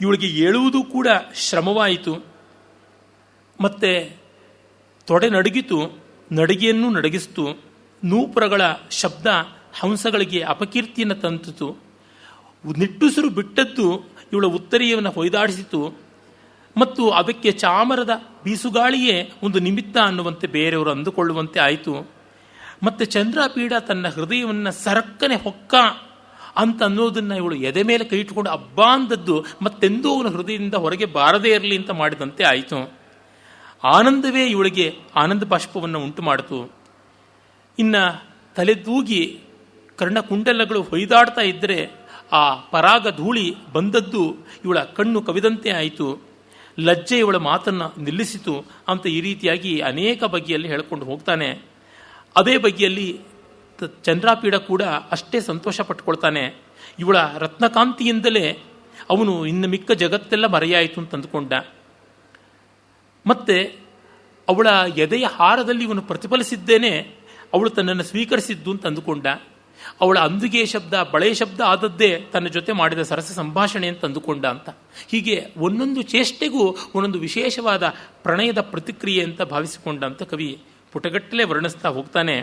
ಇವಳಿಗೆ ಏಳುವುದು ಕೂಡ ಶ್ರಮವಾಯಿತು. ಮತ್ತೆ ತೊಡೆ ನಡುಗಿತು, ನಡಿಗೆಯನ್ನು ನಡಗಿಸ್ತು. ನೂಪುರಗಳ ಶಬ್ದ ಹಂಸಗಳಿಗೆ ಅಪಕೀರ್ತಿಯನ್ನು ತಂತಿತು. ನಿಟ್ಟುಸಿರು ಬಿಟ್ಟದ್ದು ಇವಳ ಉತ್ತರೀಯವನ್ನು ಹೊಯ್ದಾಡಿಸಿತು. ಮತ್ತು ಅದಕ್ಕೆ ಚಾಮರದ ಬೀಸುಗಾಳಿಯೇ ಒಂದು ನಿಮಿತ್ತ ಅನ್ನುವಂತೆ ಬೇರೆಯವರು ಅಂದುಕೊಳ್ಳುವಂತೆ ಆಯಿತು. ಮತ್ತು ಚಂದ್ರಾಪೀಡ ತನ್ನ ಹೃದಯವನ್ನು ಸರಕ್ಕನೆ ಹೊಕ್ಕ ಅಂತ ಅನ್ನೋದನ್ನು ಇವಳು ಎದೆ ಮೇಲೆ ಕೈ ಇಟ್ಟುಕೊಂಡು ಅಬ್ಬಾ ಅಂದದ್ದು ಮತ್ತೆಂದೂ ಅವನ ಹೃದಯದಿಂದ ಹೊರಗೆ ಬಾರದೇ ಇರಲಿ ಅಂತ ಮಾಡಿದಂತೆ ಆಯಿತು. ಆನಂದವೇ ಇವಳಿಗೆ ಆನಂದ ಬಾಷ್ಪವನ್ನು ಉಂಟು ಮಾಡಿತು. ಇನ್ನು ತಲೆದೂಗಿ ಕರ್ಣಕುಂಡಲಗಳು ಹೊಯ್ದಾಡ್ತಾ ಇದ್ದರೆ ಆ ಪರಾಗ ಧೂಳಿ ಬಂದದ್ದು ಇವಳ ಕಣ್ಣು ಕವಿದಂತೆ ಆಯಿತು. ಲಜ್ಜೆ ಇವಳ ಮಾತನ್ನು ನಿಲ್ಲಿಸಿತು ಅಂತ ಈ ರೀತಿಯಾಗಿ ಅನೇಕ ಬಗೆಯಲ್ಲಿ ಹೇಳ್ಕೊಂಡು ಹೋಗ್ತಾನೆ. ಅದೇ ಬಗೆಯಲ್ಲಿ ಚಂದ್ರಾಪೀಡ ಕೂಡ ಅಷ್ಟೇ ಸಂತೋಷ ಪಟ್ಕೊಳ್ತಾನೆ. ಇವಳ ರತ್ನಕಾಂತಿಯಿಂದಲೇ ಅವನು ಇನ್ನು ಮಿಕ್ಕ ಜಗತ್ತೆಲ್ಲ ಮರೆಯಾಯಿತು ಅಂತ ಅಂದುಕೊಂಡ. ಮತ್ತೆ ಅವಳ ಎದೆಯ ಹಾರದಲ್ಲಿ ಇವನು ಪ್ರತಿಫಲಿಸಿದ್ದೇನೆ ಅವಳು ತನ್ನನ್ನು ಸ್ವೀಕರಿಸಿದ್ದು ಅಂತ ಅಂದುಕೊಂಡ. ಅವಳ ಅಂದುಗೆ ಶಬ್ದ ಬಳೆ ಶಬ್ದ ಆದದ್ದೇ ತನ್ನ ಜೊತೆ ಮಾಡಿದ ಸರಸ ಸಂಭಾಷಣೆ ಅಂತ ಅಂದುಕೊಂಡ ಅಂತ. ಹೀಗೆ ಒಂದೊಂದು ಚೇಷ್ಟೆಗೂ ಒಂದೊಂದು ವಿಶೇಷವಾದ ಪ್ರಣಯದ ಪ್ರತಿಕ್ರಿಯೆ ಅಂತ ಭಾವಿಸಿಕೊಂಡ ಅಂತ ಕವಿ ಪುಟಗಟ್ಟಲೆ ವರ್ಣಿಸ್ತಾ ಹೋಗ್ತಾನೆ.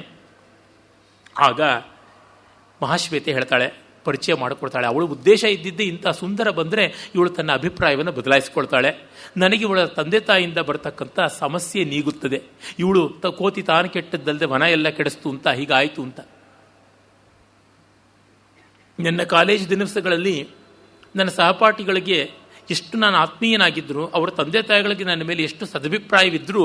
ಆಗ ಮಹಾಶ್ವೇತೆ ಹೇಳ್ತಾಳೆ, ಪರಿಚಯ ಮಾಡಿಕೊಡ್ತಾಳೆ. ಅವಳು ಉದ್ದೇಶ ಇದ್ದಿದ್ದೇ ಇಂಥ ಸುಂದರ ಬಂದರೆ ಇವಳು ತನ್ನ ಅಭಿಪ್ರಾಯವನ್ನು ಬದಲಾಯಿಸಿಕೊಳ್ತಾಳೆ. ನನಗೆ ಇವಳ ತಂದೆ ತಾಯಿಯಿಂದ ಬರ್ತಕ್ಕಂಥ ಸಮಸ್ಯೆ ನೀಗುತ್ತದೆ. ಇವಳು ಕೋತಿ ತಾನು ಕೆಟ್ಟದ್ದಲ್ಲದೆ ವನ ಎಲ್ಲ ಕೆಡಿಸ್ತು ಅಂತ ಹೀಗಾಯಿತು ಅಂತ. ನನ್ನ ಕಾಲೇಜ್ ದಿನಗಳಲ್ಲಿ ನನ್ನ ಸಹಪಾಠಿಗಳಿಗೆ ಎಷ್ಟು ನಾನು ಆತ್ಮೀಯನಾಗಿದ್ದರು, ಅವರ ತಂದೆ ತಾಯಿಗಳಿಗೆ ನನ್ನ ಮೇಲೆ ಎಷ್ಟು ಸದಭಿಪ್ರಾಯವಿದ್ದರೂ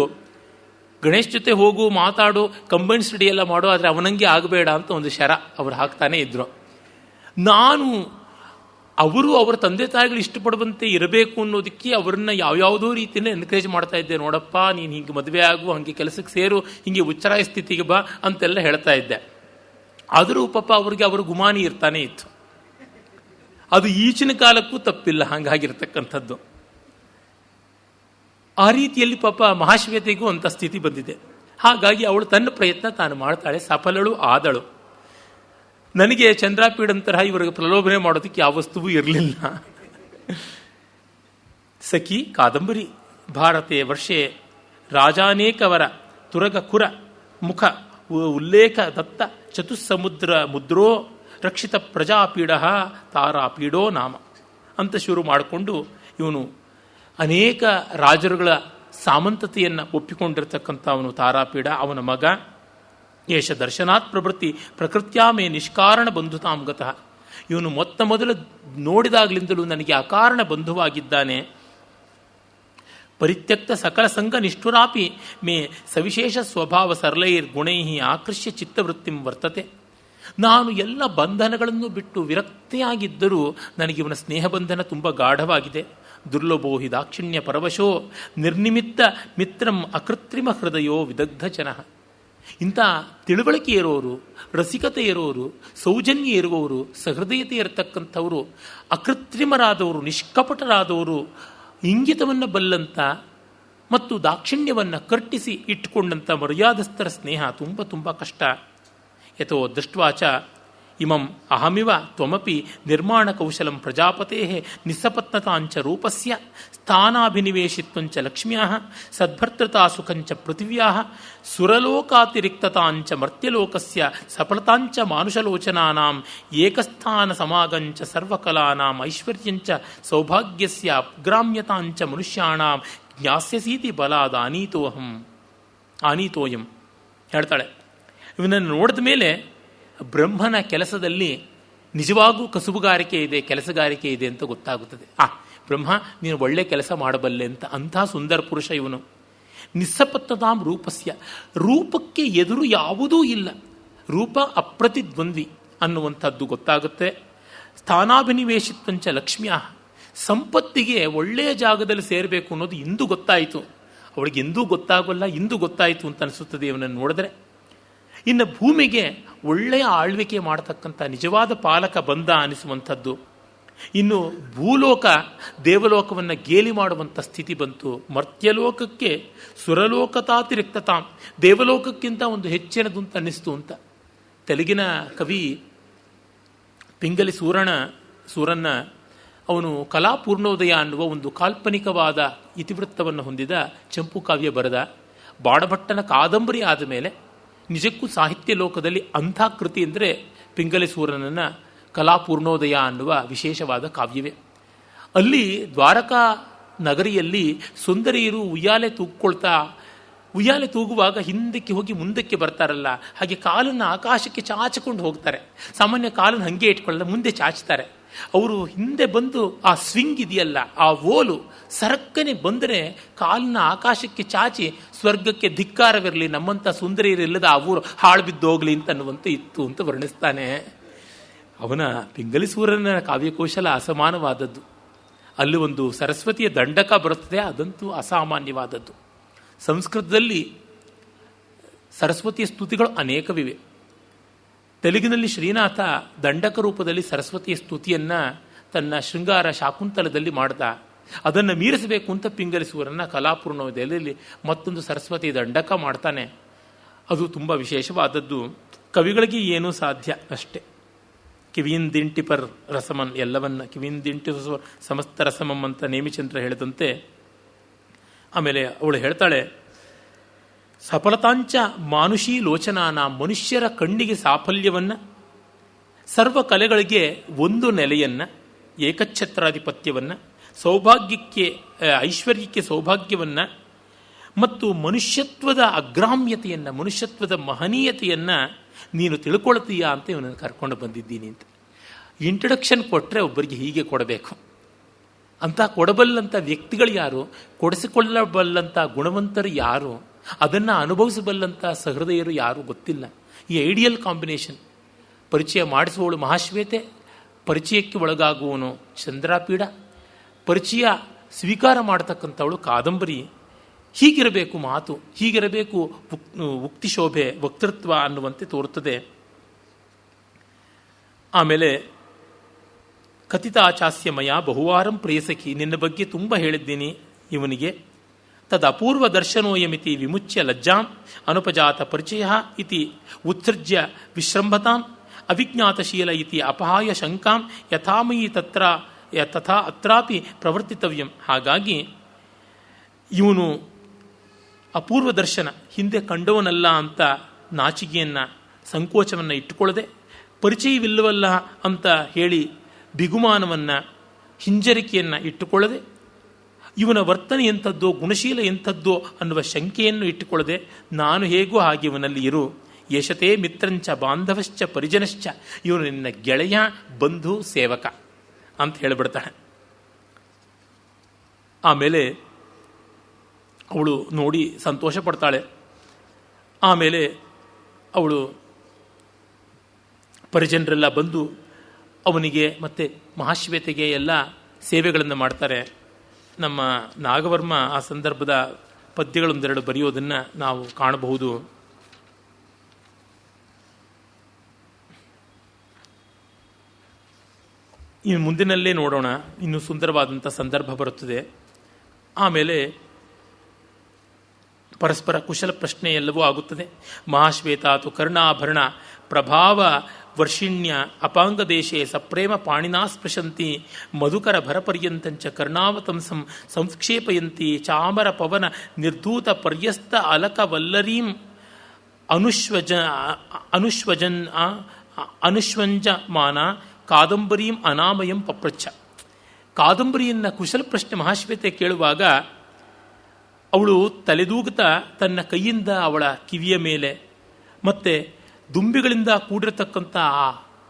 ಗಣೇಶ್ ಜೊತೆ ಹೋಗು, ಮಾತಾಡು, ಕಂಬೈನ್ ಸ್ಟಡಿ ಎಲ್ಲ ಮಾಡು, ಆದರೆ ಅವನಂಗೆ ಆಗಬೇಡ ಅಂತ ಒಂದು ಶರ ಅವರು ಹಾಕ್ತಾನೇ ಇದ್ದರು. ನಾನು ಅವರು ಅವರ ತಂದೆ ತಾಯಿಗಳು ಇಷ್ಟಪಡುವಂತೆ ಇರಬೇಕು ಅನ್ನೋದಕ್ಕೆ ಅವರನ್ನ ಯಾವ್ಯಾವುದೋ ರೀತಿಯಲ್ಲಿ ಎನ್ಕರೇಜ್ ಮಾಡ್ತಾ ಇದ್ದೆ. ನೋಡಪ್ಪ, ನೀನು ಹಿಂಗೆ ಮದುವೆ ಆಗು, ಹಾಗೆ ಕೆಲಸಕ್ಕೆ ಸೇರು, ಹಿಂಗೆ ಉಚ್ಚರಾಯ ಸ್ಥಿತಿಗೆ ಬಾ ಅಂತೆಲ್ಲ ಹೇಳ್ತಾ ಇದ್ದೆ. ಆದರೂ ಪಾಪ ಅವ್ರಿಗೆ ಅವರು ಗುಮಾನಿ ಇರ್ತಾನೆ ಇತ್ತು. ಅದು ಈಚಿನ ಕಾಲಕ್ಕೂ ತಪ್ಪಿಲ್ಲ ಹಾಗಾಗಿರ್ತಕ್ಕಂಥದ್ದು. ಆ ರೀತಿಯಲ್ಲಿ ಪಾಪ ಮಹಾಶ್ವೇತೆಗೂ ಅಂಥ ಸ್ಥಿತಿ ಬಂದಿದೆ. ಹಾಗಾಗಿ ಅವಳು ತನ್ನ ಪ್ರಯತ್ನ ತಾನು ಮಾಡ್ತಾಳೆ, ಸಫಲಳು ಆದಳು. ನನಗೆ ಚಂದ್ರಾಪೀಡಂತರ ಇವರಿಗೆ ಪ್ರಲೋಭನೆ ಮಾಡೋದಕ್ಕೆ ಯಾವ ವಸ್ತುವೂ ಇರಲಿಲ್ಲ. ಸಖಿ ಕಾದಂಬರಿ ಭಾರತೆ ವರ್ಷೆ ರಾಜಾನೇಕವರ ತುರಗ ಕುರ ಮುಖ ಉಲ್ಲೇಖ ದತ್ತ ಚತುಸ್ಸಮುದ್ರ ಮುದ್ರೋ ರಕ್ಷಿತ ಪ್ರಜಾಪೀಡ ತಾರಾಪೀಡೋ ನಾಮ ಅಂತ ಶುರು ಮಾಡಿಕೊಂಡು ಇವನು ಅನೇಕ ರಾಜರುಗಳ ಸಾಮಂತತೆಯನ್ನು ಒಪ್ಪಿಕೊಂಡಿರ್ತಕ್ಕಂಥ ಅವನು ತಾರಾಪೀಡ. ಅವನ ಮಗ ಯೇಷ ದರ್ಶನಾತ್ ಪ್ರವೃತ್ತಿ ಪ್ರಕೃತ್ಯಾಮೇ ನಿಷ್ಕಾರಣ ಬಂಧುತಾಂಗತಃ. ಇವನು ಮೊದಲು ನೋಡಿದಾಗಲಿಂದಲೂ ನನಗೆ ಅಕಾರಣ ಬಂಧುವಾಗಿದ್ದಾನೆ. ಪರಿತ್ಯಕ್ತ ಸಕಲ ಸಂಘ ನಿಷ್ಠುರಾಪಿ ಮೇ ಸವಿಶೇಷ ಸ್ವಭಾವ ಸರಳೈರ್ ಗುಣೈ ಆಕೃಷ್ಯ ಚಿತ್ತವೃತ್ತಿಂ ವರ್ತತೆ. ನಾನು ಎಲ್ಲ ಬಂಧನಗಳನ್ನು ಬಿಟ್ಟು ವಿರಕ್ತಿಯಾಗಿದ್ದರೂ ನನಗಿವನ ಸ್ನೇಹಬಂಧನ ತುಂಬ ಗಾಢವಾಗಿದೆ. ದುರ್ಲಭೋ ಹಿ ದಾಕ್ಷಿಣ್ಯ ಪರವಶೋ ನಿರ್ನಿಮಿತ್ತ ಮಿತ್ರಂ ಅಕೃತ್ರಿಮ ಹೃದಯೋ ವಿದಗ್ಧ ಜನಃ. ಇಂಥ ತಿಳುವಳಿಕೆ ಇರೋರು, ರಸಿಕತೆ ಇರೋರು, ಸೌಜನ್ಯ ಇರುವವರು, ಸಹೃದಯತೆ ಇರತಕ್ಕಂಥವರು, ಅಕೃತ್ರಿಮರಾದವರು, ನಿಷ್ಕಪಟರಾದವರು, ಇಂಗಿತವನ್ನು ಬಲ್ಲಂಥ ಮತ್ತು ದಾಕ್ಷಿಣ್ಯವನ್ನು ಕಟ್ಟಿಸಿ ಇಟ್ಟುಕೊಂಡಂಥ ಮರ್ಯಾದಸ್ಥರ ಸ್ನೇಹ ತುಂಬ ತುಂಬ ಕಷ್ಟ. ಯಥೋ ದೃಷ್ಟ್ವಾಚ ಇಮಂ ಅಹಮಿವ ತ್ವಮಪಿ ನಿರ್ಮಾಣ ಕೌಶಲಂ ಪ್ರಜಾಪತೆ ನಿಸ್ಸಪತ್ನತಾಂಚ ರೂಪಸ್ಯ ಸ್ಥಾನಾಭಿನಿವೇಶಿತ್ವಂಚ ಲಕ್ಷ್ಮ್ಯಾ ಸದ್ಭರ್ತೃತಾ ಸುಖಂಚ ಪೃಥಿವ್ಯಾ ಸುರಲೋಕಾತಿರಿಕ್ತತಾಂಚ ಮರ್ತ್ಯಲೋಕಸ್ಯ ಸಫಲತಾಂಚ ಮಾನುಷಲೋಚನಾನಾಂ ಏಕಸ್ಥಾನ ಸಮಾಗಂಚ ಸರ್ವಕಲಾನಾಂ ಐಶ್ವರ್ಯಂಚ ಸೌಭಾಗ್ಯಸ್ಯ ಅಗ್ರಾಮ್ಯತಾಂಚ ಮನುಷ್ಯಾಣಾಂ ಜ್ಞಾಸ್ಯಸೀತಿ ಬಲಾದ ಆನೀತೋಯಂ ಹೇಳ್ತಾಳೆ. ಇವನನ್ನು ನೋಡಿದ ಮೇಲೆ ಬ್ರಹ್ಮನ ಕೆಲಸದಲ್ಲಿ ನಿಜವಾಗೂ ಕಸುಬುಗಾರಿಕೆ ಇದೆ, ಕೆಲಸಗಾರಿಕೆ ಇದೆ ಅಂತ ಗೊತ್ತಾಗುತ್ತದೆ. ಬ್ರಹ್ಮ ನೀನು ಒಳ್ಳೆ ಕೆಲಸ ಮಾಡಬಲ್ಲೆ ಅಂತ. ಅಂಥ ಸುಂದರ ಪುರುಷ ಇವನು. ನಿಸ್ಸಪತ್ನತಾಂ ರೂಪಸ್ಯ, ರೂಪಕ್ಕೆ ಎದುರು ಯಾವುದೂ ಇಲ್ಲ, ರೂಪ ಅಪ್ರತಿದ್ವಂದ್ವಿ ಅನ್ನುವಂಥದ್ದು ಗೊತ್ತಾಗುತ್ತೆ. ಸ್ಥಾನಾಭಿನಿವೇಶಿತ್ವಂಚ ಲಕ್ಷ್ಮ್ಯಾ, ಸಂಪತ್ತಿಗೆ ಒಳ್ಳೆಯ ಜಾಗದಲ್ಲಿ ಸೇರಬೇಕು ಅನ್ನೋದು ಇಂದು ಗೊತ್ತಾಯಿತು. ಅವಳಿಗೆ ಎಂದೂ ಗೊತ್ತಾಗಲ್ಲ, ಇಂದು ಗೊತ್ತಾಯಿತು ಅಂತ ಅನಿಸುತ್ತದೆ ಇವನನ್ನು ನೋಡಿದ್ರೆ. ಇನ್ನು ಭೂಮಿಗೆ ಒಳ್ಳೆಯ ಆಳ್ವಿಕೆ ಮಾಡತಕ್ಕಂಥ ನಿಜವಾದ ಪಾಲಕ ಬಂದ ಅನಿಸುವಂಥದ್ದು. ಇನ್ನು ಭೂಲೋಕ ದೇವಲೋಕವನ್ನು ಗೇಲಿ ಮಾಡುವಂಥ ಸ್ಥಿತಿ ಬಂತು. ಮರ್ತ್ಯಲೋಕಕ್ಕೆ ಸುರಲೋಕತಾತಿರಿಕ್ತತಾಂ, ದೇವಲೋಕಕ್ಕಿಂತ ಒಂದು ಹೆಚ್ಚಿನದು ಅಂತ ಅನ್ನಿಸ್ತು ಅಂತ. ತೆಲುಗಿನ ಕವಿ ಪಿಂಗಲಿ ಸೂರನ್ನ ಅವನು ಕಲಾಪೂರ್ಣೋದಯ ಅನ್ನುವ ಒಂದು ಕಾಲ್ಪನಿಕವಾದ ಇತಿವೃತ್ತವನ್ನು ಹೊಂದಿದ ಚಂಪು ಕಾವ್ಯ ಬರೆದ. ಬಾಣಭಟ್ಟನ ಕಾದಂಬರಿ ಆದ ಮೇಲೆ ನಿಜಕ್ಕೂ ಸಾಹಿತ್ಯ ಲೋಕದಲ್ಲಿ ಅಂಥ ಕೃತಿ ಅಂದರೆ ಪಿಂಗಲಿ ಸೂರನನ್ನ ಕಲಾಪೂರ್ಣೋದಯ ಅನ್ನುವ ವಿಶೇಷವಾದ ಕಾವ್ಯವೇ. ಅಲ್ಲಿ ದ್ವಾರಕಾ ನಗರಿಯಲ್ಲಿ ಸುಂದರಿಯರು ಉಯ್ಯಾಲೆ ತೂಗುವಾಗ ಹಿಂದಕ್ಕೆ ಹೋಗಿ ಮುಂದಕ್ಕೆ ಬರ್ತಾರಲ್ಲ, ಹಾಗೆ ಕಾಲನ್ನು ಆಕಾಶಕ್ಕೆ ಚಾಚಿಕೊಂಡು ಹೋಗ್ತಾರೆ. ಸಾಮಾನ್ಯ ಕಾಲನ್ನು ಹಾಗೆ ಇಟ್ಕೊಳ್ಳಲ್ಲ, ಮುಂದೆ ಚಾಚ್ತಾರೆ. ಅವರು ಹಿಂದೆ ಬಂದು ಆ ಸ್ವಿಂಗ್ ಇದೆಯಲ್ಲ, ಆ ಓಲು ಸರಕ್ಕನೆ ಬಂದರೆ ಕಾಲನ್ನ ಆಕಾಶಕ್ಕೆ ಚಾಚಿ ಸ್ವರ್ಗಕ್ಕೆ ಧಿಕ್ಕಾರವಿರಲಿ, ನಮ್ಮಂಥ ಸುಂದರಿಯರಿಲ್ಲದ ಆ ಊರು ಹಾಳು ಬಿದ್ದೋಗ್ಲಿ ಅಂತ ಅನ್ನುವಂತೆ ಇತ್ತು ಅಂತ ವರ್ಣಿಸ್ತಾನೆ. ಅವನ ಪಿಂಗಲಿ ಸೂರನ ಕಾವ್ಯಕೌಶಲ ಅಸಮಾನವಾದದ್ದು. ಅಲ್ಲಿ ಒಂದು ಸರಸ್ವತಿಯ ದಂಡಕ ಬರುತ್ತದೆ, ಅದಂತೂ ಅಸಾಮಾನ್ಯವಾದದ್ದು. ಸಂಸ್ಕೃತದಲ್ಲಿ ಸರಸ್ವತಿಯ ಸ್ತುತಿಗಳು ಅನೇಕವಿವೆ. ತೆಲುಗಿನಲ್ಲಿ ಶ್ರೀನಾಥ ದಂಡಕ ರೂಪದಲ್ಲಿ ಸರಸ್ವತಿಯ ಸ್ತುತಿಯನ್ನು ತನ್ನ ಶೃಂಗಾರ ಶಾಕುಂತಲದಲ್ಲಿ ಮಾಡ್ದ. ಅದನ್ನು ಮೀರಿಸಬೇಕು ಅಂತ ಪಿಂಗಲಿ ಸೂರನ ಕಲಾಪೂರ್ಣೋದಯದಲ್ಲಿ ಮತ್ತೊಂದು ಸರಸ್ವತಿ ದಂಡಕ ಮಾಡ್ತಾನೆ. ಅದು ತುಂಬ ವಿಶೇಷವಾದದ್ದು. ಕವಿಗಳಿಗೆ ಏನೂ ಸಾಧ್ಯ ಅಷ್ಟೆ. ಕಿವಿಯಿಂದಿಂಟಿಪರ್ ರಸಮನ್, ಎಲ್ಲವನ್ನ ಕಿವಿಯಿಂದಿಂಟಿ ಸಮಸ್ತ ರಸಮಂ ಅಂತ ನೇಮಿಚಂದ್ರ ಹೇಳಿದಂತೆ. ಆಮೇಲೆ ಅವಳು ಹೇಳ್ತಾಳೆ, ಸಫಲತಾಂಚ ಮಾನುಷೀ ಲೋಚನಾನ, ಮನುಷ್ಯರ ಕಣ್ಣಿಗೆ ಸಾಫಲ್ಯವನ್ನು, ಸರ್ವ ಕಲೆಗಳಿಗೆ ಒಂದು ನೆಲೆಯನ್ನು, ಏಕಛತ್ರಾಧಿಪತ್ಯವನ್ನು, ಸೌಭಾಗ್ಯಕ್ಕೆ ಐಶ್ವರ್ಯಕ್ಕೆ ಸೌಭಾಗ್ಯವನ್ನು ಮತ್ತು ಮನುಷ್ಯತ್ವದ ಅಗ್ರಾಮ್ಯತೆಯನ್ನು, ಮನುಷ್ಯತ್ವದ ಮಹನೀಯತೆಯನ್ನು ನೀನು ತಿಳ್ಕೊಳ್ತೀಯಾ ಅಂತ ಇವನನ್ನು ಕರ್ಕೊಂಡು ಬಂದಿದ್ದೀನಿ ಅಂತ. ಇಂಟ್ರಡಕ್ಷನ್ ಕೊಟ್ಟರೆ ಒಬ್ಬರಿಗೆ ಹೀಗೆ ಕೊಡಬೇಕು ಅಂತ, ಕೊಡಬಲ್ಲಂಥ ವ್ಯಕ್ತಿಗಳು ಯಾರು, ಕೊಡಿಸಿಕೊಳ್ಳಬಲ್ಲಂಥ ಗುಣವಂತರು ಯಾರು, ಅದನ್ನು ಅನುಭವಿಸಬಲ್ಲಂಥ ಸಹೃದಯರು ಯಾರು ಗೊತ್ತಿಲ್ಲ. ಈ ಐಡಿಯಲ್ ಕಾಂಬಿನೇಷನ್. ಪರಿಚಯ ಮಾಡಿಸುವವಳು ಮಹಾಶ್ವೇತೆ, ಪರಿಚಯಕ್ಕೆ ಒಳಗಾಗುವವನು ಚಂದ್ರಾಪೀಡ, ಪರಿಚಯ ಸ್ವೀಕಾರ ಮಾಡತಕ್ಕಂಥವಳು ಕಾದಂಬರಿ. ಹೀಗಿರಬೇಕು ಮಾತು, ಹೀಗಿರಬೇಕು ಉಕ್ತಿಶೋಭೆ, ವಕ್ತೃತ್ವ ಅನ್ನುವಂತೆ ತೋರುತ್ತದೆ. ಆಮೇಲೆ ಕಥಿತಾಚಾಸ್ಯಮಯ ಬಹುವಾರಂ ಪ್ರೇಯಸಖಿ, ನಿನ್ನ ಬಗ್ಗೆ ತುಂಬ ಹೇಳಿದ್ದೀನಿ ಇವನಿಗೆ. ತದ್ ಅಪೂರ್ವ ದರ್ಶನೋಯಮಿತಿ ವಿಮುಚ್ಯ ಲಜ್ಜಾಂ ಅನುಪಜಾತ ಪರಿಚಯ ಇತಿ ಉತ್ಸೃಜ್ಯ ವಿಶ್ರಂಭತಾಂ ಅವಿಜ್ಞಾತಶೀಲ ಇತಿ ಅಪಹಾಯ ಶಂಕಾಂ ಯಥಾಮಯಿ ತಥಾ ಅತ್ರಾಪಿ ಪ್ರವರ್ತಿತವ್ಯಂ. ಹಾಗಾಗಿ ಇವನು ಅಪೂರ್ವ ದರ್ಶನ, ಹಿಂದೆ ಕಂಡವನಲ್ಲ ಅಂತ ನಾಚಿಕೆಯನ್ನು, ಸಂಕೋಚವನ್ನು ಇಟ್ಟುಕೊಳ್ಳದೆ, ಪರಿಚಯವಿಲ್ಲವಲ್ಲ ಅಂತ ಹೇಳಿ ಬಿಗುಮಾನವನ್ನು, ಹಿಂಜರಿಕೆಯನ್ನು ಇಟ್ಟುಕೊಳ್ಳದೆ, ಇವನ ವರ್ತನೆ ಎಂಥದ್ದೋ, ಗುಣಶೀಲ ಎಂಥದ್ದೋ ಅನ್ನುವ ಶಂಕೆಯನ್ನು ಇಟ್ಟುಕೊಳ್ಳದೆ, ನಾನು ಹೇಗೋ ಹಾಗೆ ಇವನಲ್ಲಿ ಇರು. ಯಶತೆ ಮಿತ್ರಂಚ ಬಾಂಧವಶ್ಚ ಪರಿಜನಶ್ಚ, ಇವನು ನಿನ್ನ ಗೆಳೆಯ, ಬಂಧು, ಸೇವಕ ಅಂತ ಹೇಳಿಬಿಡ್ತಾಳೆ. ಆಮೇಲೆ ಅವಳು ನೋಡಿ ಸಂತೋಷ ಪಡ್ತಾಳೆ. ಆಮೇಲೆ ಅವಳು ಪರಿಜನರೆಲ್ಲ ಬಂದು ಅವನಿಗೆ ಮತ್ತು ಮಹಾಶ್ವೇತೆಗೆ ಎಲ್ಲ ಸೇವೆಗಳನ್ನು ಮಾಡ್ತಾರೆ. ನಮ್ಮ ನಾಗವರ್ಮ ಆ ಸಂದರ್ಭದ ಪದ್ಯಗಳೊಂದೆರಡು ಬರೆಯೋದನ್ನು ನಾವು ಕಾಣಬಹುದು. ಇನ್ನು ಮುಂದಿನಲ್ಲೇ ನೋಡೋಣ, ಇನ್ನು ಸುಂದರವಾದಂಥ ಸಂದರ್ಭ ಬರುತ್ತದೆ. ಆಮೇಲೆ ಪರಸ್ಪರ ಕುಶಲ ಪ್ರಶ್ನೆ ಎಲ್ಲವೂ ಆಗುತ್ತದೆ. ಮಹಾಶ್ವೇತಾತು ಕರ್ಣಾಭರಣ ಪ್ರಭಾವ ವರ್ಷಿಣ್ಯ ಅಪಾಂಗ ದೇಶೇ ಸಪ್ರೇಮ ಪಾಣಿನಾ ಸ್ಪೃಶಂತಿ ಮಧುಕರ ಭರಪರ್ಯಂತಂಚ ಕರ್ಣಾವತಂಸಂ ಸಂಕ್ಷೇಪಯಂತಿ ಚಾಮರ ಪವನ ನಿರ್ಧೂತ ಪರ್ಯಸ್ತ ಅಲಕ ವಲ್ಲರೀಂ ಅನುಶ್ವಂಜಮಾನ ಕಾದಂಬರೀಂ ಅನಾಮಯಂ ಪಪ್ರಚ್ಛ. ಕಾದಂಬರಿಯನ್ನು ಕುಶಲ ಪ್ರಶ್ನೆ ಮಹಾಶ್ವೇತೆ ಕೇಳುವಾಗ ಅವಳು ತಲೆದೂಗುತ್ತಾ ತನ್ನ ಕೈಯಿಂದ ಅವಳ ಕಿವಿಯ ಮೇಲೆ ಮತ್ತೆ ದುಂಬಿಗಳಿಂದ ಕೂಡಿರತಕ್ಕಂಥ ಆ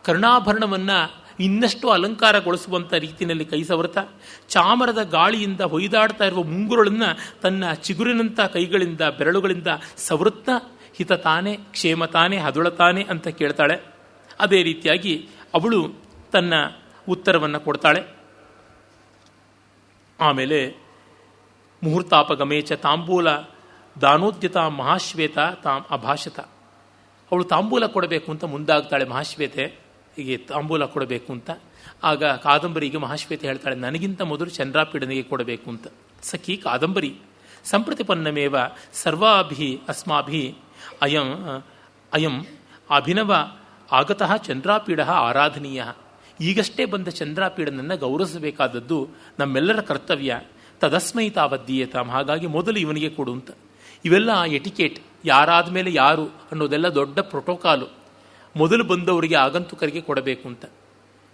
ಕರ್ಣಾಭರಣವನ್ನು ಇನ್ನಷ್ಟು ಅಲಂಕಾರಗೊಳಿಸುವಂಥ ರೀತಿಯಲ್ಲಿ ಕೈ ಸವರ್ತ, ಚಾಮರದ ಗಾಳಿಯಿಂದ ಹೊಯ್ದಾಡ್ತಾ ಇರುವ ಮುಂಗುರುಳನ್ನು ತನ್ನ ಚಿಗುರಿನಂಥ ಕೈಗಳಿಂದ, ಬೆರಳುಗಳಿಂದ ಸವೃತ್ತ ಹಿತ ತಾನೆ, ಕ್ಷೇಮ ತಾನೆ, ಹದುಳ ತಾನೆ ಅಂತ ಕೇಳ್ತಾಳೆ. ಅದೇ ರೀತಿಯಾಗಿ ಅವಳು ತನ್ನ ಉತ್ತರವನ್ನು ಕೊಡ್ತಾಳೆ. ಆಮೇಲೆ ಮುಹೂರ್ತಾಪಗಮೇಚ ತಾಂಬೂಲ ದಾನೋದ್ಯತ ಮಹಾಶ್ವೇತ ತಾಂ ಅಭಾಷತ. ಅವಳು ತಾಂಬೂಲ ಕೊಡಬೇಕು ಅಂತ ಮುಂದಾಗ್ತಾಳೆ ಮಹಾಶ್ವೇತೆ, ಹೀಗೆ ತಾಂಬೂಲ ಕೊಡಬೇಕು ಅಂತ. ಆಗ ಕಾದಂಬರಿಗೆ ಮಹಾಶ್ವೇತೆ ಹೇಳ್ತಾಳೆ, ನನಗಿಂತ ಮೊದಲು ಚಂದ್ರಾಪೀಡನಿಗೆ ಕೊಡಬೇಕು ಅಂತ. ಸಖಿ ಕಾದಂಬರಿ ಸಂಪ್ರತಿಪನ್ನಮೇವ ಸರ್ವಾಭಿ ಅಸ್ಮಾಭಿ ಅಯಂ ಅಭಿನವ ಆಗತಃ ಚಂದ್ರಾಪೀಡ ಆರಾಧನೀಯ. ಈಗಷ್ಟೇ ಬಂದ ಚಂದ್ರಾಪೀಡನನ್ನು ಗೌರವಿಸಬೇಕಾದದ್ದು ನಮ್ಮೆಲ್ಲರ ಕರ್ತವ್ಯ. ತದಸ್ಮೈ ತಾವದ್ದೀಯತಾಂ, ಹಾಗಾಗಿ ಮೊದಲು ಇವನಿಗೆ ಕೊಡು ಅಂತ. ಇವೆಲ್ಲ ಎಟಿಕೇಟ್, ಯಾರಾದ ಮೇಲೆ ಯಾರು ಅನ್ನೋದೆಲ್ಲ ದೊಡ್ಡ ಪ್ರೋಟೋಕಾಲು. ಮೊದಲು ಬಂದವರಿಗೆ ಆಗಂತುಕರಿಗೆ ಕೊಡಬೇಕು ಅಂತ.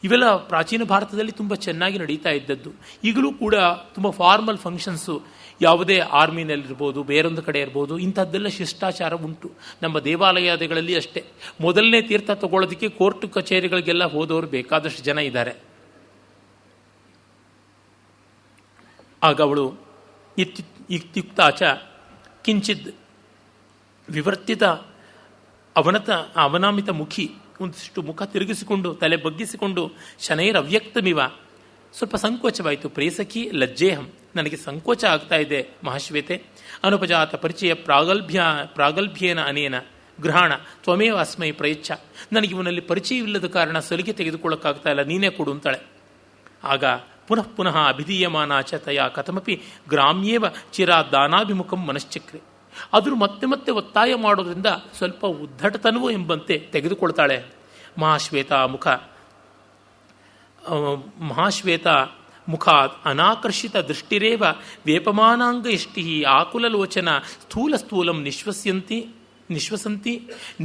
ಇವೆಲ್ಲ ಪ್ರಾಚೀನ ಭಾರತದಲ್ಲಿ ತುಂಬ ಚೆನ್ನಾಗಿ ನಡೀತಾ ಇದ್ದದ್ದು. ಈಗಲೂ ಕೂಡ ತುಂಬ ಫಾರ್ಮಲ್ ಫಂಕ್ಷನ್ಸು, ಯಾವುದೇ ಆರ್ಮಿನಲ್ಲಿರ್ಬೋದು, ಬೇರೊಂದು ಕಡೆ ಇರ್ಬೋದು, ಇಂಥದ್ದೆಲ್ಲ ಶಿಷ್ಟಾಚಾರ ಉಂಟು. ನಮ್ಮ ದೇವಾಲಯಗಳಲ್ಲಿ ಅಷ್ಟೇ. ಮೊದಲನೇ ತೀರ್ಥ ತಗೊಳ್ಳೋದಕ್ಕೆ ಕೋರ್ಟ್ ಕಚೇರಿಗಳಿಗೆಲ್ಲ ಹೋದವರು ಬೇಕಾದಷ್ಟು ಜನ ಇದ್ದಾರೆ. ಆಗ ಅವಳು ಇತ್ಯುಕ್ತಾಚ ಕಿಂಚಿತ್ ವಿವರ್ತಿತ ಅವನಾಮಿತ ಮುಖಿ, ಒಂದಿಷ್ಟು ಮುಖ ತಿರುಗಿಸಿಕೊಂಡು ತಲೆ ಬಗ್ಗಿಸಿಕೊಂಡು ಶನೈರವ್ಯಕ್ತಮಿವ, ಸ್ವಲ್ಪ ಸಂಕೋಚವಾಯಿತು. ಪ್ರೇಸಖಿ ಲಜ್ಜೇಹಂ, ನನಗೆ ಸಂಕೋಚ ಆಗ್ತಾ ಇದೆ ಮಹಾಶ್ವೇತೆ. ಅನುಪಜಾತ ಪರಿಚಯ ಪ್ರಾಗಲ್ಭ್ಯೇನ ಅನೇನ ಗೃಹಾಣ ತ್ವಮೇವ ಅಸ್ಮೈ ಪ್ರಯಚ್ಛ. ನನಗೆ ಇವನಲ್ಲಿ ಪರಿಚಯವಿಲ್ಲದ ಕಾರಣ ಸಲಿಗೆ ತೆಗೆದುಕೊಳ್ಳೋಕ್ಕಾಗ್ತಾ ಇಲ್ಲ, ನೀನೇ ಕೊಡು ಅಂತಾಳೆ. ಆಗ ಪುನಃ ಪುನಃ ಅಭಿಧೀಯಮಾನಾಚ ತಯಾ ಕಥಮಪಿ ಗ್ರಾಮ್ಯೇವ ಚಿರಾದಾನಾಭಿಮುಖಂ ಮನಶ್ಚಕ್ರೆ. ಆದರೂ ಮತ್ತೆ ಮತ್ತೆ ಒತ್ತಾಯ ಮಾಡೋದ್ರಿಂದ ಸ್ವಲ್ಪ ಉದ್ದಟತನವೂ ಎಂಬಂತೆ ತೆಗೆದುಕೊಳ್ತಾಳೆ. ಮಹಾಶ್ವೇತ ಮುಖಾತ್ ಅನಾಕರ್ಷಿತ ದೃಷ್ಟಿರೇವ ವೇಪಮಾನಾಂಗ ಇಷ್ಟಿ ಆಕುಲಲೋಚನ ಸ್ಥೂಲಸ್ಥೂಲಂ ನಿಶ್ವಸಂತಿ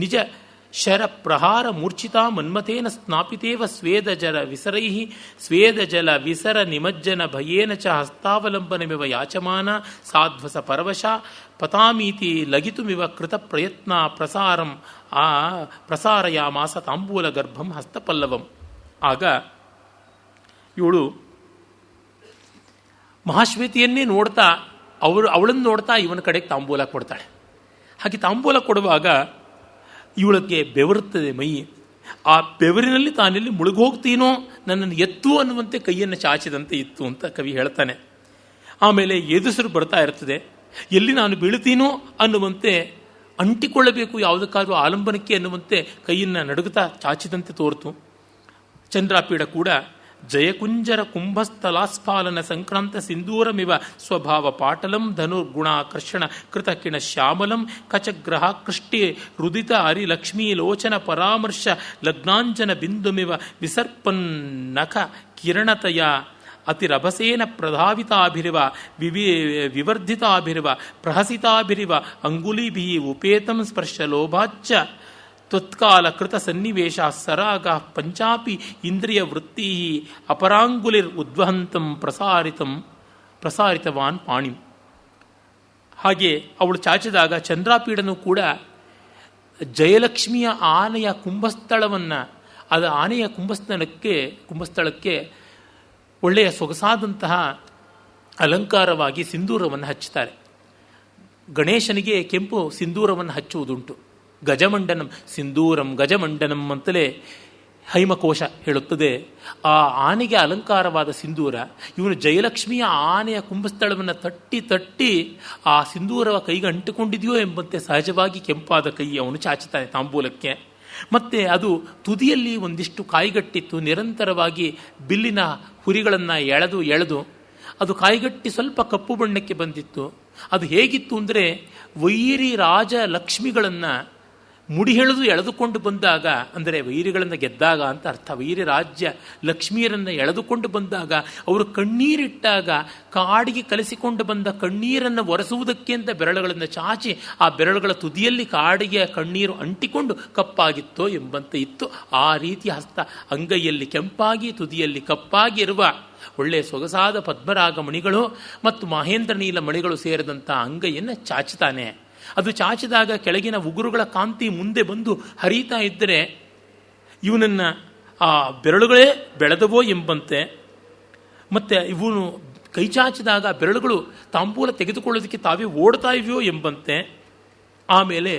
ನಿಜ ಶರ ಪ್ರಹಾರ ಮೂರ್ಛಿತಾ ಮನ್ಮಥೇನ ಸ್ನಾಪಿತೇವ ಸ್ವೇದಜಲ ವಿಸರ ನಿಮಜ್ಜನ ಭಯೇನ ಚ ಹಸ್ತಾವಲಂಬನಮಿವ ಯಾಚಮಾನ ಸಾಧ್ವಸ ಪರವಶ ಪತಾಮೀತಿ ಲಗಿತುಮಿವ ಕೃತ ಪ್ರಯತ್ನ ಪ್ರಸಾರಯಾಮಾಸ ತಾಂಬೂಲ ಗರ್ಭಂ ಹಸ್ತಪಲ್ಲವಂ. ಆಗ ಇವಳು ಮಹಾಶ್ವೇತಿಯನ್ನೇ ನೋಡ್ತಾ ಅವಳನ್ನು ನೋಡ್ತಾ ಇವನ ಕಡೆಗೆ ತಾಂಬೂಲ ಕೊಡ್ತಾಳೆ. ಹಾಗೆ ತಾಂಬೂಲ ಕೊಡುವಾಗ ಇವಳಿಗೆ ಬೆವರುತ್ತದೆ ಮೈ. ಆ ಬೆವರಿನಲ್ಲಿ ತಾನೆಲ್ಲಿ ಮುಳುಗೋಗ್ತೀನೋ, ನನ್ನನ್ನು ಎತ್ತು ಅನ್ನುವಂತೆ ಕೈಯನ್ನು ಚಾಚಿದಂತೆ ಇತ್ತು ಅಂತ ಕವಿ ಹೇಳ್ತಾನೆ. ಆಮೇಲೆ ಎದುಸರು ಬರ್ತಾ ಇರ್ತದೆ, ಎಲ್ಲಿ ನಾನು ಬೀಳ್ತೀನೋ ಅನ್ನುವಂತೆ ಅಂಟಿಕೊಳ್ಳಬೇಕು ಯಾವುದಕ್ಕಾದ್ರೂ ಆಲಂಬನಕ್ಕೆ ಅನ್ನುವಂತೆ ಕೈಯನ್ನು ನಡುಗುತ್ತಾ ಚಾಚಿದಂತೆ ತೋರ್ತು. ಚಂದ್ರಾಪೀಡ ಕೂಡ ಜಯಕುಂಜರ ಕುಂಭಸ್ಥಲಾಸ್ಫಾಲನ ಸಂಕ್ರಾಂತ ಸಿಂಧೂರಮಿವ ಸ್ವಭಾವ ಪಾಟಲಂ ಧನುರ್ಗುಣಾಕರ್ಷಣ ಕೃತಕಿಣ ಶ್ಯಾಮಲಂ ಕಚಗ್ರಹ ಕೃಷ್ಟಿ ರುದಿತ ಹರಿಲಕ್ಷ್ಮೀ ಲೋಚನ ಪರಾಮರ್ಶ ಲಗ್ನಾಂಜನ ಬಿಂದುಮಿವ ವಿಸರ್ಪನ್ನಖ ಕಿರಣತಯ ಅತಿರಭಸೇನ ಪ್ರಧಾವಿತಾಭಿರಿವ ವಿವರ್ಧಿತಾಭಿರಿವ ಪ್ರಹಸಿತಾಭಿರಿವ ಅಂಗುಲಿಭಿ ಉಪೇತಂ ಸ್ಪರ್ಶ ಲೋಭಾಚ್ಚ ತ್ವತ್ಕಾಲ ಕೃತ ಸನ್ನಿವೇಶ ಸರಾಗ ಪಂಚಾಪಿ ಇಂದ್ರಿಯ ವೃತ್ತಿ ಅಪರಾಂಗುಲಿರ್ ಉದ್ವಹಂತಂ ಪ್ರಸಾರಿತವಾನ್ ಪಾಣಿಂ. ಹಾಗೆ ಅವಳು ಚಾಚಿದಾಗ ಚಂದ್ರಾಪೀಡನು ಕೂಡ ಜಯಲಕ್ಷ್ಮಿಯ ಆನೆಯ ಕುಂಭಸ್ಥಳವನ್ನು, ಅದು ಆನೆಯ ಕುಂಭಸ್ಥಳಕ್ಕೆ ಒಳ್ಳೆಯ ಸೊಗಸಾದಂತಹ ಅಲಂಕಾರವಾಗಿ ಸಿಂಧೂರವನ್ನು ಹಚ್ಚುತ್ತಾರೆ. ಗಣೇಶನಿಗೆ ಕೆಂಪು ಸಿಂಧೂರವನ್ನು ಹಚ್ಚುವುದುಂಟು. ಗಜಮಂಡನಂ ಸಿಂಧೂರಂ ಗಜಮಂಡನಂ ಅಂತಲೇ ಹೈಮಕೋಶ ಹೇಳುತ್ತದೆ. ಆ ಆನೆಗೆ ಅಲಂಕಾರವಾದ ಸಿಂಧೂರ, ಇವನು ಜಯಲಕ್ಷ್ಮಿಯ ಆನೆಯ ಕುಂಭಸ್ಥಳವನ್ನು ತಟ್ಟಿ ಆ ಸಿಂಧೂರವ ಕೈಗೆ ಅಂಟಿಕೊಂಡಿದೆಯೋ ಎಂಬಂತೆ ಸಹಜವಾಗಿ ಕೆಂಪಾದ ಕೈ ಅವನು ಚಾಚುತ್ತಾನೆ ತಾಂಬೂಲಕ್ಕೆ. ಮತ್ತೆ ಅದು ತುದಿಯಲ್ಲಿ ಒಂದಿಷ್ಟು ಕಾಯಿಗಟ್ಟಿತ್ತು. ನಿರಂತರವಾಗಿ ಬಿಲ್ಲಿನ ಹುರಿಗಳನ್ನು ಎಳೆದು ಅದು ಕಾಯಿಗಟ್ಟಿ ಸ್ವಲ್ಪ ಕಪ್ಪು ಬಣ್ಣಕ್ಕೆ ಬಂದಿತ್ತು. ಅದು ಹೇಗಿತ್ತು ಅಂದರೆ, ವೈರಿ ರಾಜ ಲಕ್ಷ್ಮಿಗಳನ್ನು ಮುಡಿ ಎಳೆದುಕೊಂಡು ಬಂದಾಗ, ಅಂದರೆ ವೈರಿಗಳನ್ನು ಗೆದ್ದಾಗ ಅಂತ ಅರ್ಥ. ವೈರಿ ರಾಜ್ಯ ಲಕ್ಷ್ಮಿಯರನ್ನು ಎಳೆದುಕೊಂಡು ಬಂದಾಗ, ಅವರು ಕಣ್ಣೀರಿಟ್ಟಾಗ ಕಾಡಿಗೆ ಕಲಿಸಿಕೊಂಡು ಬಂದ ಕಣ್ಣೀರನ್ನು ಒರೆಸುವುದಕ್ಕೆ ಅಂತ ಬೆರಳುಗಳನ್ನು ಚಾಚಿ ಆ ಬೆರಳುಗಳ ತುದಿಯಲ್ಲಿ ಕಾಡಿಗೆ ಕಣ್ಣೀರು ಅಂಟಿಕೊಂಡು ಕಪ್ಪಾಗಿತ್ತೋ ಎಂಬಂತೆ ಇತ್ತು. ಆ ರೀತಿಯ ಹಸ್ತ, ಅಂಗೈಯಲ್ಲಿ ಕೆಂಪಾಗಿ ತುದಿಯಲ್ಲಿ ಕಪ್ಪಾಗಿ ಇರುವ ಒಳ್ಳೆಯ ಸೊಗಸಾದ ಪದ್ಮರಾಗ ಮಣಿಗಳು ಮತ್ತು ಮಹೇಂದ್ರ ನೀಲ ಮಣಿಗಳು ಸೇರಿದಂಥ ಅಂಗೈಯನ್ನು ಚಾಚುತ್ತಾನೆ. ಅದು ಚಾಚಿದಾಗ ಕೆಳಗಿನ ಉಗುರುಗಳ ಕಾಂತಿ ಮುಂದೆ ಬಂದು ಹರಿತಾ ಇದ್ದರೆ ಇವನನ್ನು ಆ ಬೆರಳುಗಳೇ ಬೆಳೆದವೋ ಎಂಬಂತೆ, ಮತ್ತು ಇವನು ಕೈ ಚಾಚಿದಾಗ ಬೆರಳುಗಳು ತಾಂಬೂಲ ತೆಗೆದುಕೊಳ್ಳೋದಕ್ಕೆ ತಾವೇ ಓಡ್ತಾ ಇವೆಯೋ ಎಂಬಂತೆ. ಆಮೇಲೆ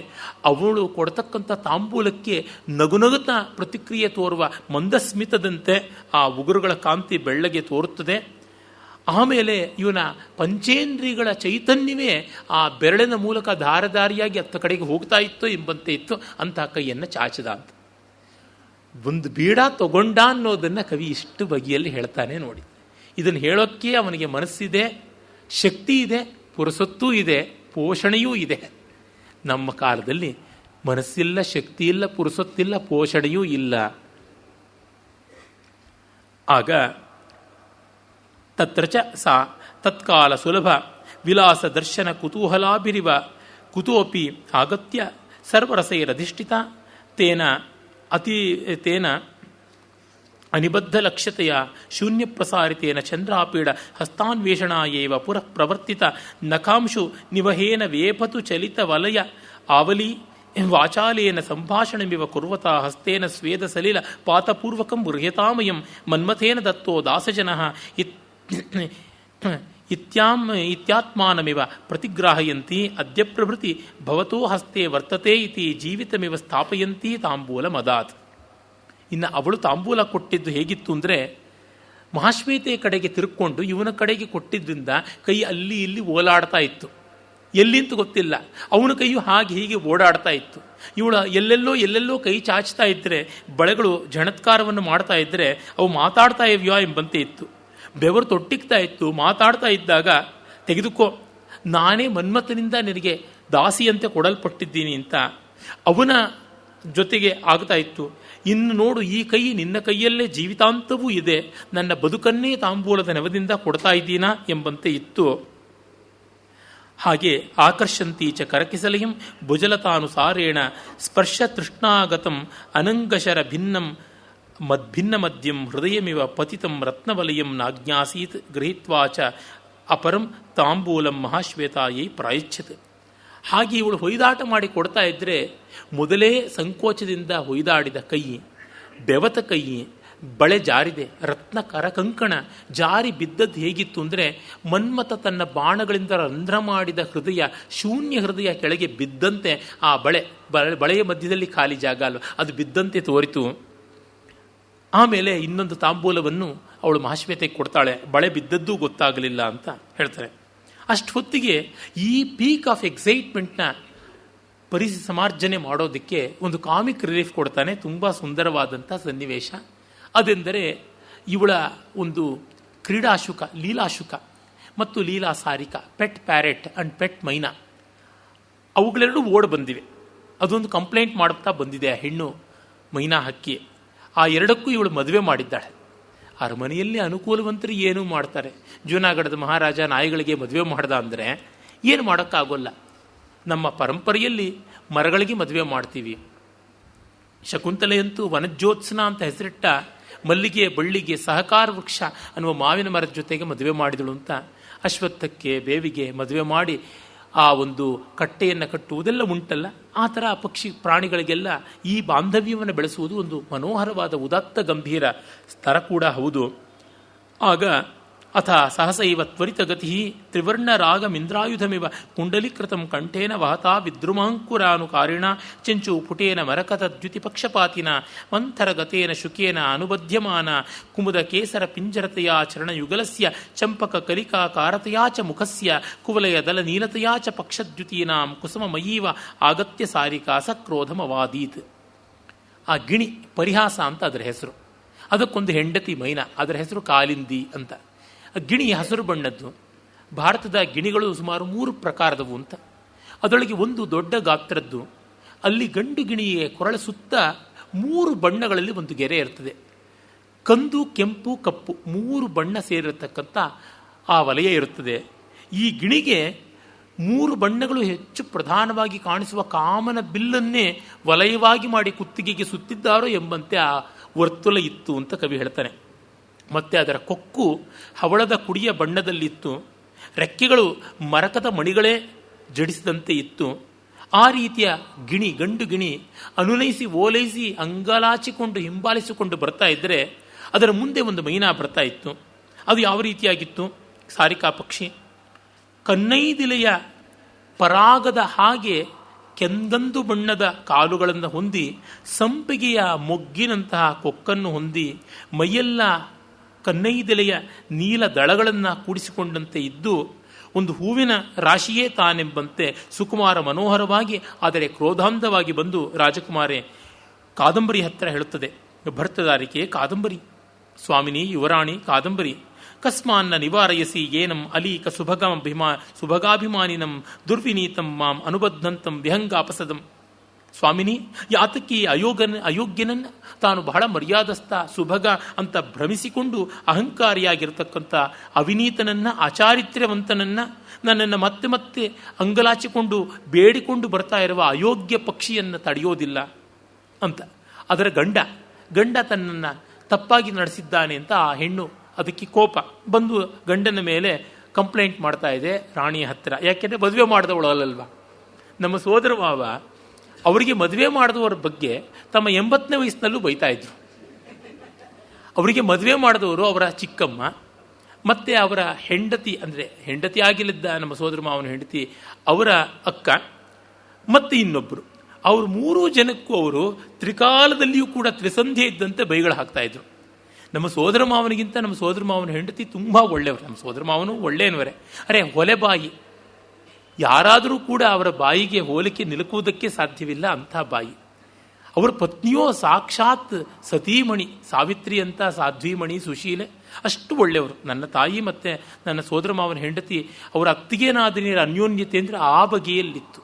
ಅವಳು ಕೊಡ್ತಕ್ಕಂಥ ತಾಂಬೂಲಕ್ಕೆ ನಗುನಗುತ್ತಾ ಪ್ರತಿಕ್ರಿಯೆ ತೋರುವ ಮಂದಸ್ಮಿತದಂತೆ ಆ ಉಗುರುಗಳ ಕಾಂತಿ ಬೆಳ್ಳಗೆ ತೋರುತ್ತದೆ. ಆಮೇಲೆ ಇವನ ಪಂಚೇಂದ್ರಿಯಗಳ ಚೈತನ್ಯವೇ ಆ ಬೆರಳಿನ ಮೂಲಕ ಧಾರಧಾರಿಯಾಗಿ ಹತ್ತ ಕಡೆಗೆ ಹೋಗ್ತಾ ಇತ್ತು ಎಂಬಂತೆ ಇತ್ತು. ಅಂತಹ ಕೈಯನ್ನು ಚಾಚಿದ ಅಂತ ಒಂದು ಬೀಡ ತಗೊಂಡ ಅನ್ನೋದನ್ನು ಕವಿ ಇಷ್ಟು ಬಗೆಯಲ್ಲಿ ಹೇಳ್ತಾನೆ ನೋಡಿ. ಇದನ್ನು ಹೇಳೋಕ್ಕೆ ಅವನಿಗೆ ಮನಸ್ಸಿದೆ, ಶಕ್ತಿ ಇದೆ, ಪುರುಸೊತ್ತೂ ಇದೆ, ಪೋಷಣೆಯೂ ಇದೆ. ನಮ್ಮ ಕಾಲದಲ್ಲಿ ಮನಸ್ಸಿಲ್ಲ, ಶಕ್ತಿ ಇಲ್ಲ, ಪುರುಸೊತ್ತಿಲ್ಲ, ಪೋಷಣೆಯೂ ಇಲ್ಲ. ಆಗ ತತ್ರ ಚ ಸಾ ತತ್ಕಾಲ ಸುಲಭ ವಿಲಾಸ ದರ್ಶನ ಕುತೂಹಲಾಭಿರಿವ ಕುತೋಪಿ ಆಗತ್ಯ ಸರ್ವರಸೈರಧಿಷ್ಠಿತ ತೇನ ಅನಿಬದ್ಧ ಲಕ್ಷ್ಯತೆಯ ಶೂನ್ಯ ಪ್ರಸಾರಿತೇನ ಚಂದ್ರಾಪೀಡ ಹಸ್ತಾನ್ವೇಷಣಾಯೇವ ಪುರಃ ಪ್ರವರ್ತಿತ ನಖಾಂಶು ನಿವಹೇನ ವೇಪತು ಚಲಿತ ವಲಯ ಆವಲಿ ವಾಚಾಲೇನ ಸಂಭಾಷಣಮಿವ ಕುರ್ವತಾ ಹಸ್ತೇನ ಸ್ವೇದ ಸಲಿಲ ಪಾತಪೂರ್ವಕಂ ಗೃಹ್ಯತಾಮಯಂ ಮನ್ಮಥೇನ ದತ್ತೋ ದಾಸಜನಃ ಇತ್ಯಾತ್ಮಾನಮಿವ ಪ್ರತಿಗ್ರಾಹಯಂತಿ ಅದ್ಯ ಪ್ರಭೃತಿ ಭವತೋ ಹಸ್ತೆ ವರ್ತತೆ ಇತಿ ಜೀವಿತಮಿವ ಸ್ಥಾಪಯಂತಿ ತಾಂಬೂಲ ಮದಾತ್. ಇನ್ನು ಅವಳು ತಾಂಬೂಲ ಕೊಟ್ಟಿದ್ದು ಹೇಗಿತ್ತು ಅಂದರೆ, ಮಹಾಶ್ವೇತೆಯ ಕಡೆಗೆ ತಿರುಕೊಂಡು ಇವನ ಕಡೆಗೆ ಕೊಟ್ಟಿದ್ದರಿಂದ ಕೈ ಅಲ್ಲಿ ಇಲ್ಲಿ ಓಲಾಡ್ತಾ ಇತ್ತು. ಎಲ್ಲಿಂತ ಗೊತ್ತಿಲ್ಲ, ಅವನ ಕೈಯು ಹಾಗೆ ಹೀಗೆ ಓಡಾಡ್ತಾ ಇತ್ತು. ಇವಳು ಎಲ್ಲೆಲ್ಲೋ ಕೈ ಚಾಚ್ತಾ ಇದ್ದರೆ, ಬಳೆಗಳು ಝಣತ್ಕಾರವನ್ನು ಮಾಡ್ತಾ ಇದ್ದರೆ ಅವು ಮಾತಾಡ್ತಾ ಇವ್ಯಾ ಎಂಬಂತೆ ಇತ್ತು. ಬೆವರು ತೊಟ್ಟಿಕ್ತಾ ಇತ್ತು. ಮಾತಾಡ್ತಾ ಇದ್ದಾಗ ತೆಗೆದುಕೋ, ನಾನೇ ಮನ್ಮಥನಿಂದ ನಿನಗೆ ದಾಸಿಯಂತೆ ಕೊಡಲ್ಪಟ್ಟಿದ್ದೀನಿ ಅಂತ ಅವನ ಜೊತೆಗೆ ಆಗ್ತಾ ಇತ್ತು. ಇನ್ನು ನೋಡು, ಈ ಕೈ ನಿನ್ನ ಕೈಯಲ್ಲೇ ಜೀವಿತಾಂತವೂ ಇದೆ, ನನ್ನ ಬದುಕನ್ನೇ ತಾಂಬೂಲದ ನೆವದಿಂದ ಕೊಡ್ತಾ ಇದ್ದೀನಾ ಎಂಬಂತೆ ಇತ್ತು. ಹಾಗೆ ಆಕರ್ಷಂತಿ ಚ ಕರಕಿಸಲಯಂ ಭುಜಲತಾನುಸಾರೇಣ ಸ್ಪರ್ಶ ತೃಷ್ಣಾಗತಂ ಅನಂಗಶರ ಭಿನ್ನಂ ಮದ್ಭಿನ್ನ ಮದ್ಯಂ ಹೃದಯಮಿವ ಪತಿತಂ ರತ್ನವಲಯಂ ನಾಜ್ಞಾಸೀತ್ ಗೃಹೀತ್ವಾಚ ಅಪರಂ ತಾಂಬೂಲಂ ಮಹಾಶ್ವೇತಾಯೈ ಪ್ರಾಯಚ್ಛತ್. ಹಾಗೆ ಇವಳು ಹೊಯ್ದಾಟ ಮಾಡಿ ಕೊಡ್ತಾ ಇದ್ದರೆ ಮೊದಲೇ ಸಂಕೋಚದಿಂದ ಹೊಯ್ದಾಡಿದ ಕೈ, ಬೆವತ ಕೈ, ಬಳೆ ಜಾರಿದೆ, ರತ್ನ ಕರಕಂಕಣ ಜಾರಿ ಬಿದ್ದದ್ದು ಹೇಗಿತ್ತು ಅಂದರೆ ಮನ್ಮಥ ತನ್ನ ಬಾಣಗಳಿಂದ ರಂಧ್ರ ಮಾಡಿದ ಹೃದಯ, ಶೂನ್ಯ ಹೃದಯ ಕೆಳಗೆ ಬಿದ್ದಂತೆ ಆ ಬಳೆಯ ಮಧ್ಯದಲ್ಲಿ ಖಾಲಿ ಜಾಗ ಅಲ್ಲ, ಅದು ಬಿದ್ದಂತೆ ತೋರಿತು. ಆಮೇಲೆ ಇನ್ನೊಂದು ತಾಂಬೂಲವನ್ನು ಅವಳು ಮಹಾಶ್ವೇತೆಗೆ ಕೊಡ್ತಾಳೆ, ಬಳೆ ಬಿದ್ದದ್ದೂ ಗೊತ್ತಾಗಲಿಲ್ಲ ಅಂತ ಹೇಳ್ತಾರೆ. ಅಷ್ಟು ಹೊತ್ತಿಗೆ ಈ ಪೀಕ್ ಆಫ್ ಎಕ್ಸೈಟ್ಮೆಂಟ್ನ ಸಮಾರ್ಜನೆ ಮಾಡೋದಕ್ಕೆ ಒಂದು ಕಾಮಿಕ್ ರಿಲೀಫ್ ಕೊಡ್ತಾನೆ. ತುಂಬ ಸುಂದರವಾದಂಥ ಸನ್ನಿವೇಶ. ಅದೆಂದರೆ ಇವಳ ಒಂದು ಕ್ರೀಡಾಶುಕ, ಲೀಲಾಶುಕ ಮತ್ತು ಲೀಲಾ ಸಾರಿಕಾ, pet parrot and pet myna, ಅವುಗಳೆರಡೂ ಓಡ್ ಬಂದಿವೆ. ಅದೊಂದು ಕಂಪ್ಲೇಂಟ್ ಮಾಡುತ್ತಾ ಬಂದಿದೆ ಆ ಹೆಣ್ಣು ಮೈನಾ ಹಕ್ಕಿ. ಆ ಎರಡಕ್ಕೂ ಇವಳು ಮದುವೆ ಮಾಡಿದ್ದಾಳೆ. ಅರಮನೆಯಲ್ಲಿ ಅನುಕೂಲವಂತರು ಏನೂ ಮಾಡ್ತಾರೆ. ಜೂನಾಗಢದ ಮಹಾರಾಜ ನಾಯಿಗಳಿಗೆ ಮದುವೆ ಮಾಡ್ದ ಅಂದರೆ ಏನು ಮಾಡೋಕ್ಕಾಗೋಲ್ಲ. ನಮ್ಮ ಪರಂಪರೆಯಲ್ಲಿ ಮರಗಳಿಗೆ ಮದುವೆ ಮಾಡ್ತೀವಿ. ಶಕುಂತಲೆಯಂತೂ ವನಜ್ಯೋತ್ಸನ ಅಂತ ಹೆಸರಿಟ್ಟ ಮಲ್ಲಿಗೆ ಬಳ್ಳಿಗೆ ಸಹಕಾರ ವೃಕ್ಷ ಅನ್ನುವ ಮಾವಿನ ಮರದ ಜೊತೆಗೆ ಮದುವೆ ಮಾಡಿದಳು ಅಂತ. ಅಶ್ವತ್ಥಕ್ಕೆ, ಬೇವಿಗೆ ಮದುವೆ ಮಾಡಿ ಆ ಒಂದು ಕಟ್ಟೆಯನ್ನು ಕಟ್ಟುವುದೆಲ್ಲ ಉಂಟಲ್ಲ, ಆ ಥರ ಪಕ್ಷಿ ಪ್ರಾಣಿಗಳಿಗೆಲ್ಲ ಈ ಬಾಂಧವ್ಯವನ್ನು ಬೆಳೆಸುವುದು ಒಂದು ಮನೋಹರವಾದ ಉದಾತ್ತ ಗಂಭೀರ ಸ್ತರ ಕೂಡ ಹೌದು. ಆಗ ಅಥ ಸಹಸೈವ ತ್ವರಿತಗತಿ ತ್ರಿವರ್ಣರಾಗಮಿಂದ್ರಾಯುಧಮಿವ ಕುಂಡಲೀಕೃತಂ ಕಂಠೇನ ವಹತಾ ವಿದ್ರುಮಾಂಕುರಾನುಕಾರಿಣ ಚೆಂಚು ಪುಟೇನ ಮರಕತದ್ಯುತಿ ಪಕ್ಷಪಾತಿನ ಮಂಥರಗತೇನ ಶುಕೇನ ಅನುಬಧ್ಯಮಾನ ಕುಮುದ ಕೇಸರ ಪಿಂಜರತೆಯ ಚರಣಯುಗಲಸ್ಯ ಚಂಪಕ ಕಲಿಕಾಕಾರತೆಯಾ ಚ ಮುಖಸ್ಯ ಕುವಲಯ ದಲ ನೀಲತೆಯಾ ಚ ಪಕ್ಷದ್ಯುತೀನಾಂ ಕುಸುಮಮಯೀವ ಆಗತ್ಯ ಸಾರಿಕಾ ಸಕ್ರೋಧಮವಾದೀತ್. ಆ ಗಿಣಿ ಪರಿಹಾಸ ಅಂತ ಅದರ ಹೆಸರು. ಅದಕ್ಕೊಂದು ಹೆಂಡತಿ ಮೈನಾ, ಅದರ ಹೆಸರು ಕಾಲಿಂದಿ ಅಂತ. ಗಿಣಿ ಹಸಿರು ಬಣ್ಣದ್ದು. ಭಾರತದ ಗಿಣಿಗಳು ಸುಮಾರು 3 ಪ್ರಕಾರದವು ಅಂತ. ಅದರೊಳಗೆ ಒಂದು ದೊಡ್ಡ ಗಾತ್ರದ್ದು, ಅಲ್ಲಿ ಗಂಡು ಗಿಣಿಯ ಕೊರಳ ಸುತ್ತ 3 ಬಣ್ಣಗಳಲ್ಲಿ ಒಂದು ಗೆರೆ ಇರ್ತದೆ. ಕಂದು, ಕೆಂಪು, ಕಪ್ಪು 3 ಬಣ್ಣ ಸೇರಿರತಕ್ಕಂಥ ಆ ವಲಯ ಇರುತ್ತದೆ. ಈ ಗಿಣಿಗೆ 3 ಬಣ್ಣಗಳು ಹೆಚ್ಚು ಪ್ರಧಾನವಾಗಿ ಕಾಣಿಸುವ ಕಾಮನ ಬಿಲ್ಲನ್ನೇ ವಲಯವಾಗಿ ಮಾಡಿ ಕುತ್ತಿಗೆಗೆ ಸುತ್ತಿದ್ದಾರೋ ಎಂಬಂತೆ ಆ ವರ್ತುಲ ಇತ್ತು ಅಂತ ಕವಿ ಹೇಳ್ತಾನೆ. ಮತ್ತು ಅದರ ಕೊಕ್ಕು ಹವಳದ ಕುಡಿಯ ಬಣ್ಣದಲ್ಲಿತ್ತು. ರೆಕ್ಕೆಗಳು ಮರಕದ ಮಣಿಗಳೇ ಜಡಿಸಿದಂತೆ ಇತ್ತು. ಆ ರೀತಿಯ ಗಿಣಿ, ಗಂಡು ಗಿಣಿ ಅನುನಯಿಸಿ ಓಲೈಸಿ ಅಂಗಲಾಚಿಕೊಂಡು ಹಿಂಬಾಲಿಸಿಕೊಂಡು ಬರ್ತಾ ಇದ್ದರೆ ಅದರ ಮುಂದೆ ಒಂದು ಮೈನಾ ಬರ್ತಾ ಇತ್ತು. ಅದು ಯಾವ ರೀತಿಯಾಗಿತ್ತು? ಸಾರಿಕಾ ಪಕ್ಷಿ ಕನ್ನೈದಿಲೆಯ ಪರಾಗದ ಹಾಗೆ ಕೆಂದಂದು ಬಣ್ಣದ ಕಾಲುಗಳನ್ನು ಹೊಂದಿ, ಸಂಪಿಗೆಯ ಮೊಗ್ಗಿನಂತಹ ಕೊಕ್ಕನ್ನು ಹೊಂದಿ, ಮೈಯೆಲ್ಲ ಕನ್ನೈದೆಲೆಯ ನೀಲ ದಳಗಳನ್ನು ಕೂಡಿಸಿಕೊಂಡಂತೆ ಇದ್ದು, ಒಂದು ಹೂವಿನ ರಾಶಿಯೇ ತಾನೆಂಬಂತೆ ಸುಕುಮಾರ ಮನೋಹರವಾಗಿ ಆದರೆ ಕ್ರೋಧಾಂಧವಾಗಿ ಬಂದು ರಾಜಕುಮಾರಿ ಕಾದಂಬರಿ ಹತ್ತಿರ ಹೇಳುತ್ತದೆ. ಭರ್ತದಾರಿಕೆ ಕಾದಂಬರಿ, ಸ್ವಾಮಿನಿ ಯುವರಾಣಿ ಕಾದಂಬರಿ, ಕಸ್ಮಾನ್ನ ನಿವಾರಯಸಿ ಏನಂ ಅಲೀಕ ಸುಭಗಾಭಿಮಾನಿನಂ ದುರ್ವಿನೀತಂ ಮಾಂ ಅನುಬದ್ಧಂತಂ ವಿಹಂಗಾಪಸದಂ. ಸ್ವಾಮಿನಿ, ಯಾತಕ್ಕೆ ಅಯೋಗ್ಯನನ್ನು, ತಾನು ಬಹಳ ಮರ್ಯಾದಸ್ಥ ಸುಭಗ ಅಂತ ಭ್ರಮಿಸಿಕೊಂಡು ಅಹಂಕಾರಿಯಾಗಿರ್ತಕ್ಕಂಥ ಅವಿನೀತನನ್ನು, ಅಚಾರಿತ್ರ್ಯವಂತನನ್ನು, ನನ್ನನ್ನು ಮತ್ತೆ ಮತ್ತೆ ಅಂಗಲಾಚಿಕೊಂಡು ಬೇಡಿಕೊಂಡು ಬರ್ತಾ ಇರುವ ಅಯೋಗ್ಯ ಪಕ್ಷಿಯನ್ನು ತಡೆಯೋದಿಲ್ಲ ಅಂತ. ಅದರ ಗಂಡ ತನ್ನನ್ನು ತಪ್ಪಾಗಿ ನಡೆಸಿದ್ದಾನೆ ಅಂತ ಆ ಹೆಣ್ಣು ಅದಕ್ಕೆ ಕೋಪ ಬಂದು ಗಂಡನ ಮೇಲೆ ಕಂಪ್ಲೇಂಟ್ ಮಾಡ್ತಾ ಇದೆ ರಾಣಿಯ ಹತ್ತಿರ. ಯಾಕೆಂದರೆ ಮದುವೆ ಮಾಡಿದವಳಲ್ವ. ನಮ್ಮ ಸೋದರ ಮಾವ ಅವರಿಗೆ ಮದುವೆ ಮಾಡಿದವರ ಬಗ್ಗೆ ತಮ್ಮ 80ನೇ ವಯಸ್ಸಿನಲ್ಲೂ ಬೈತಾ ಇದ್ರು. ಅವರಿಗೆ ಮದುವೆ ಮಾಡಿದವರು ಅವರ ಚಿಕ್ಕಮ್ಮ, ಮತ್ತು ಅವರ ಹೆಂಡತಿ, ಅಂದರೆ ಹೆಂಡತಿ ಆಗಿಲಿದ್ದ ನಮ್ಮ ಸೋದರ ಮಾವನ ಹೆಂಡತಿ, ಅವರ ಅಕ್ಕ, ಮತ್ತು ಇನ್ನೊಬ್ಬರು. ಅವರು 3 ಜನಕ್ಕೂ ಅವರು ತ್ರಿಕಾಲದಲ್ಲಿಯೂ ಕೂಡ ತ್ರಿಸಂಧ್ಯೆ ಇದ್ದಂತೆ ಬೈಗಳು ಹಾಕ್ತಾಯಿದ್ರು. ನಮ್ಮ ಸೋದರ ಮಾವನಿಗಿಂತ ನಮ್ಮ ಸೋದರ ಮಾವನ ಹೆಂಡತಿ ತುಂಬ ಒಳ್ಳೆಯವರು. ನಮ್ಮ ಸೋದರ ಮಾವನು ಒಳ್ಳೆಯನವರೇ, ಅರೆ ಹೊಲೆ ಬಾಯಿ, ಯಾರಾದರೂ ಕೂಡ ಅವರ ಬಾಯಿಗೆ ಹೋಲಿಕೆ ನಿಲುಕುವುದಕ್ಕೆ ಸಾಧ್ಯವಿಲ್ಲ ಅಂಥ ಬಾಯಿ. ಅವರ ಪತ್ನಿಯೋ ಸಾಕ್ಷಾತ್ ಸತೀಮಣಿ, ಸಾವಿತ್ರಿ ಅಂತ ಸಾಧ್ವಿಮಣಿ, ಸುಶೀಲೆ, ಅಷ್ಟು ಒಳ್ಳೆಯವರು. ನನ್ನ ತಾಯಿ ಮತ್ತು ನನ್ನ ಸೋದರ ಮಾವನ ಹೆಂಡತಿ ಅವರ ಅತ್ತಿಗೆನಾದಿನಿಯರ ಅನ್ಯೋನ್ಯತೆ ಅಂದರೆ ಆ ಬಗೆಯಲ್ಲಿತ್ತು.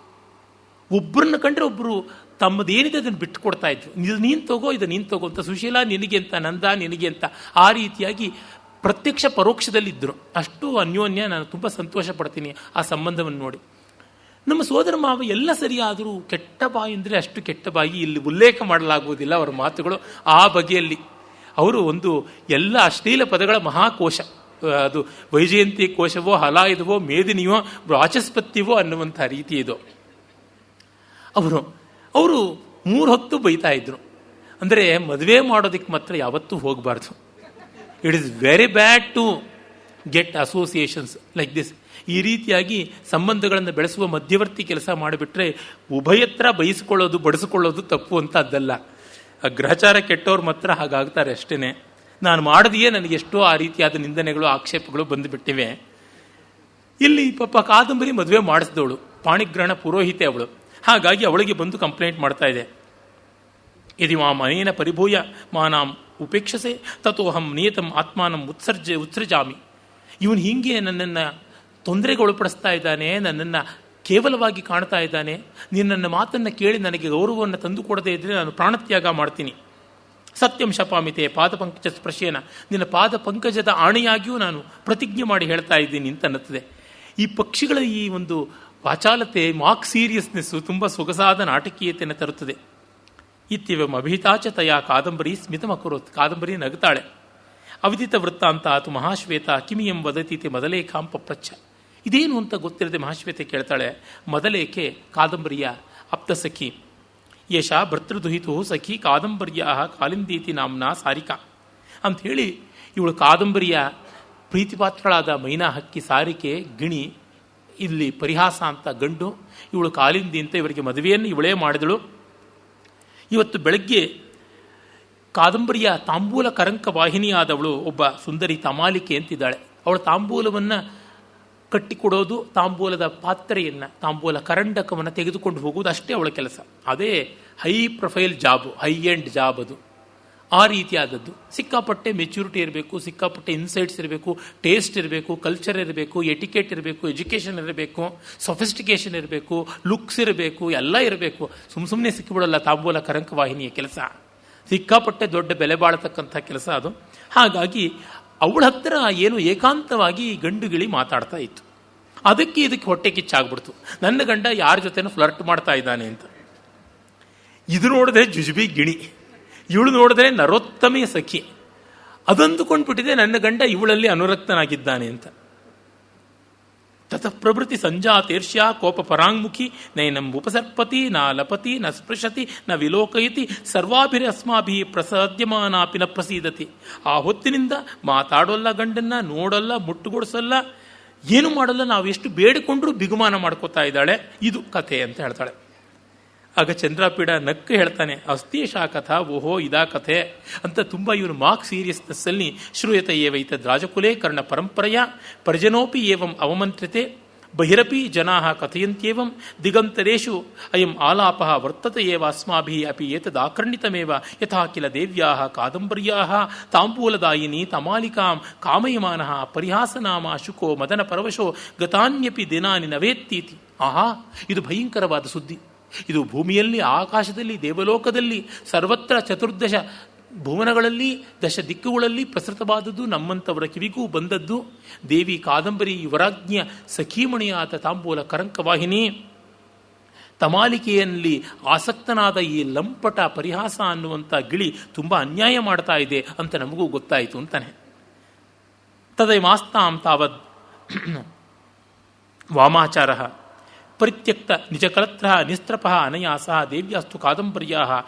ಒಬ್ಬರನ್ನ ಕಂಡ್ರೆ ಒಬ್ಬರು ತಮ್ಮದೇನಿದೆ ಅದನ್ನು ಬಿಟ್ಟು ಕೊಡ್ತಾ ಇದ್ರು. ಇದು ನೀನು ತಗೋ, ಇದು ನೀನು ತಗೋ ಅಂತ, ಸುಶೀಲ ನಿನಗೆ ಅಂತ, ನಂದ ನಿನಗೆ ಅಂತ, ಆ ರೀತಿಯಾಗಿ ಪ್ರತ್ಯಕ್ಷ ಪರೋಕ್ಷದಲ್ಲಿದ್ದರು. ಅಷ್ಟು ಅನ್ಯೋನ್ಯ. ನಾನು ತುಂಬ ಸಂತೋಷ ಪಡ್ತೀನಿ ಆ ಸಂಬಂಧವನ್ನು ನೋಡಿ. ನಮ್ಮ ಸೋದರ ಮಾವ ಎಲ್ಲ ಸರಿಯಾದರೂ ಕೆಟ್ಟ ಬಾಯಿ ಅಂದರೆ ಅಷ್ಟು ಕೆಟ್ಟ ಬಾಯಿ ಇಲ್ಲಿ ಉಲ್ಲೇಖ ಮಾಡಲಾಗುವುದಿಲ್ಲ ಅವರ ಮಾತುಗಳು. ಆ ಬಗೆಯಲ್ಲಿ ಅವರು ಒಂದು ಎಲ್ಲ ಅಶ್ಲೀಲ ಪದಗಳ ಮಹಾಕೋಶ. ಅದು ವೈಜಯಂತಿ ಕೋಶವೋ, ಹಲಾಯುಧವೋ, ಮೇದಿನಿಯೋ, ವಾಚಸ್ಪತ್ಯವೋ ಅನ್ನುವಂಥ ರೀತಿ ಇದು. ಅವರು 3 ಹೊತ್ತು ಬೈತಾ ಇದ್ರು. ಅಂದರೆ ಮದುವೆ ಮಾಡೋದಕ್ಕೆ ಮಾತ್ರ ಯಾವತ್ತೂ ಹೋಗಬಾರ್ದು. It is very bad to get associations like this. ಈ ರೀತಿಯಾಗಿ ಸಂಬಂಧಗಳನ್ನು ಬೆಳೆಸುವ ಮಧ್ಯವರ್ತಿ ಕೆಲಸ ಮಾಡಿಬಿಟ್ರೆ ಉಭಯತ್ರ ಬಯಸಿಕೊಳ್ಳೋದು ಬಡಿಸಿಕೊಳ್ಳೋದು ತಪ್ಪು ಅಂತ ಅದ್ದಲ್ಲ. ಗ್ರಹಚಾರ ಕೆಟ್ಟವ್ರು ಮಾತ್ರ ಹಾಗಾಗ್ತಾರೆ ಅಷ್ಟೇ. ನಾನು ಮಾಡಿದೆಯೇ ನನಗೆ ಎಷ್ಟೋ ಆ ರೀತಿಯಾದ ನಿಂದನೆಗಳು, ಆಕ್ಷೇಪಗಳು ಬಂದುಬಿಟ್ಟಿವೆ. ಇಲ್ಲಿ ಪಾಪ ಕಾದಂಬರಿ ಮದುವೆ ಮಾಡಿಸಿದವಳು, ಪಾಣಿಗ್ರಹಣ ಪುರೋಹಿತೆ ಅವಳು. ಹಾಗಾಗಿ ಅವಳಿಗೆ ಬಂದು ಕಂಪ್ಲೇಂಟ್ ಮಾಡ್ತಾ ಇದೆ. ಯದಿ ಮಾಂ ಅನೇನ ಪರಿಭೂಯ ಮಾನಾಂ ಉಪೇಕ್ಷಸೆ ತಥೋಹಂ ನಿಯತಂ ಆತ್ಮಾನಂ ಉತ್ಸೃಜಾಮಿ. ಇವನು ಹೀಗೆ ನನ್ನನ್ನು ತೊಂದರೆಗೆ ಒಳಪಡಿಸ್ತಾ ಇದ್ದಾನೆ, ನನ್ನನ್ನು ಕೇವಲವಾಗಿ ಕಾಣ್ತಾ ಇದ್ದಾನೆ. ನೀನು ನನ್ನ ಮಾತನ್ನು ಕೇಳಿ ನನಗೆ ಗೌರವವನ್ನು ತಂದು ಕೊಡದೇ ಇದ್ದರೆ ನಾನು ಪ್ರಾಣತ್ಯಾಗ ಮಾಡ್ತೀನಿ. ಸತ್ಯಂ ಶಪಾಮಿತೆ ಪಾದಪಂಕಜ ಸ್ಪರ್ಶೇನ, ನಿನ್ನ ಪಾದ ಪಂಕಜದ ಆಣೆಯಾಗಿಯೂ ನಾನು ಪ್ರತಿಜ್ಞೆ ಮಾಡಿ ಹೇಳ್ತಾ ಇದ್ದೀನಿ ಅಂತ ಅನ್ನುತ್ತದೆ. ಈ ಪಕ್ಷಿಗಳ ಈ ಒಂದು ವಾಚಾಲತೆ, ಮಾಕ್ ಸೀರಿಯಸ್ನೆಸ್ಸು ತುಂಬ ಸೊಗಸಾದ ನಾಟಕೀಯತೆಯನ್ನು ತರುತ್ತದೆ. ಇತ್ಯವಂ ಅಭಿಹಿತಾಚತಯ ಕಾದಂಬರಿ ಸ್ಮಿತಮಕುರೋತ್. ಕಾದಂಬರಿ ನಗುತ್ತಾಳೆ. ಅವಿದಿತ ವೃತ್ತಾಂತ ಆತು ಮಹಾಶ್ವೇತ ಕಿಮಿಯಂ ವದತೀತಿ ಮದಲೇಖಾಂ ಪಪ್ರಚ್ಛ. ಇದೇನು ಅಂತ ಗೊತ್ತಿರದೆ ಮಹಾಶ್ವೇತೆ ಕೇಳ್ತಾಳೆ. ಮದಲೇಖೆ ಕಾದಂಬರಿಯ ಆಪ್ತಸಖಿ. ಯಶ ಭರ್ತೃದುಹಿತು ಸಖಿ ಕಾದಂಬರ್ಯ ಕಾಲಿಂದೀತಿ ನಾಮ್ನ ಸಾರಿಕಾ ಅಂಥೇಳಿ ಇವಳು ಕಾದಂಬರಿಯ ಪ್ರೀತಿಪಾತ್ರಳಾದ ಮೈನಾ ಹಕ್ಕಿ, ಸಾರಿಕೆ, ಗಿಣಿ, ಇಲ್ಲಿ ಪರಿಹಾಸ ಅಂತ ಗಂಡು, ಇವಳು ಕಾಲಿಂದಿ ಅಂತ. ಇವರಿಗೆ ಮದುವೆಯನ್ನು ಇವಳೇ ಮಾಡಿದಳು. ಇವತ್ತು ಬೆಳಗ್ಗೆ ಕಾದಂಬರಿಯ ತಾಂಬೂಲ ಕರಂಕ ವಾಹಿನಿಯಾದವಳು ಒಬ್ಬ ಸುಂದರಿ ತಮಾಲಿಕೆ ಅಂತಿದ್ದಾಳೆ. ಅವಳ ತಾಂಬೂಲವನ್ನು ಕಟ್ಟಿಕೊಡೋದು, ತಾಂಬೂಲದ ಪಾತ್ರೆಯನ್ನು, ತಾಂಬೂಲ ಕರಂಡಕವನ್ನು ತೆಗೆದುಕೊಂಡು ಹೋಗುವುದು ಅಷ್ಟೇ ಅವಳ ಕೆಲಸ. ಅದೇ high profile job, high end job ಅದು. ಆ ರೀತಿಯಾದದ್ದು. ಸಿಕ್ಕಾಪಟ್ಟೆ ಮೆಚ್ಯೂರಿಟಿ ಇರಬೇಕು, ಸಿಕ್ಕಾಪಟ್ಟೆ ಇನ್ಸೈಟ್ಸ್ ಇರಬೇಕು, ಟೇಸ್ಟ್ ಇರಬೇಕು, ಕಲ್ಚರ್ ಇರಬೇಕು, ಎಟಿಕೇಟ್ ಇರಬೇಕು, ಎಜುಕೇಷನ್ ಇರಬೇಕು, ಸೊಫಿಸ್ಟಿಕೇಷನ್ ಇರಬೇಕು, ಲುಕ್ಸ್ ಇರಬೇಕು, ಎಲ್ಲ ಇರಬೇಕು. ಸುಮ್ಮನೆ ಸಿಕ್ಕಿಬಿಡಲ್ಲ ತಾಂಬೂಲ ಕರಂಕ ವಾಹಿನಿಯ ಕೆಲಸ. ಸಿಕ್ಕಾಪಟ್ಟೆ ದೊಡ್ಡ ಬೆಲೆ ಬಾಳತಕ್ಕಂಥ ಕೆಲಸ ಅದು. ಹಾಗಾಗಿ ಅವಳ ಹತ್ತಿರ ಏನು ಏಕಾಂತವಾಗಿ ಗಂಡು ಗಿಳಿ ಮಾತಾಡ್ತಾ ಇತ್ತು. ಅದಕ್ಕೆ ಇದಕ್ಕೆ ಹೊಟ್ಟೆ ಕಿಚ್ಚಾಗ್ಬಿಡ್ತು. ನನ್ನ ಗಂಡ ಯಾರ ಜೊತೆನೂ ಫ್ಲರ್ಟ್ ಮಾಡ್ತಾ ಇದ್ದಾನೆ ಅಂತ. ಇದು ನೋಡಿದ್ರೆ ಜುಜುಬಿ ಗಿಣಿ, ಇವಳು ನೋಡಿದ್ರೆ ನರೋತ್ತಮೆಯ ಸಖಿ. ಅದಂದುಕೊಂಡ್ಬಿಟ್ಟಿದೆ ನನ್ನ ಗಂಡ ಇವಳಲ್ಲಿ ಅನುರಕ್ತನಾಗಿದ್ದಾನೆ ಅಂತ. ತತಃ ಪ್ರಭೃತಿ ಸಂಜಾತೇರ್ಷ್ಯಾ ಕೋಪ ಪರಾಂಗುಖಿ ನೈನಂ ಉಪಸರ್ಪತಿ ನ ಲಪತಿ ನ ಸ್ಪೃಶತಿ ನ ವಿಲೋಕಯತಿ ಸರ್ವಾಭಿರ ಅಸ್ಮಾಭಿ ಪ್ರಸಾದ್ಯಮಾನಾಪಿ ನ ಪ್ರಸೀದತಿ. ಆ ಹೊತ್ತಿನಿಂದ ಮಾತಾಡೋಲ್ಲ, ಗಂಡನ್ನ ನೋಡಲ್ಲ, ಮುಟ್ಟುಗೊಡಿಸಲ್ಲ, ಏನು ಮಾಡಲ್ಲ. ನಾವು ಎಷ್ಟು ಬೇಡಿಕೊಂಡ್ರೂ ಬಿಗುಮಾನ ಮಾಡ್ಕೋತಾ ಇದ್ದಾಳೆ. ಇದು ಕಥೆ ಅಂತ ಹೇಳ್ತಾಳೆ. ಆಗ ಚಂದ್ರಾಪೀಡ ನಕ್ಕು ಹೇಳ್ತಾನೆ, ಅಸ್ತೀಶಾ ಕಥಾ, ಓಹೋ ಇದಾ ಕಥೆ ಅಂತ. ತುಂಬ ಇವನು ಮಾಕ್ ಸೀರಿಯಸ್ನೆಸ್ಸಲ್ಲಿ ಶ್ರೂಯತ ಏವೈತದ್ ರಾಜಕುಲೇ ಕರ್ಣ ಪರಂಪರೆಯ ಪರಿಜನೋಪಿ ಏವಂ ಅವಮಂತ್ರಿತೆ ಬಹಿರಪಿ ಜನಾ ಕಥಯಂತ್ಯೇವಂ ದಿಗಂತರೇಶು ಅಯಂ ಆಲಾಪ ವರ್ತತೆ ಏವ ಅಸ್ಮಾಭಿ ಅಪಿ ಏತದಾಕರ್ಣಿತಮೇವ ಯಥಾ ಕಿಲ ದೇವ್ಯಾ ಕಾದಂಬರ್ಯಾ ತಾಂಬೂಲದಾಯಿನಿ ತಮಾಲಿಕಾಂ ಕಾಮಯಮಾನಃ ಪರಿಹಾಸನಾಮ ಶುಕೋ ಮದನ ಪರವಶೋ ಗತಾನ್ಯಪಿ ದಿನಾನಿ ನವೇತ್ತೀತಿ. ಆಹಾ, ಇದು ಭಯಂಕರವಾದ ಸುದ್ದಿ. ಇದು ಭೂಮಿಯಲ್ಲಿ, ಆಕಾಶದಲ್ಲಿ, ದೇವಲೋಕದಲ್ಲಿ, ಸರ್ವತ್ರ ಚತುರ್ದಶ ಭುವನಗಳಲ್ಲಿ, ದಶ ದಿಕ್ಕುಗಳಲ್ಲಿ ಪ್ರಸೃತವಾದದ್ದು, ನಮ್ಮಂಥವರ ಕಿವಿಗೂ ಬಂದದ್ದು. ದೇವಿ ಕಾದಂಬರಿ ಯುವರಾಜ್ಞಿಯ ಸಖೀಮಣಿಯಾದ ತಾಂಬೂಲ ಕರಂಕವಾಹಿನಿ ತಮಾಲಿಕೆಯಲ್ಲಿ ಆಸಕ್ತನಾದ ಈ ಲಂಪಟ ಪರಿಹಾಸ ಅನ್ನುವಂಥ ಗಿಳಿ ತುಂಬ ಅನ್ಯಾಯ ಮಾಡ್ತಾ ಇದೆ ಅಂತ ನಮಗೂ ಗೊತ್ತಾಯಿತು ಅಂತಾನೆ. ತದೈಮಾಸ್ತಾಂ ತಾವದ್ ವಾಮಾಚಾರ ಪರಿತ್ಯಕ್ತ ನಿಜಕಲತ್ರ ನಿಸ್ತ್ರಪ ಅನಯಾಸ ದೇವ್ಯಾಸ್ತು ಕಾದಂಬರ್ಯಾ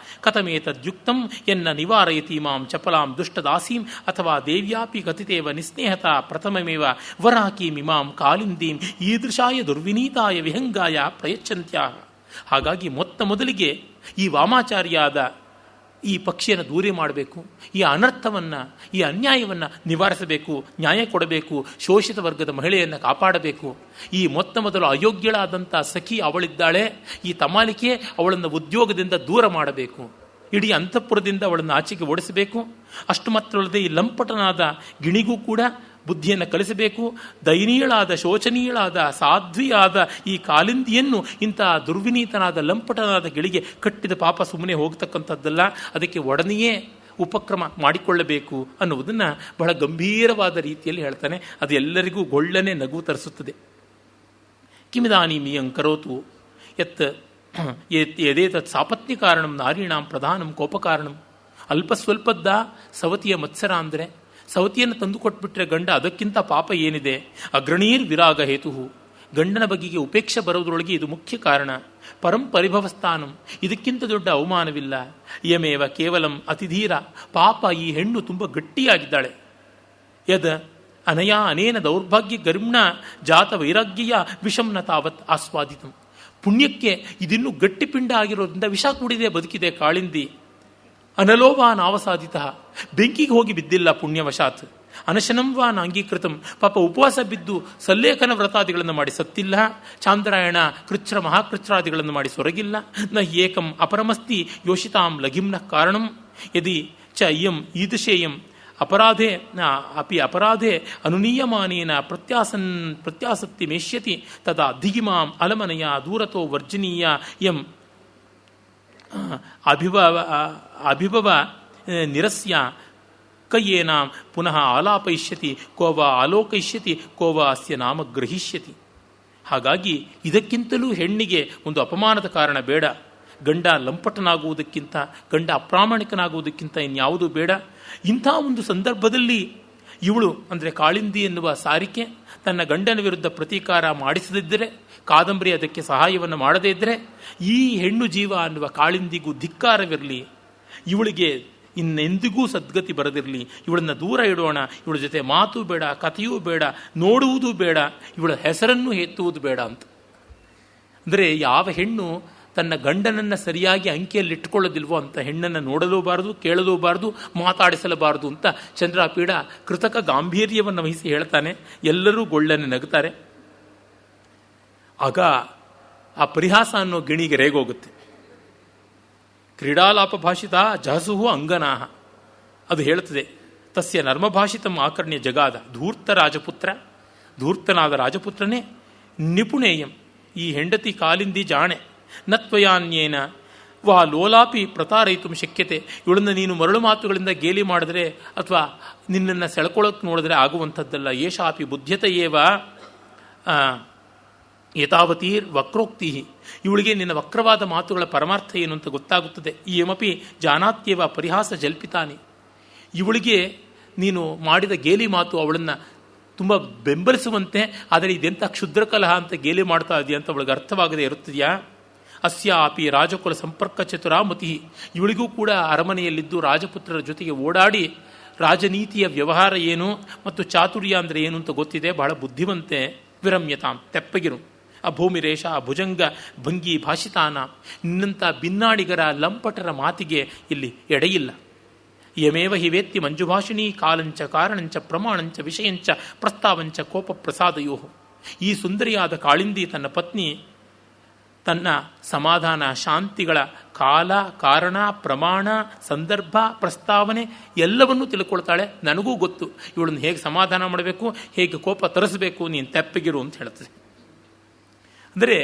ಕಥಮೇತದ್ಯುಕ್ತಂ ಎನ್ನ ನಿವಾರಯತಿ ಮಾಂ ಚಪಲಾಂ ದುಷ್ಟದಾಸೀಂ ಅಥವಾ ದೇವ್ಯಾಪಿ ಕಥಿತೇವ ನಿಸ್ನೇಹತಾ ಪ್ರಥಮಮೇವ ವರಾಕೀಮಿಮಾಂ ಕಾಲಿಂದೀಂ ಈದೃಶಾಯ ದುರ್ವಿನೀತಾಯ ವಿಹಂಗಾಯ ಪ್ರಯಚ್ಛಂತ್ಯಾ. ಹಾಗಾಗಿ ಮೊದಲಿಗೆ ಈ ವಾಮಾಚಾರ್ಯಾದ ಈ ಪಕ್ಷಿಯನ್ನು ದೂರ ಮಾಡಬೇಕು, ಈ ಅನರ್ಥವನ್ನು, ಈ ಅನ್ಯಾಯವನ್ನು ನಿವಾರಿಸಬೇಕು, ನ್ಯಾಯ ಕೊಡಬೇಕು, ಶೋಷಿತ ವರ್ಗದ ಮಹಿಳೆಯನ್ನು ಕಾಪಾಡಬೇಕು. ಈ ಮೊದಲು ಅಯೋಗ್ಯಳಾದಂಥ ಸಖಿ ಅವಳಿದ್ದಾಳೆ, ಈ ತಮಾಲಿಕೆ ಅವಳನ್ನು ಉದ್ಯೋಗದಿಂದ ದೂರ ಮಾಡಬೇಕು, ಇಡೀ ಅಂತಃಪುರದಿಂದ ಅವಳನ್ನು ಆಚೆಗೆ ಓಡಿಸಬೇಕು. ಅಷ್ಟು ಮಾತ್ರವಲ್ಲದೆ ಈ ಲಂಪಟನಾದ ಗಿಣಿಗೂ ಕೂಡ ಬುದ್ಧಿಯನ್ನು ಕಲಿಸಬೇಕು. ದಯನೀಯಳಾದ, ಶೋಚನೀಯಳಾದ, ಸಾಧ್ವಿಯಾದ ಈ ಕಾಲಿಂದಿಯನ್ನು ಇಂಥ ದುರ್ವಿನೀತನಾದ ಲಂಪಟನಾದ ಗಿಳಿಗೆ ಕಟ್ಟಿದ ಪಾಪ ಸುಮ್ಮನೆ ಹೋಗ್ತಕ್ಕಂಥದ್ದಲ್ಲ, ಅದಕ್ಕೆ ಒಡನೆಯೇ ಉಪಕ್ರಮ ಮಾಡಿಕೊಳ್ಳಬೇಕು ಅನ್ನುವುದನ್ನು ಬಹಳ ಗಂಭೀರವಾದ ರೀತಿಯಲ್ಲಿ ಹೇಳ್ತಾನೆ. ಅದು ಎಲ್ಲರಿಗೂ ಗೊಳ್ಳನೆ ನಗು ತರಿಸುತ್ತದೆ. ಕಿಮಿದಾನೀಮಿಯಂ ಕರೋತು ಯತ್ ಯದೇತತ್ ಸಾಪತ್ನಿ ಕಾರಣಂ ನಾರೀಣಾಂ ಪ್ರಧಾನಂ ಕೋಪಕಾರಣಂ. ಅಲ್ಪ ಸ್ವಲ್ಪದ್ದ ಸವತಿಯ ಮತ್ಸರ ಅಂದರೆ, ಸವತಿಯನ್ನು ತಂದು ಕೊಟ್ಬಿಟ್ರೆ ಗಂಡ, ಅದಕ್ಕಿಂತ ಪಾಪ ಏನಿದೆ? ಅಗ್ರಣೀರ್ ವಿರಾಗ ಹೇತು, ಗಂಡನ ಬಗೆಗೆ ಉಪೇಕ್ಷೆ ಬರೋದ್ರೊಳಗೆ ಇದು ಮುಖ್ಯ ಕಾರಣ. ಪರಂ ಪರಿಭವಸ್ಥಾನಂ, ಇದಕ್ಕಿಂತ ದೊಡ್ಡ ಅವಮಾನವಿಲ್ಲ. ಯಮೇವ ಕೇವಲಂ ಅತಿಧೀರ, ಪಾಪ ಈ ಹೆಣ್ಣು ತುಂಬ ಗಟ್ಟಿಯಾಗಿದ್ದಾಳೆ. ಯದ ಅನಯಾ ಅನೇನ ದೌರ್ಭಾಗ್ಯ ಗರ್ಮ್ಣ ಜಾತ ವೈರಾಗ್ಯ ವಿಷಂನ ತಾವತ್ ಆಸ್ವಾದಿತಂ. ಪುಣ್ಯಕ್ಕೆ ಇದಿನ್ನೂ ಗಟ್ಟಿಪಿಂಡ ಆಗಿರೋದ್ರಿಂದ ವಿಷ ಕೂಡಿದೆ, ಬದುಕಿದೆ ಕಾಳಿಂದಿ. ಅನಲೋವಾನ್ ಅವಸಾದಿತ, ಬೆಂಕಿಗೆ ಹೋಗಿ ಬಿದ್ದಿಲ್ಲ ಪುಣ್ಯವಶಾತ್. ಅನಶನಂ ವಾನ್ ಅಂಗೀಕೃತಂ, ಪಾಪ ಉಪವಾಸ ಬಿದ್ದು ಸಲ್ಲೇಖನ ವ್ರತಾದಿಗಳನ್ನು ಮಾಡಿ ಸತ್ತಿಲ್ಲ. ಚಾಂದ್ರಾಯಣ ಕೃಚ್ಛ್ರ ಮಹಾಕೃಚ್ಛ್ರಾದಿಗಳನ್ನು ಮಾಡಿ ಸೊರಗಿಲ್ಲ. ನ ಏಕಂ ಅಪರಮಸ್ತಿ ಯೋಷಿತಾಂ ಲಘಿಂನ ಕಾರಣಂ. ಯದಿ ಚ ಇಯಂ ಈದೃಶೇಯಂ ಅಪರಾಧೆ ಅಪಿ ಅಪರಾಧೆ ಅನುನೀಯಮಾನೇನ ಪ್ರತ್ಯಾಸಕ್ತಿ ಮೇಷ್ಯತಿ ತದಾ ಧಿಗಿಮಾಂ ಅಲಮನಯ ದೂರತೋ ವರ್ಜನೀಯ ಎಂ ಅಭಿಭವ ನಿರಸ್ಯ ಕಯ್ಯೇನ ಪುನಃ ಆಲಾಪಯಿಷ್ಯತಿ ಕೋವ ಆಲೋಕಯಿಷ್ಯತಿ ಕೋವ ಅಸ್ಯ ನಾಮ ಗ್ರಹಿಷ್ಯತಿ. ಹಾಗಾಗಿ ಇದಕ್ಕಿಂತಲೂ ಹೆಣ್ಣಿಗೆ ಒಂದು ಅಪಮಾನದ ಕಾರಣ ಬೇಡ. ಗಂಡ ಲಂಪಟನಾಗುವುದಕ್ಕಿಂತ, ಗಂಡ ಅಪ್ರಾಮಾಣಿಕನಾಗುವುದಕ್ಕಿಂತ ಇನ್ಯಾವುದೂ ಬೇಡ. ಇಂಥ ಒಂದು ಸಂದರ್ಭದಲ್ಲಿ ಇವಳು ಅಂದರೆ ಕಾಳಿಂದಿ ಎನ್ನುವ ಸಾರಿಕೆ ತನ್ನ ಗಂಡನ ವಿರುದ್ಧ ಪ್ರತೀಕಾರ ಮಾಡಿಸದಿದ್ದರೆ, ಕಾದಂಬರಿ ಅದಕ್ಕೆ ಸಹಾಯವನ್ನು ಮಾಡದೇ ಇದ್ದರೆ, ಈ ಹೆಣ್ಣು ಜೀವ ಅನ್ನುವ ಕಾಳಿಂದಿಗೂ ಧಿಕ್ಕಾರವಿರಲಿ, ಇವಳಿಗೆ ಇನ್ನೆಂದಿಗೂ ಸದ್ಗತಿ ಬರದಿರಲಿ. ಇವಳನ್ನು ದೂರ ಇಡೋಣ, ಇವಳ ಜೊತೆ ಮಾತು ಬೇಡ, ಕಥೆಯೂ ಬೇಡ, ನೋಡುವುದೂ ಬೇಡ, ಇವಳ ಹೆಸರನ್ನು ಎತ್ತುವುದು ಬೇಡ ಅಂತ. ಅಂದರೆ ಯಾವ ಹೆಣ್ಣು ತನ್ನ ಗಂಡನನ್ನು ಸರಿಯಾಗಿ ಅಂಕಿಯಲ್ಲಿಟ್ಟುಕೊಳ್ಳೋದಿಲ್ವೋ ಅಂತ ಹೆಣ್ಣನ್ನು ನೋಡಲೂಬಾರದು, ಕೇಳಲೂಬಾರದು, ಮಾತಾಡಿಸಲಬಾರದು ಅಂತ ಚಂದ್ರಾಪೀಡ ಕೃತಕ ಗಾಂಭೀರ್ಯವನ್ನು ವಹಿಸಿ ಹೇಳ್ತಾನೆ. ಎಲ್ಲರೂ ಗೊಳ್ಳನೆ ನಗುತ್ತಾರೆ. ಆಗ ಆ ಪರಿಹಾಸ ಅನ್ನೋ ಗಿಣಿಗೆ ರೇಗೋಗುತ್ತೆ. ಕ್ರೀಡಾಲಾಪ ಭಾಷಿತ ಜಹಸುಹು ಅಂಗನಾಹ, ಅದು ಹೇಳುತ್ತದೆ. ತಸ್ಯ ನರ್ಮಭಾಷಿತಂ ಆಕರ್ಣ್ಯ ಜಗಾದ ಧೂರ್ತ ರಾಜಪುತ್ರ, ಧೂರ್ತನಾದ ರಾಜಪುತ್ರನೇ ನಿಪುಣೇಯಂ, ಈ ಹೆಂಡತಿ ಕಾಲಿಂದಿ ಜಾಣೆ. ನತ್ವಯಾನ್ಯೇನ ವಾ ಲೋಲಾಪಿ ಪ್ರತಾರಯಿತು ಶಕ್ಯತೆ, ಇವಳನ್ನು ನೀನು ಮರಳು ಮಾತುಗಳಿಂದ ಗೇಲಿ ಮಾಡಿದ್ರೆ ಅಥವಾ ನಿನ್ನನ್ನು ಸೆಳ್ಕೊಳ್ಳೋಕೆ ನೋಡಿದ್ರೆ ಆಗುವಂಥದ್ದಲ್ಲ. ಏಷಾಪಿ ಬುದ್ಧ್ಯತೆಯೇವ ಯಥಾವತೀರ್ ವಕ್ರೋಕ್ತಿ, ಇವಳಿಗೆ ನಿನ್ನ ವಕ್ರವಾದ ಮಾತುಗಳ ಪರಮಾರ್ಥ ಏನು ಅಂತ ಗೊತ್ತಾಗುತ್ತದೆ. ಇಯಮಪಿ ಜಾನಾತ್ಯವ ಪರಿಹಾಸ ಜಲ್ಪಿತಾನಿ, ಇವಳಿಗೆ ನೀನು ಮಾಡಿದ ಗೇಲಿ ಮಾತು ಅವಳನ್ನು ತುಂಬ ಬೆಂಬಲಿಸುವಂತೆ, ಆದರೆ ಇದೆಂಥ ಕ್ಷುದ್ರಕಲಹ ಅಂತ ಗೇಲಿ ಮಾಡ್ತಾ ಇದೆಯಾ ಅಂತ ಅವಳಿಗೆ ಅರ್ಥವಾಗದೆ ಇರುತ್ತದೆಯಾ. ಅಸ್ಯಾಪಿ ರಾಜಕುಲ ಸಂಪರ್ಕ ಚತುರಾಮತಿ, ಇವಳಿಗೂ ಕೂಡ ಅರಮನೆಯಲ್ಲಿದ್ದು ರಾಜಪುತ್ರರ ಜೊತೆಗೆ ಓಡಾಡಿ ರಾಜನೀತಿಯ ವ್ಯವಹಾರ ಏನು ಮತ್ತು ಚಾತುರ್ಯ ಅಂದರೆ ಏನು ಅಂತ ಗೊತ್ತಿದೆ, ಬಹಳ ಬುದ್ಧಿವಂತೆ. ವಿರಮ್ಯತಾಂ, ತೆಪ್ಪಗಿರು. ಅಭೂಮಿರೇಷ ಭುಜಂಗ ಭಂಗಿ ಭಾಷಿತಾನ, ನಿನ್ನಂಥ ಭಿನ್ನಾಡಿಗರ ಲಂಪಟರ ಮಾತಿಗೆ ಇಲ್ಲಿ ಎಡೆಯಿಲ್ಲ. ಯಮೇವ ಹಿವೇತ್ತಿ ಮಂಜುಭಾಷಿಣಿ ಕಾಲಂಚ ಕಾರಣಂಚ ಪ್ರಮಾಣಂಚ ವಿಷಯಂಚ ಪ್ರಸ್ತಾವಂಚ ಕೋಪ ಪ್ರಸಾದಯೋ. ಈ ಸುಂದರಿಯಾದ ಕಾಳಿಂದಿ ತನ್ನ ಪತ್ನಿ ತನ್ನ ಸಮಾಧಾನ ಶಾಂತಿಗಳ ಕಾಲ, ಕಾರಣ, ಪ್ರಮಾಣ, ಸಂದರ್ಭ, ಪ್ರಸ್ತಾವನೆ ಎಲ್ಲವನ್ನೂ ತಿಳ್ಕೊಳ್ತಾಳೆ. ನನಗೂ ಗೊತ್ತು ಇವಳನ್ನು ಹೇಗೆ ಸಮಾಧಾನ ಮಾಡಬೇಕು, ಹೇಗೆ ಕೋಪ ತರಿಸಬೇಕು, ನೀನು ತೆಪ್ಪಗಿರು ಅಂತ ಹೇಳ್ತದೆ. ಅಂದರೆ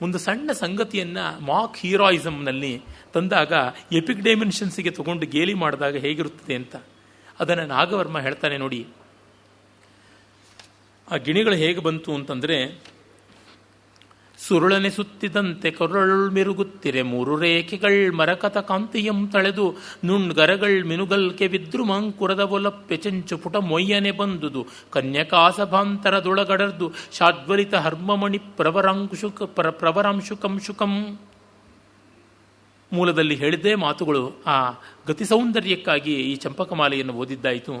ಒಂದು ಸಣ್ಣ ಸಂಗತಿಯನ್ನು ಮಾಕ್ ಹೀರೋಯಿಸಮ್ನಲ್ಲಿ ತಂದಾಗ ಎಪಿಕ್ ಡೈಮೆನ್ಷನ್ಸಿಗೆ ತಗೊಂಡು ಗೇಲಿ ಮಾಡಿದಾಗ ಹೇಗಿರುತ್ತದೆ ಅಂತ ಅದನ್ನು ನಾಗವರ್ಮ ಹೇಳ್ತಾನೆ ನೋಡಿ. ಆ ಗಿಣಿಗಳು ಹೇಗೆ ಬಂತು ಅಂತಂದರೆ, ಸುರುಳನೆ ಸುತ್ತಿದಂತೆ ಕೊರಳುಮಿರುಗುತ್ತಿರೆ ಮೂರು ರೇಖೆಗಳ್ ಮರಕತ ಕಾಂತಿಯಂ ತಳೆದು ನುಣ್ಗರಗಳ್ ಮಿನುಗಲ್ಕೆ ವಿದ್ರುಮಾಂಕುರದ ಒಲಪ್ಪೆ ಚೆಂಚು ಪುಟ ಮೊಯ್ಯನೆ ಬಂದುದು ಕನ್ಯಕಾಸಭಾಂತರದೊಳಗಡರ್ದು ಶಾದ್ವಲಿತ ಹರ್ಮಮಣಿ ಪ್ರವರಾಂಶುಕಂ ಶುಕಂ. ಮೂಲದಲ್ಲಿ ಹೇಳಿದ್ದೇ ಮಾತುಗಳು ಆ ಗತಿ ಸೌಂದರ್ಯಕ್ಕಾಗಿ ಈ ಚಂಪಕಮಾಲೆಯನ್ನು ಓದಿದ್ದಾಯಿತು.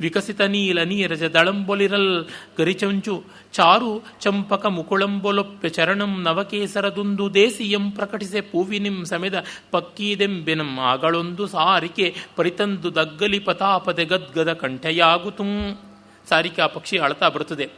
ವಿಕಸಿತ ನೀಲ ನೀರಜ ದಳಂಬೊಲಿರಲ್ ಗರಿಚಂಚು ಚಾರು ಚಂಪಕ ಮುಕುಳಂಬೊಲೊಪ್ಪೆ ಚರಣಂ ನವಕೇಸರದುಂದು ದೇಸಿಯಂ ಪ್ರಕಟಿಸೆ ಪೂವಿನಿಂ ಸಮೆದ ಪಕ್ಕೀದೆಂಬೆನಂ ಆಗಳೊಂದು ಸಾರಿಕೆ ಪರಿತಂದು ದಗ್ಗಲಿ ಪತಾಪದೆ ಗದ್ಗದ ಕಂಠೆಯಾಗುತ್ತುಂ. ಸಾರಿಕೆ ಆ ಪಕ್ಷಿ ಅಳತಾ ಬರುತ್ತದೆ.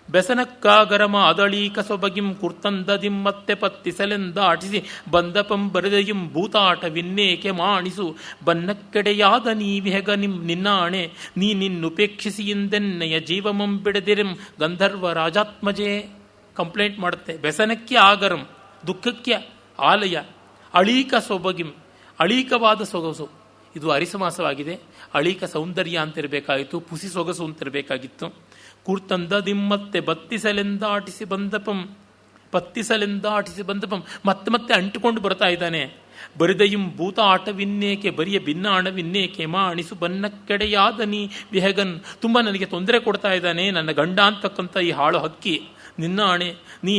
ಬೆಸನಕ್ಕಾಗರಮ ಅದಳೀಕ ಸೊಬಗಿಂ ಕುರ್ತಂದದಿಂ ಮತ್ತೆ ಪತ್ತಿಸಲೆಂದಾಟಿಸಿ ಬಂದಪಂ ಬರೆದೆಯುಂ ಭೂತಾಟ ವಿನ್ನೇಕೆ ಮಾಣಿಸು ಬನ್ನಕ್ಕೆಡೆಯಾದ ನೀವಿಹೆಗ ನಿನ್ನಾಣೆ ನೀ ನಿನ್ನುಪೇಕ್ಷಿಸಿಯಿಂದೆನ್ನೆಯ ಜೀವಮಂ ಬಿಡದಿರಿಂ ಗಂಧರ್ವ ರಾಜಾತ್ಮಜೇ. ಕಂಪ್ಲೇಂಟ್ ಮಾಡುತ್ತೆ. ಬೆಸನಕ್ಕೆ ಆಗರಂ, ದುಃಖಕ್ಕೆ ಆಲಯ, ಅಳೀಕ ಸೊಬಗಿಂ, ಅಳೀಕವಾದ ಸೊಗಸು. ಇದು ಅರಿಸಮಾಸವಾಗಿದೆ. ಅಳೀಕ ಸೌಂದರ್ಯ ಅಂತಿರಬೇಕಾಗಿತ್ತು, ಪುಸಿ ಸೊಗಸು ಅಂತಿರಬೇಕಾಗಿತ್ತು. ಕೂರ್ತಂದ ದಿಮ್ಮತ್ತೆ ಬತ್ತಿಸಲೆಂದಾಟಿಸಿ ಬಂದಪಂ, ಪತ್ತಿಸಲೆಂದಾಟಿಸಿ ಬಂದಪಂ, ಮತ್ತೆ ಮತ್ತೆ ಅಂಟುಕೊಂಡು ಬರ್ತಾ ಇದ್ದಾನೆ. ಬರಿದೆಯುಂ ಭೂತ ಆಟವಿನ್ನೇಕೆ, ಬರಿಯ ಭಿನ್ನಾಣವಿನ್ನೇಕೆ ಮಾ ಅಣಿಸು ಬನ್ನಕ್ಕೆಡೆಯಾದ ನೀ ವಿಹಗನ್. ತುಂಬ ನನಗೆ ತೊಂದರೆ ಕೊಡ್ತಾ ಇದ್ದಾನೆ ನನ್ನ ಗಂಡ ಅಂತಕ್ಕಂಥ ಈ ಹಾಳು ಹಕ್ಕಿ. ನಿನ್ನ ಆಣೆ, ನೀ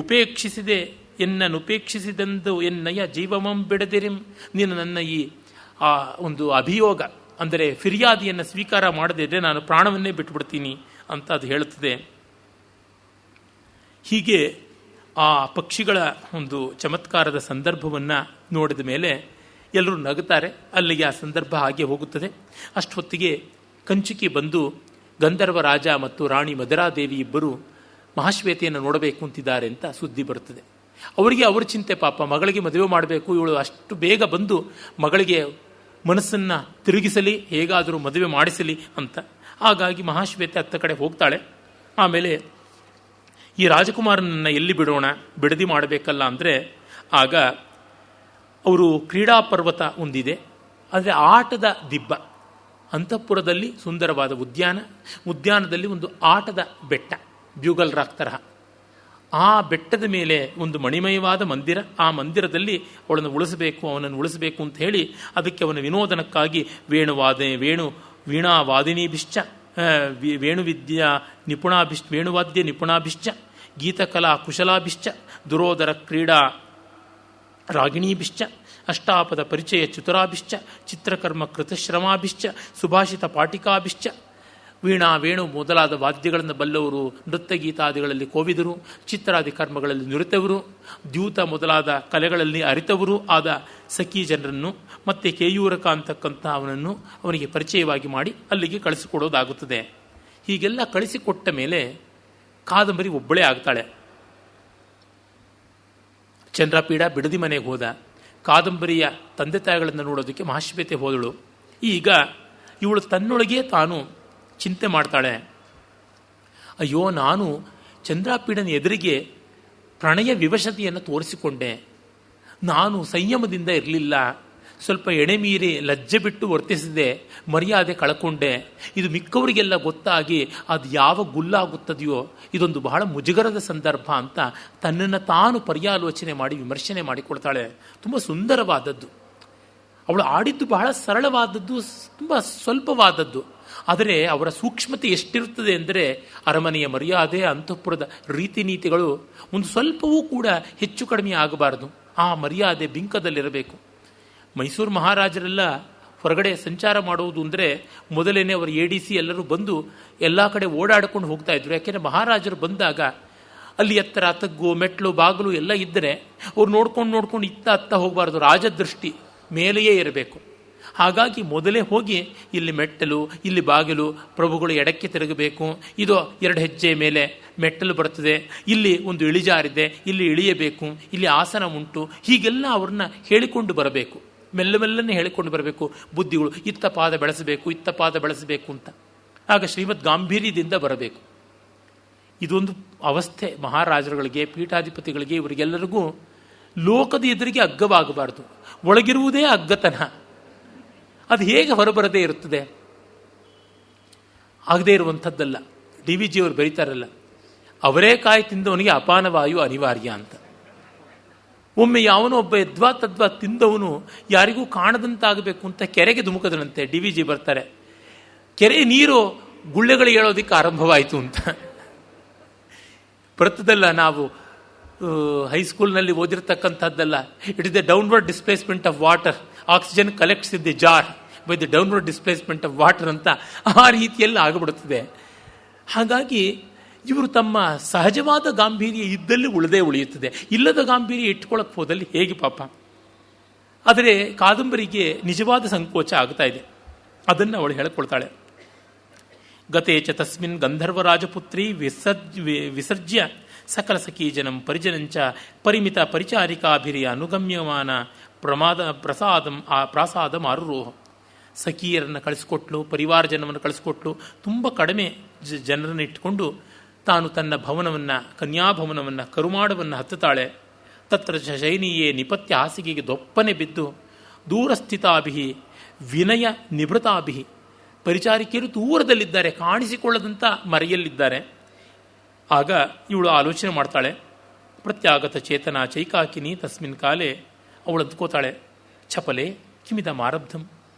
ಉಪೇಕ್ಷಿಸಿದೆ, ಎನ್ನನುಪೇಕ್ಷಿಸಿದೆಂದು ಎನ್ನಯ ಜೀವಮಂ ಬಿಡದಿರಿಂ. ನೀನು ನನ್ನ ಈ ಒಂದು ಅಭಿಯೋಗ ಅಂದರೆ ಫಿರ್ಯಾದಿಯನ್ನು ಸ್ವೀಕಾರ ಮಾಡದಿದ್ದರೆ ನಾನು ಪ್ರಾಣವನ್ನೇ ಬಿಟ್ಟುಬಿಡ್ತೀನಿ ಅಂತ ಅದು ಹೇಳುತ್ತದೆ. ಹೀಗೆ ಆ ಪಕ್ಷಿಗಳ ಒಂದು ಚಮತ್ಕಾರದ ಸಂದರ್ಭವನ್ನು ನೋಡಿದ ಮೇಲೆ ಎಲ್ಲರೂ ನಗುತ್ತಾರೆ. ಅಲ್ಲಿಗೆ ಆ ಸಂದರ್ಭ ಹಾಗೆ ಹೋಗುತ್ತದೆ. ಅಷ್ಟೊತ್ತಿಗೆ ಕಂಚುಕಿ ಬಂದು ಗಂಧರ್ವ ರಾಜ ಮತ್ತು ರಾಣಿ ಮಧುರಾದೇವಿ ಇಬ್ಬರು ಮಹಾಶ್ವೇತೆಯನ್ನು ನೋಡಬೇಕು ಅಂತಿದ್ದಾರೆ ಅಂತ ಸುದ್ದಿ ಬರುತ್ತದೆ. ಅವರಿಗೆ ಅವ್ರ ಚಿಂತೆ, ಪಾಪ ಮಗಳಿಗೆ ಮದುವೆ ಮಾಡಬೇಕು, ಇವಳು ಅಷ್ಟು ಬೇಗ ಬಂದು ಮಗಳಿಗೆ ಮನಸ್ಸನ್ನು ತಿರುಗಿಸಲಿ, ಹೇಗಾದರೂ ಮದುವೆ ಮಾಡಿಸಲಿ ಅಂತ. ಹಾಗಾಗಿ ಮಹಾಶ್ವೇತೆ ಅತ್ತ ಕಡೆ ಹೋಗ್ತಾಳೆ. ಆಮೇಲೆ ಈ ರಾಜಕುಮಾರನನ್ನು ಎಲ್ಲಿ ಬಿಡೋಣ, ಬಿಡದಿ ಮಾಡಬೇಕಲ್ಲ ಅಂದರೆ ಆಗ ಅವರು ಕ್ರೀಡಾ ಪರ್ವತ ಒಂದಿದೆ, ಆದರೆ ಆಟದ ದಿಬ್ಬ, ಅಂತಃಪುರದಲ್ಲಿ ಸುಂದರವಾದ ಉದ್ಯಾನದಲ್ಲಿ ಒಂದು ಆಟದ ಬೆಟ್ಟ, ಬ್ಯೂಗಲ್ ರಾಕ್ ತರಹ. ಆ ಬೆಟ್ಟದ ಮೇಲೆ ಒಂದು ಮಣಿಮಯವಾದ ಮಂದಿರ. ಆ ಮಂದಿರದಲ್ಲಿ ಅವಳನ್ನು ಅವನನ್ನು ಉಳಿಸಬೇಕು ಅಂತ ಹೇಳಿ ಅದಕ್ಕೆ ಅವನ ವಿನೋದನಕ್ಕಾಗಿ ವೀಣಾವಾದಿನೀಭಿಶ್ಚ ವೇಣುವಿದ್ಯಾ ವೇಣುವಾದ್ಯ ನಿಪುಣಾಭಿಶ್ಚ ಗೀತಕಲಾ ಕುಶಲಾಭಿಶ್ಚ ದುರೋದರ ಕ್ರೀಡಾ ರಾಗಿಣೀಭಿಶ್ಚ ಅಷ್ಟಾಪದ ಪರಿಚಯ ಚತುರಾಭಿಶ್ಚ ಚಿತ್ರಕರ್ಮ ಕೃತಶ್ರಮಾಭಿಶ್ಚ ಸುಭಾಷಿತ ಪಾಟಿಕಾಭಿಶ್ಚ. ವೀಣಾ ವೇಣು ಮೊದಲಾದ ವಾದ್ಯಗಳನ್ನು ಬಲ್ಲವರು, ನೃತ್ಯ ಗೀತಾದಿಗಳಲ್ಲಿ ಕೋವಿದರು, ಚಿತ್ರಾದಿ ಕರ್ಮಗಳಲ್ಲಿ ನುರಿತವರು, ದ್ಯೂತ ಮೊದಲಾದ ಕಲೆಗಳಲ್ಲಿ ಅರಿತವರು ಆದ ಸಖಿ ಜನರನ್ನು ಮತ್ತೆ ಕೇಯೂರಕ ಅಂತಕ್ಕಂಥ ಅವನಿಗೆ ಪರಿಚಯವಾಗಿ ಮಾಡಿ ಅಲ್ಲಿಗೆ ಕಳಿಸಿಕೊಡೋದಾಗುತ್ತದೆ. ಹೀಗೆಲ್ಲ ಕಳಿಸಿಕೊಟ್ಟ ಮೇಲೆ ಕಾದಂಬರಿ ಒಬ್ಬಳೇ ಆಗ್ತಾಳೆ. ಚಂದ್ರಪೀಡ ಬಿಡದಿ ಮನೆಗೆ ಹೋದ. ಕಾದಂಬರಿಯ ತಂದೆ ತಾಯಿಗಳನ್ನು ನೋಡೋದಕ್ಕೆ ಮಹಾಶ್ವೇತೆ ಹೋದಳು. ಈಗ ಇವಳು ತನ್ನೊಳಗೆ ತಾನು ಚಿಂತೆ ಮಾಡ್ತಾಳೆ. ಅಯ್ಯೋ, ನಾನು ಚಂದ್ರಪೀಡನ ಎದುರಿಗೆ ಪ್ರಣಯ ವಿವಶತೆಯನ್ನು ತೋರಿಸಿಕೊಂಡೆ, ನಾನು ಸಂಯಮದಿಂದ ಇರಲಿಲ್ಲ, ಸ್ವಲ್ಪ ಎಣೆಮೀರಿ ಲಜ್ಜೆ ಬಿಟ್ಟು ವರ್ತಿಸಿದೆ, ಮರ್ಯಾದೆ ಕಳ್ಕೊಂಡೆ. ಇದು ಮಿಕ್ಕವರಿಗೆಲ್ಲ ಗೊತ್ತಾಗಿ ಅದು ಯಾವ ಗುಲ್ಲಾಗುತ್ತದೆಯೋ, ಇದೊಂದು ಬಹಳ ಮುಜುಗರದ ಸಂದರ್ಭ ಅಂತ ತನ್ನನ್ನು ತಾನು ಪರ್ಯಾಲೋಚನೆ ಮಾಡಿ ವಿಮರ್ಶನೆ ಮಾಡಿಕೊಡ್ತಾಳೆ. ತುಂಬ ಸುಂದರವಾದದ್ದು. ಅವಳು ಆಡಿದ್ದು ಬಹಳ ಸರಳವಾದದ್ದು, ತುಂಬ ಸ್ವಲ್ಪವಾದದ್ದು. ಆದರೆ ಅವರ ಸೂಕ್ಷ್ಮತೆ ಎಷ್ಟಿರುತ್ತದೆ ಅಂದರೆ ಅರಮನೆಯ ಮರ್ಯಾದೆ, ಅಂತಃಪುರದ ರೀತಿ ನೀತಿಗಳು ಒಂದು ಸ್ವಲ್ಪವೂ ಕೂಡ ಹೆಚ್ಚು ಕಡಿಮೆ ಆಗಬಾರದು. ಆ ಮರ್ಯಾದೆ ಬಿಂಕದಲ್ಲಿರಬೇಕು. ಮೈಸೂರು ಮಹಾರಾಜರೆಲ್ಲ ಹೊರಗಡೆ ಸಂಚಾರ ಮಾಡುವುದು ಅಂದರೆ ಮೊದಲೇನೆ ಅವರು ADC ಎಲ್ಲರೂ ಬಂದು ಎಲ್ಲ ಕಡೆ ಓಡಾಡಿಕೊಂಡು ಹೋಗ್ತಾ ಇದ್ರು. ಯಾಕೆಂದರೆ ಮಹಾರಾಜರು ಬಂದಾಗ ಅಲ್ಲಿ ಎತ್ತರ, ತಗ್ಗು, ಮೆಟ್ಲು, ಬಾಗಿಲು ಎಲ್ಲ ಇದ್ದರೆ ಅವ್ರು ನೋಡ್ಕೊಂಡು ಇತ್ತ ಅತ್ತ ಹೋಗಬಾರ್ದು. ರಾಜದೃಷ್ಟಿ ಮೇಲೆಯೇ ಇರಬೇಕು. ಹಾಗಾಗಿ ಮೊದಲೇ ಹೋಗಿ ಇಲ್ಲಿ ಮೆಟ್ಟಲು, ಇಲ್ಲಿ ಬಾಗಿಲು, ಪ್ರಭುಗಳು ಎಡಕ್ಕೆ ತಿರುಗಬೇಕು, ಇದು 2 ಹೆಜ್ಜೆ ಮೇಲೆ ಮೆಟ್ಟಲು ಬರ್ತದೆ, ಇಲ್ಲಿ ಒಂದು ಇಳಿಜಾರಿದೆ, ಇಲ್ಲಿ ಇಳಿಯಬೇಕು, ಇಲ್ಲಿ ಆಸನ ಉಂಟು, ಹೀಗೆಲ್ಲ ಅವ್ರನ್ನ ಹೇಳಿಕೊಂಡು ಬರಬೇಕು. ಮೆಲ್ಲನೆ ಹೇಳಿಕೊಂಡು ಬರಬೇಕು. ಬುದ್ಧಿಗಳು ಇತ್ತ ಪಾದ ಬೆಳೆಸಬೇಕು ಅಂತ. ಆಗ ಶ್ರೀಮದ್ ಗಾಂಭೀರ್ಯದಿಂದ ಬರಬೇಕು. ಇದೊಂದು ಅವಸ್ಥೆ ಮಹಾರಾಜರುಗಳಿಗೆ, ಪೀಠಾಧಿಪತಿಗಳಿಗೆ, ಇವರಿಗೆಲ್ಲರಿಗೂ ಲೋಕದ ಎದುರಿಗೆ ಅಗ್ಗವಾಗಬಾರದು. ಒಳಗಿರುವುದೇ ಅಗ್ಗತನ. ಅದು ಹೇಗೆ ಹೊರಬರದೇ ಇರುತ್ತದೆ? ಆಗದೇ ಇರುವಂಥದ್ದಲ್ಲ. DVG ಅವರು ಬರೀತಾರಲ್ಲ, ಅವರೇ ಕಾಯಿ ತಿಂದವನಿಗೆ ಅಪಾನವಾಯು ಅನಿವಾರ್ಯ ಅಂತ. ಒಮ್ಮೆ ಯಾವನೋ ಒಬ್ಬ ತದ್ವಾ ತಿಂದವನು ಯಾರಿಗೂ ಕಾಣದಂತಾಗಬೇಕು ಅಂತ ಕೆರೆಗೆ ಧುಮುಕದನಂತೆ. DVG ಬರ್ತಾರೆ, ಕೆರೆ ನೀರು ಗುಳ್ಳೆಗಳು ಹೇಳೋದಕ್ಕೆ ಆರಂಭವಾಯಿತು ಅಂತ. ಬರ್ತದಲ್ಲ, ನಾವು ಹೈಸ್ಕೂಲ್ನಲ್ಲಿ ಓದಿರ್ತಕ್ಕಂಥದ್ದಲ್ಲ. It is the downward displacement of water, oxygen collects in the jar by the downward displacement of water ಅಂತ ಆ ರೀತಿಯಲ್ಲಿ ಆಗಿಬಿಡುತ್ತದೆ. ಹಾಗಾಗಿ ಇವರು ತಮ್ಮ ಸಹಜವಾದ ಗಾಂಭೀರ್ಯ ಇದ್ದಲ್ಲಿ ಉಳಿಯುತ್ತದೆ. ಇಲ್ಲದ ಗಾಂಭೀರ್ಯ ಇಟ್ಕೊಳ್ಳೋಕೆ ಹೋದಲ್ಲಿ ಹೇಗೆ ಪಾಪ. ಆದರೆ ಕಾದಂಬರಿಗೆ ನಿಜವಾದ ಸಂಕೋಚ ಆಗ್ತಾ ಇದೆ. ಅದನ್ನು ಅವಳು ಹೇಳಿಕೊಳ್ತಾಳೆ. ಗತೆ ಚ ತಸ್ಮಿನ್ ಗಂಧರ್ವರಾಜಪುತ್ರಿ ವಿಸರ್ಜ್ಯ ಸಕಲ ಸಖೀಜನಂ ಪರಿಜನಂಚ ಪರಿಮಿತ ಪರಿಚಾರಿಕಾಭಿರಿ ಅನುಗಮ್ಯಮಾನ ಪ್ರಾಸಾದಂ ಆರುರೋಹ. ಸಖಿಯರನ್ನು ಕಳಿಸ್ಕೊಟ್ಲು, ಪರಿವಾರ ಜನವನ್ನು ಕಳಿಸ್ಕೊಟ್ಲು. ತುಂಬ ಕಡಿಮೆ ಜನರನ್ನು ಇಟ್ಟುಕೊಂಡು ತಾನು ತನ್ನ ಭವನವನ್ನು, ಕನ್ಯಾಭವನವನ್ನು, ಕರುಮಾಡವನ್ನು ಹತ್ತುತ್ತಾಳೆ. ತತ್ರ ಶೈನಿಯೇ ನಿಪತ್ಯ ಹಾಸಿಗೆಗೆ ದೊಪ್ಪನೆ ಬಿದ್ದು ದೂರಸ್ಥಿತಾಭಿ ವಿನಯ ನಿಭೃತಾಭಿ, ಪರಿಚಾರಿಕೆಯರು ದೂರದಲ್ಲಿದ್ದಾರೆ, ಕಾಣಿಸಿಕೊಳ್ಳದಂಥ ಮರೆಯಲ್ಲಿದ್ದಾರೆ. ಆಗ ಇವಳು ಆಲೋಚನೆ ಮಾಡ್ತಾಳೆ. ಪ್ರತ್ಯಾಗತ ಚೇತನ ಚೈಕಾಕಿನಿ ತಸ್ಮಿನ್ ಕಾಲೇ ಅವಳು ಅಂದ್ಕೋತಾಳೆ, ಚಪಲೆ ಕಿಮಿದ ಮಾರಬ್ಧಂ.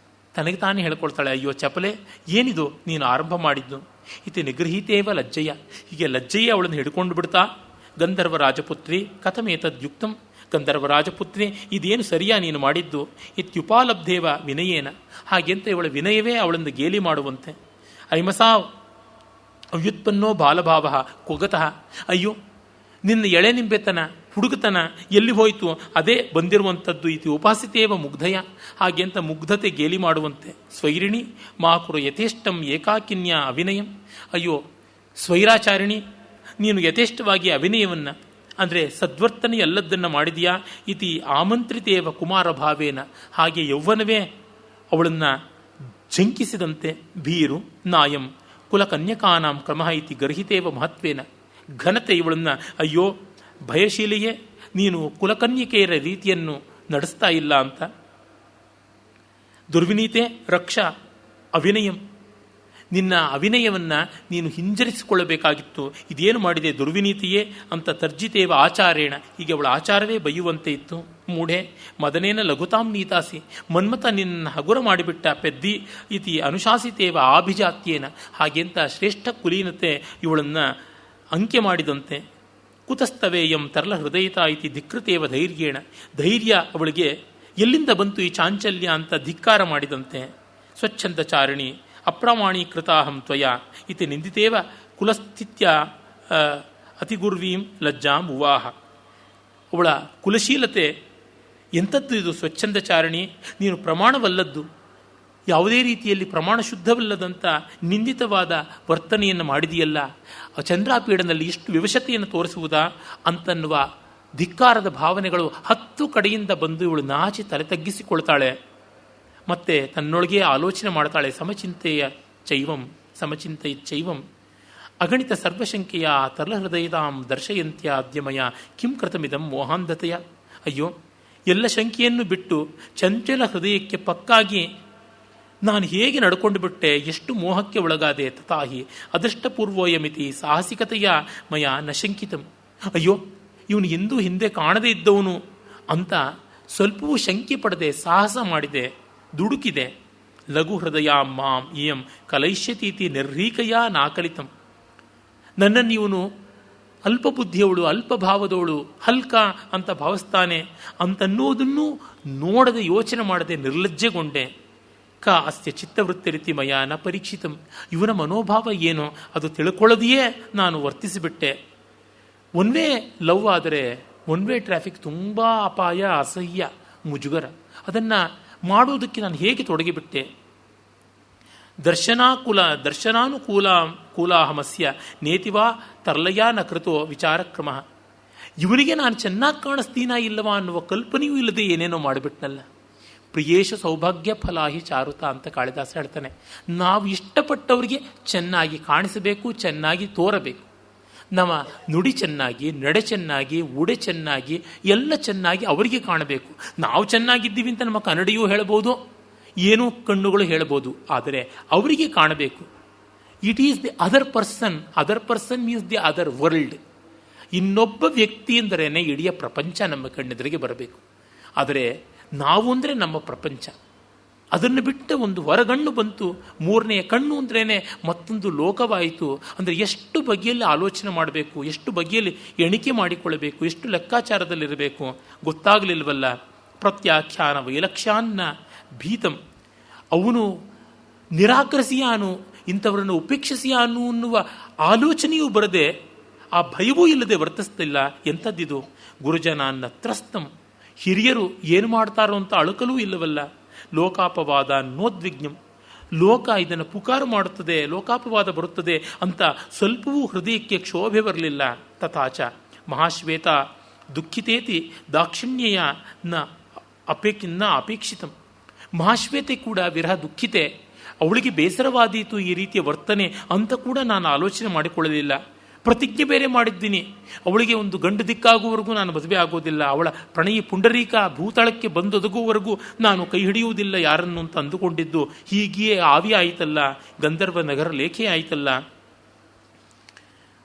ತನಗೆ ತಾನೇ ಹೇಳ್ಕೊಳ್ತಾಳೆ, ಅಯ್ಯೋ ಚಪಲೆ, ಏನಿದು ನೀನು ಆರಂಭ ಮಾಡಿದ್ದು? ಇತಿ ನಿಗೃಹೀತೇವ ಲಜ್ಜೆಯ. ಹೀಗೆ ಲಜ್ಜೆಯೇ ಅವಳನ್ನು ಹಿಡ್ಕೊಂಡು ಬಿಡ್ತಾ, ಗಂಧರ್ವ ರಾಜಪುತ್ರಿ ಕಥಮೇತದ್ಯುಕ್ತಂ, ಗಂಧರ್ವ ರಾಜಪುತ್ರಿ ಇದೇನು ಸರಿಯಾ ನೀನು ಮಾಡಿದ್ದು? ಇತ್ಯುಪಾಲಬ್ಧೇವ ವಿನಯೇನ. ಹಾಗೆಂತ ಇವಳ ವಿನಯವೇ ಅವಳನ್ನು ಗೇಲಿ ಮಾಡುವಂತೆ. ಐಮಸಾ ಅವ್ಯುತ್ಪನ್ನೋ ಬಾಲಭಾವ ಕೊಗತಃ. ಅಯ್ಯೋ ನಿನ್ನ ಎಳೆ ನಿಂಬೆತನ, ಹುಡುಗತನ ಎಲ್ಲಿ ಹೋಯಿತು? ಅದೇ ಬಂದಿರುವಂಥದ್ದು. ಇತಿ ಉಪಾಸಿತೇವ ಮುಗ್ಧಯ. ಹಾಗೆಂತ ಮುಗ್ಧತೆ ಗೇಲಿ ಮಾಡುವಂತೆ. ಸ್ವೈರಿಣಿ ಮಾಕುರು ಯಥೇಷ್ಟಂ ಏಕಾಕಿನ್ಯ ಅವಿನಯಂ. ಅಯ್ಯೋ ಸ್ವೈರಾಚಾರಿಣಿ, ನೀನು ಯಥೇಷ್ಟವಾಗಿ ಅವಿನಯವನ್ನು ಅಂದರೆ ಸದ್ವರ್ತನೆ ಎಲ್ಲದನ್ನು ಮಾಡಿದೆಯಾ? ಇತಿ ಆಮಂತ್ರಿತೇವ ಕುಮಾರ ಭಾವೇನ. ಹಾಗೆ ಯೌವನವೇ ಅವಳನ್ನು ಜಂಕಿಸಿದಂತೆ. ಭೀರು ನಾಯಂ ಕುಲಕನ್ಯಕಾನಾಂ ಕ್ರಮಃ ಇತಿ ಗರ್ಹಿತೇವ ಮಹತ್ವೇನ. ಘನತೆ ಇವಳನ್ನು, ಅಯ್ಯೋ ಭಯಶೀಲಿಯೇ, ನೀನು ಕುಲಕನ್ಯಕೆಯರ ರೀತಿಯನ್ನು ನಡೆಸ್ತಾ ಇಲ್ಲ ಅಂತ. ದುರ್ವಿನೀತೆ ರಕ್ಷಾ ಅವಿನಯಂ. ನಿನ್ನ ಅವಿನಯವನ್ನು ನೀನು ಹಿಂಜರಿಸಿಕೊಳ್ಳಬೇಕಾಗಿತ್ತು. ಇದೇನು ಮಾಡಿದೆ ದುರ್ವಿನೀತಿಯೇ ಅಂತ. ತರ್ಜಿತೇವ ಆಚಾರೇಣ. ಹೀಗೆ ಅವಳ ಆಚಾರವೇ ಬೈಯುವಂತೆ ಇತ್ತು. ಮೂಢೆ ಮದನೇನ ಲಘುತಾಂ ನೀತಾಸಿ. ಮನ್ಮತ ನಿನ್ನ ಹಗುರ ಮಾಡಿಬಿಟ್ಟ ಪೆದ್ದಿ. ಇತಿ ಅನುಶಾಸಿತೇವ ಆಭಿಜಾತ್ಯೇನ. ಹಾಗೆಂತ ಶ್ರೇಷ್ಠ ಕುಲೀನತೆ ಇವಳನ್ನು ಅಂಕೆ ಮಾಡಿದಂತೆ. ಕುತಸ್ತವೇಯಂ ತರ್ಲ ಹೃದಯತ ಇತಿ ಧಿಕ್ಕೃತೇವ ಧೈರ್ಯೇಣ. ಧೈರ್ಯ ಅವಳಿಗೆ ಎಲ್ಲಿಂದ ಬಂತು ಈ ಚಾಂಚಲ್ಯ ಅಂತ ಧಿಕ್ಕಾರ ಮಾಡಿದಂತೆ. ಸ್ವಚ್ಛಂದಚಾರಿಣಿ ಅಪ್ರಾಮಾಣೀಕೃತಾಹಂ ತ್ವಯ ಇತಿ ನಿಂದಿತೇವ ಕುಲಸ್ಥಿತ್ಯ ಅತಿಗುರ್ವೀಂ ಲಜ್ಜಾಂ ಉವಾಹ. ಅವಳ ಕುಲಶೀಲತೆ ಎಂಥದ್ದು ಇದು? ಸ್ವಚ್ಛಂದಚಾರಿಣಿ, ನೀನು ಪ್ರಮಾಣವಲ್ಲದ್ದು, ಯಾವುದೇ ರೀತಿಯಲ್ಲಿ ಪ್ರಮಾಣ ಶುದ್ಧವಲ್ಲದಂಥ ನಿಂದಿತವಾದ ವರ್ತನೆಯನ್ನು ಮಾಡಿದೆಯಲ್ಲ. ಚಂದ್ರಾಪೀಡನಲ್ಲಿ ಇಷ್ಟು ವಿವಶತೆಯನ್ನು ತೋರಿಸುವುದಾ ಅಂತನ್ನುವ ಧಿಕ್ಕಾರದ ಭಾವನೆಗಳು 10 ಕಡೆಯಿಂದ ಬಂದು ಇವಳು ನಾಚಿ ತಲೆ ತಗ್ಗಿಸಿಕೊಳ್ತಾಳೆ. ಮತ್ತೆ ತನ್ನೊಳಗೆ ಆಲೋಚನೆ ಮಾಡ್ತಾಳೆ. ಸಮಚಿಂತೆಯ ಚೈವಂ ಅಗಣಿತ ಸರ್ವಶಂಕೆಯ ತರ್ಲಹೃದಯದಾಂ ದರ್ಶಯಂತ್ಯ ಅದ್ಯಮಯ ಕಿಂ ಕೃತಮಿದಂ ಮೋಹಾಂಧತೆಯ. ಅಯ್ಯೋ ಎಲ್ಲ ಶಂಕೆಯನ್ನು ಬಿಟ್ಟು ಚಂಚಲ ಹೃದಯಕ್ಕೆ ಪಕ್ಕಾಗಿ ನಾನು ಹೇಗೆ ನಡ್ಕೊಂಡು ಬಿಟ್ಟೆ, ಎಷ್ಟು ಮೋಹಕ್ಕೆ ಒಳಗಾದೆ. ತಥಾಹಿ ಅದೃಷ್ಟಪೂರ್ವೋಯಮಿತಿ ಸಾಹಸಿಕತೆಯ ಮಯ ನಶಂಕಿತಂ. ಅಯ್ಯೋ ಇವನು ಎಂದೂ ಹಿಂದೆ ಕಾಣದೇ ಇದ್ದವನು ಅಂತ ಸ್ವಲ್ಪವೂ ಶಂಕೆ ಪಡದೆ ಸಾಹಸ ಮಾಡಿದೆ, ದುಡುಕಿದೆ. ಲಘು ಹೃದಯ ಮಾಂ ಇಯಂ ಕಲೈಷ್ಯತೀತಿ ನಿರ್ಹೀಕಯ ನಾಕಲಿತಂ. ನನ್ನನ್ನು ಇವನು ಅಲ್ಪ ಬುದ್ಧಿಯವಳು, ಅಲ್ಪ ಭಾವದವಳು, ಹಲ್ಕ ಅಂತ ಭಾವಿಸ್ತಾನೆ ಅಂತನ್ನೋದನ್ನು ನೋಡದೆ ಯೋಚನೆ ಮಾಡದೆ ನಿರ್ಲಜ್ಜೆಗೊಂಡೆ. ಕ ಅಸ್ಯ ಚಿತ್ತವೃತ್ತಿ ಮಯ ನ ಪರೀಕ್ಷಿತಂ. ಇವನ ಮನೋಭಾವ ಏನೋ ಅದು ತಿಳ್ಕೊಳ್ಳೋದೆಯೇ ನಾನು ವರ್ತಿಸಿಬಿಟ್ಟೆ. ಒನ್ ವೇ ಲವ್ ಆದರೆ ಒನ್ ವೇ ಟ್ರಾಫಿಕ್ ತುಂಬ ಅಪಾಯ, ಅಸಹ್ಯ, ಮುಜುಗರ. ಅದನ್ನು ಮಾಡುವುದಕ್ಕೆ ನಾನು ಹೇಗೆ ತೊಡಗಿಬಿಟ್ಟೆ. ದರ್ಶನಾನುಕೂಲಾಹಮಸ್ಯ ನೇತಿವಾ ತರ್ಲಯ ನ ಕೃತೋ ವಿಚಾರಕ್ರಮ. ಇವನಿಗೆ ನಾನು ಚೆನ್ನಾಗಿ ಕಾಣಿಸ್ತೀನಾ ಇಲ್ಲವಾ ಅನ್ನುವ ಕಲ್ಪನೆಯೂ ಇಲ್ಲದೆ ಏನೇನೋ ಮಾಡಿಬಿಟ್ನಲ್ಲ. ಪ್ರಿಯೇಶ ಸೌಭಾಗ್ಯ ಫಲಾಹಿ ಚಾರುತ ಅಂತ ಕಾಳಿದಾಸ ಹೇಳ್ತಾನೆ. ನಾವು ಇಷ್ಟಪಟ್ಟವರಿಗೆ ಚೆನ್ನಾಗಿ ಕಾಣಿಸಬೇಕು, ಚೆನ್ನಾಗಿ ತೋರಬೇಕು. ನಮ್ಮ ನುಡಿ ಚೆನ್ನಾಗಿ, ನಡೆ ಚೆನ್ನಾಗಿ, ಉಡೆ ಚೆನ್ನಾಗಿ, ಎಲ್ಲ ಚೆನ್ನಾಗಿ ಅವರಿಗೆ ಕಾಣಬೇಕು. ನಾವು ಚೆನ್ನಾಗಿದ್ದೀವಿ ಅಂತ ನಮ್ಮ ಕನ್ನಡಿಯೂ ಹೇಳ್ಬೋದು, ಏನೂ ಕಣ್ಣುಗಳು ಹೇಳ್ಬೋದು, ಆದರೆ ಅವರಿಗೆ ಕಾಣಬೇಕು. It is the other person. Other person means the other world. ಇನ್ನೊಬ್ಬ ವ್ಯಕ್ತಿ ಅಂದರೇನೆ ಇಡೀ ಪ್ರಪಂಚ ನಮ್ಮ ಕಣ್ಣೆದುರಿಗೆ ಬರಬೇಕು. ಆದರೆ ನಾವು ಅಂದರೆ ನಮ್ಮ ಪ್ರಪಂಚ. ಅದನ್ನು ಬಿಟ್ಟು ಒಂದು ಹೊರಗಣ್ಣು ಬಂತು, ಮೂರನೆಯ ಕಣ್ಣು ಅಂದ್ರೇ ಮತ್ತೊಂದು ಲೋಕವಾಯಿತು. ಅಂದರೆ ಎಷ್ಟು ಬಗೆಯಲ್ಲಿ ಆಲೋಚನೆ ಮಾಡಬೇಕು, ಎಷ್ಟು ಬಗೆಯಲ್ಲಿ ಎಣಿಕೆ ಮಾಡಿಕೊಳ್ಳಬೇಕು, ಎಷ್ಟು ಲೆಕ್ಕಾಚಾರದಲ್ಲಿರಬೇಕು ಗೊತ್ತಾಗಲಿಲ್ವಲ್ಲ. ಪ್ರತ್ಯಾಖ್ಯಾನ ವೈಲಕ್ಷ್ಯಾನ್ನ ಭೀತಂ. ಅವನು ನಿರಾಕರಿಸಿಯಾನು, ಇಂಥವರನ್ನು ಉಪೇಕ್ಷಿಸಿಯಾನು ಅನ್ನುವ ಆಲೋಚನೆಯೂ ಬರದೆ, ಆ ಭಯವೂ ಇಲ್ಲದೆ ವರ್ತಿಸ್ತಿಲ್ಲ. ಎಂಥದ್ದಿದು? ಗುರುಜನಾನ್ನ ತ್ರಸ್ತಂ. ಹಿರಿಯರು ಏನು ಮಾಡ್ತಾರೋ ಅಂತ ಅಳುಕಲೂ ಇಲ್ಲವಲ್ಲ. ಲೋಕಾಪವಾದ ನೋದ್ವಿಗ್ನಂ. ಲೋಕ ಇದನ್ನು ಪುಕಾರು ಮಾಡುತ್ತದೆ, ಲೋಕಾಪವಾದ ಬರುತ್ತದೆ ಅಂತ ಸ್ವಲ್ಪವೂ ಹೃದಯಕ್ಕೆ ಕ್ಷೋಭೆ ಬರಲಿಲ್ಲ. ತಥಾಚ ಮಹಾಶ್ವೇತ ದುಃಖಿತೇತಿ ದಾಕ್ಷಿಣ್ಯಯ ನ ಅಪೇಕ್ಷಿತಂ. ಮಹಾಶ್ವೇತೆ ಕೂಡ ವಿರಹ ದುಃಖಿತೆ, ಅವಳಿಗೆ ಬೇಸರವಾದೀತು ಈ ರೀತಿಯ ವರ್ತನೆ ಅಂತ ಕೂಡ ನಾನು ಆಲೋಚನೆ ಮಾಡಿಕೊಳ್ಳಲಿಲ್ಲ. ಪ್ರತಿಜ್ಞೆ ಬೇರೆ ಮಾಡಿದ್ದೀನಿ, ಅವಳಿಗೆ ಒಂದು ಗಂಡು ದಿಕ್ಕಾಗುವವರೆಗೂ ನಾನು ಮದುವೆ ಆಗೋದಿಲ್ಲ, ಅವಳ ಪ್ರಣಯಿ ಪುಂಡರೀಕ ಭೂತಳಕ್ಕೆ ಬಂದೊದಗುವವರೆಗೂ ನಾನು ಕೈ ಹಿಡಿಯುವುದಿಲ್ಲ ಯಾರನ್ನು ಅಂತ ಅಂದುಕೊಂಡಿದ್ದು ಹೀಗೆಯೇ ಆವಿ ಆಯಿತಲ್ಲ, ಗಂಧರ್ವ ನಗರ ಲೇಖೆ ಆಯಿತಲ್ಲ.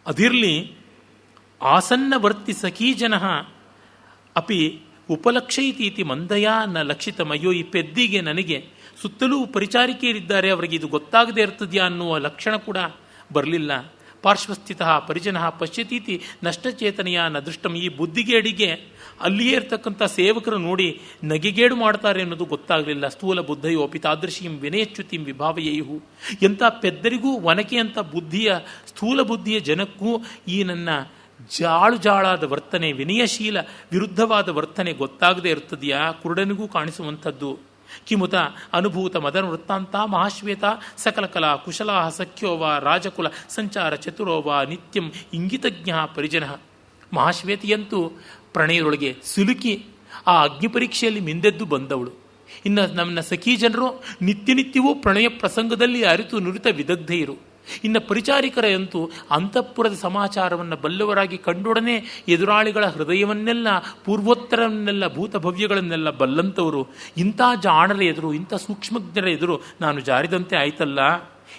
ಅದಿರಲಿ, ಆಸನ್ನವರ್ತಿ ಸಖೀಜನ ಅಪಿ ಉಪಲಕ್ಷಯಿತೀತಿ ಮಂದಯ ನ ಲಕ್ಷಿತಮಯ್ಯೋ, ಈ ಪೆದ್ದಿಗೆ ನನಗೆ ಸುತ್ತಲೂ ಪರಿಚಾರಿಕೆಯರಿದ್ದಾರೆ, ಅವರಿಗೆ ಇದು ಗೊತ್ತಾಗದೇ ಇರ್ತದೆಯಾ ಅನ್ನುವ ಲಕ್ಷಣ ಕೂಡ ಬರಲಿಲ್ಲ. ಪಾರ್ಶ್ವಸ್ಥಿತ ಪರಿಜನ ಪಶ್ಯತೀತಿ ನಷ್ಟಚೇತನೆಯ ನ ದೃಷ್ಟಂ. ಈ ಬುದ್ಧಿಗೇಡಿಗೆ ಅಲ್ಲಿಯೇ ಇರ್ತಕ್ಕಂಥ ಸೇವಕರು ನೋಡಿ ನಗೆಗೇಡು ಮಾಡ್ತಾರೆ ಅನ್ನೋದು ಗೊತ್ತಾಗಲಿಲ್ಲ. ಸ್ಥೂಲ ಬುದ್ಧಯೋಪಿ ತಾದೃಶೀಂ ವಿನಯಚ್ಯುತಿಂ ವಿಭಾವಯೇಯು. ಎಂಥ ಪೆದ್ದರಿಗೂ ಒನಕೆ ಅಂತ ಬುದ್ಧಿಯ ಸ್ಥೂಲ ಬುದ್ಧಿಯ ಜನಕ್ಕೂ ಈ ನನ್ನ ಜಾಳಾದ ವರ್ತನೆ, ವಿನಯಶೀಲ ವಿರುದ್ಧವಾದ ವರ್ತನೆ ಗೊತ್ತಾಗದೇ ಇರ್ತದೆಯಾ? ಕುರುಡನಿಗೂ ಕಾಣಿಸುವಂಥದ್ದು. ಕಿಮುತ ಅನುಭೂತ ಮದನ ವೃತ್ತಾಂತ ಮಹಾಶ್ವೇತ ಸಕಲ ಕಲಾ ಕುಶಲಾ ಸಖ್ಯೋವ ರಾಜಕುಲ ಸಂಚಾರ ಚತುರೋವ ನಿತ್ಯಂ ಇಂಗಿತಜ್ಞ ಪರಿಜನ. ಮಹಾಶ್ವೇತಿಯಂತೂ ಪ್ರಣಯದೊಳಗೆ ಸಿಲುಕಿ ಆ ಅಗ್ನಿ ಪರೀಕ್ಷೆಯಲ್ಲಿ ಮಿಂದೆದ್ದು ಬಂದವಳು. ಇನ್ನು ನನ್ನ ಸಖೀ ಜನರು ನಿತ್ಯವೂ ಪ್ರಣಯ ಪ್ರಸಂಗದಲ್ಲಿ ಅರಿತು ನುರಿತ ವಿದಗ್ಧೆಯರು. ಇನ್ನು ಪರಿಚಾರಿಕರಂತೂ ಅಂತಃಪುರದ ಸಮಾಚಾರವನ್ನು ಬಲ್ಲವರಾಗಿ ಕಂಡೊಡನೆ ಎದುರಾಳಿಗಳ ಹೃದಯವನ್ನೆಲ್ಲ ಪೂರ್ವೋತ್ತರವನ್ನೆಲ್ಲ ಭೂತಭವ್ಯಗಳನ್ನೆಲ್ಲ ಬಲ್ಲಂಥವರು. ಇಂಥ ಜಾಣರ ಎದುರು, ಇಂಥ ಸೂಕ್ಷ್ಮಜ್ಞರ ಎದುರು ನಾನು ಜಾರಿದಂತೆ ಆಯ್ತಲ್ಲ.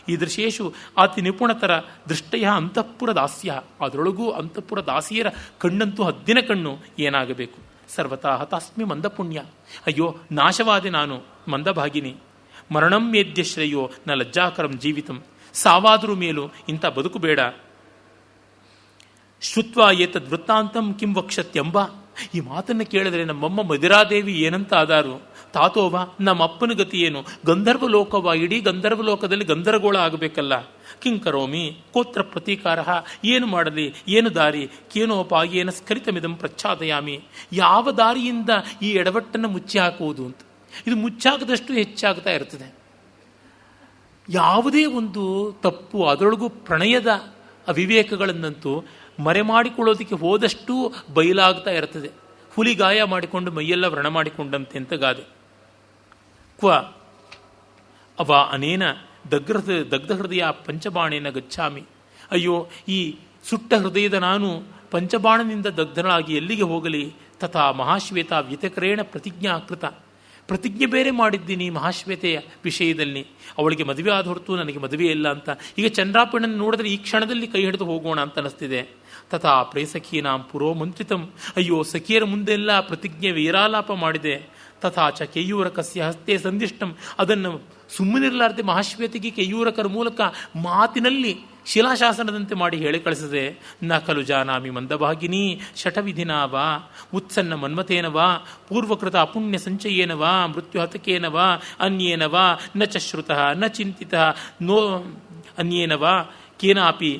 ಈ ದೃಶೇಶು ಅತಿ ನಿಪುಣತರ ದೃಷ್ಟಯ ಅಂತಃಪುರ ದಾಸ್ಯ. ಅದರೊಳಗೂ ಅಂತಃಪುರ ದಾಸಿಯರ ಕಣ್ಣಂತೂ ಹದ್ದಿನ ಕಣ್ಣು. ಏನಾಗಬೇಕು? ಸರ್ವತಾ ಹತಾಸ್ಮಿ ಮಂದಪುಣ್ಯ. ಅಯ್ಯೋ, ನಾಶವಾದೆ ನಾನು, ಮಂದಭಾಗಿನಿ. ಮರಣಂ ಮೇದ್ಯ ಶ್ರೇಯೋ ನ ಲಜ್ಜಾಕರಂ ಜೀವಿತಂ. ಸಾವಾದರೂ ಮೇಲೂ ಇಂಥ ಬದುಕು ಬೇಡ. ಶ್ರುತ್ವ ಏತದ್ ವೃತ್ತಾಂತಂ ಕಿಂ ವಕ್ಷತ್ಯಂಬ. ಈ ಮಾತನ್ನು ಕೇಳಿದ್ರೆ ನಮ್ಮಮ್ಮ ಮದಿರಾದೇವಿ ಏನಂತ ಆದಾರು. ತಾತೋವ, ನಮ್ಮಪ್ಪನ ಗತಿ ಏನು? ಗಂಧರ್ವ ಲೋಕವ, ಇಡೀ ಗಂಧರ್ವ ಲೋಕದಲ್ಲಿ ಗಂಧರ್ವಗೋಳ ಆಗಬೇಕಲ್ಲ. ಕಿಂಕರೋಮಿ ಕೋತ್ರ ಪ್ರತೀಕಾರ. ಏನು ಮಾಡಲಿ, ಏನು ದಾರಿ? ಕೇನೋಪಾಯೇನ ಸ್ಖಲಿತಮಿದಂ ಪ್ರಚ್ಛಾದಯಾಮಿ. ಯಾವ ದಾರಿಯಿಂದ ಈ ಎಡವಟ್ಟನ್ನು ಮುಚ್ಚಿ ಹಾಕುವುದು ಅಂತ. ಇದು ಮುಚ್ಚಾಕದಷ್ಟು ಹೆಚ್ಚಾಗ್ತಾ ಇರ್ತದೆ. ಯಾವುದೇ ಒಂದು ತಪ್ಪು, ಅದರೊಳಗೂ ಪ್ರಣಯದ ಅವಿವೇಕಗಳನ್ನಂತೂ ಮರೆಮಾಡಿಕೊಳ್ಳೋದಕ್ಕೆ ಹೋದಷ್ಟು ಬಯಲಾಗ್ತಾ ಇರ್ತದೆ. ಹುಲಿ ಗಾಯ ಮಾಡಿಕೊಂಡು ಮೈಯೆಲ್ಲ ವ್ರಣ ಮಾಡಿಕೊಂಡಂತೆ ಅಂತ ಗಾದೆ. ಕ್ವ ಅವ ಅನೇನ ದಗ್ಧ ಹೃದಯ ಪಂಚಬಾಣೇನ ಗಚ್ಚಾಮಿ. ಅಯ್ಯೋ, ಈ ಸುಟ್ಟ ಹೃದಯದ ನಾನು ಪಂಚಬಾಣನಿಂದ ದಗ್ಧನಾಗಿ ಎಲ್ಲಿಗೆ ಹೋಗಲಿ? ತಥಾ ಮಹಾಶ್ವೇತ ವ್ಯತಿಕರೇಣ ಪ್ರತಿಜ್ಞಾಕೃತ. ಪ್ರತಿಜ್ಞೆ ಬೇರೆ ಮಾಡಿದ್ದೀನಿ ಮಹಾಶ್ವೇತೆಯ ವಿಷಯದಲ್ಲಿ. ಅವಳಿಗೆ ಮದುವೆ ಆದ ಹೊರತು ನನಗೆ ಮದುವೆ ಇಲ್ಲ ಅಂತ. ಈಗ ಚಂದ್ರಾಪಣ್ಣನ ನೋಡಿದ್ರೆ ಈ ಕ್ಷಣದಲ್ಲಿ ಕೈ ಹಿಡಿದು ಹೋಗೋಣ ಅಂತ ಅನಿಸ್ತಿದೆ. ತಥಾ ಪ್ರೇಸಖೀನಾಂ ಪುರೋಮಂತ್ರಿತಂ. ಅಯ್ಯೋ, ಸಖಿಯರ ಮುಂದೆಲ್ಲ ಪ್ರತಿಜ್ಞೆ ವೀರಾಲಾಪ ಮಾಡಿದೆ. ತಥಾಚ ಕೇಯೂರಕಸ್ಯ ಹಸ್ತೆ ಸಂದಿಷ್ಟಂ. ಅದನ್ನು ಸುಮ್ಮನಿರಲಾರ್ದೆ ಮಹಾಶ್ವೇತೆಗೆ ಕೇಯೂರಕರ ಮೂಲಕ ಮಾತಿನಲ್ಲಿ ಶಿಲಾಶಾಸನದಂತೆ ಮಾಡಿ ಹೇಳಿ ಕಳಿಸಿದೆ. ನ ಖಲು ಜಾನಾಮಿ ಮಂದಭಾಗಿನಿ ಶಠವಿಧಿನಾವಾ ಉತ್ಸನ್ನ ಮನ್ಮಥೇನವಾ ಪೂರ್ವಕೃತ ಅಪುಣ್ಯ ಸಂಚಯೇನವಾ ಮೃತ್ಯುಹತಕೇನವಾ ಅನ್ಯೇನವಾ ನ ಚ ಶ್ರುತಃ ನ ಚಿಂತಿತಃ ನೋ ಅನ್ಯೇನವಾ ಕೇನಾಪಿ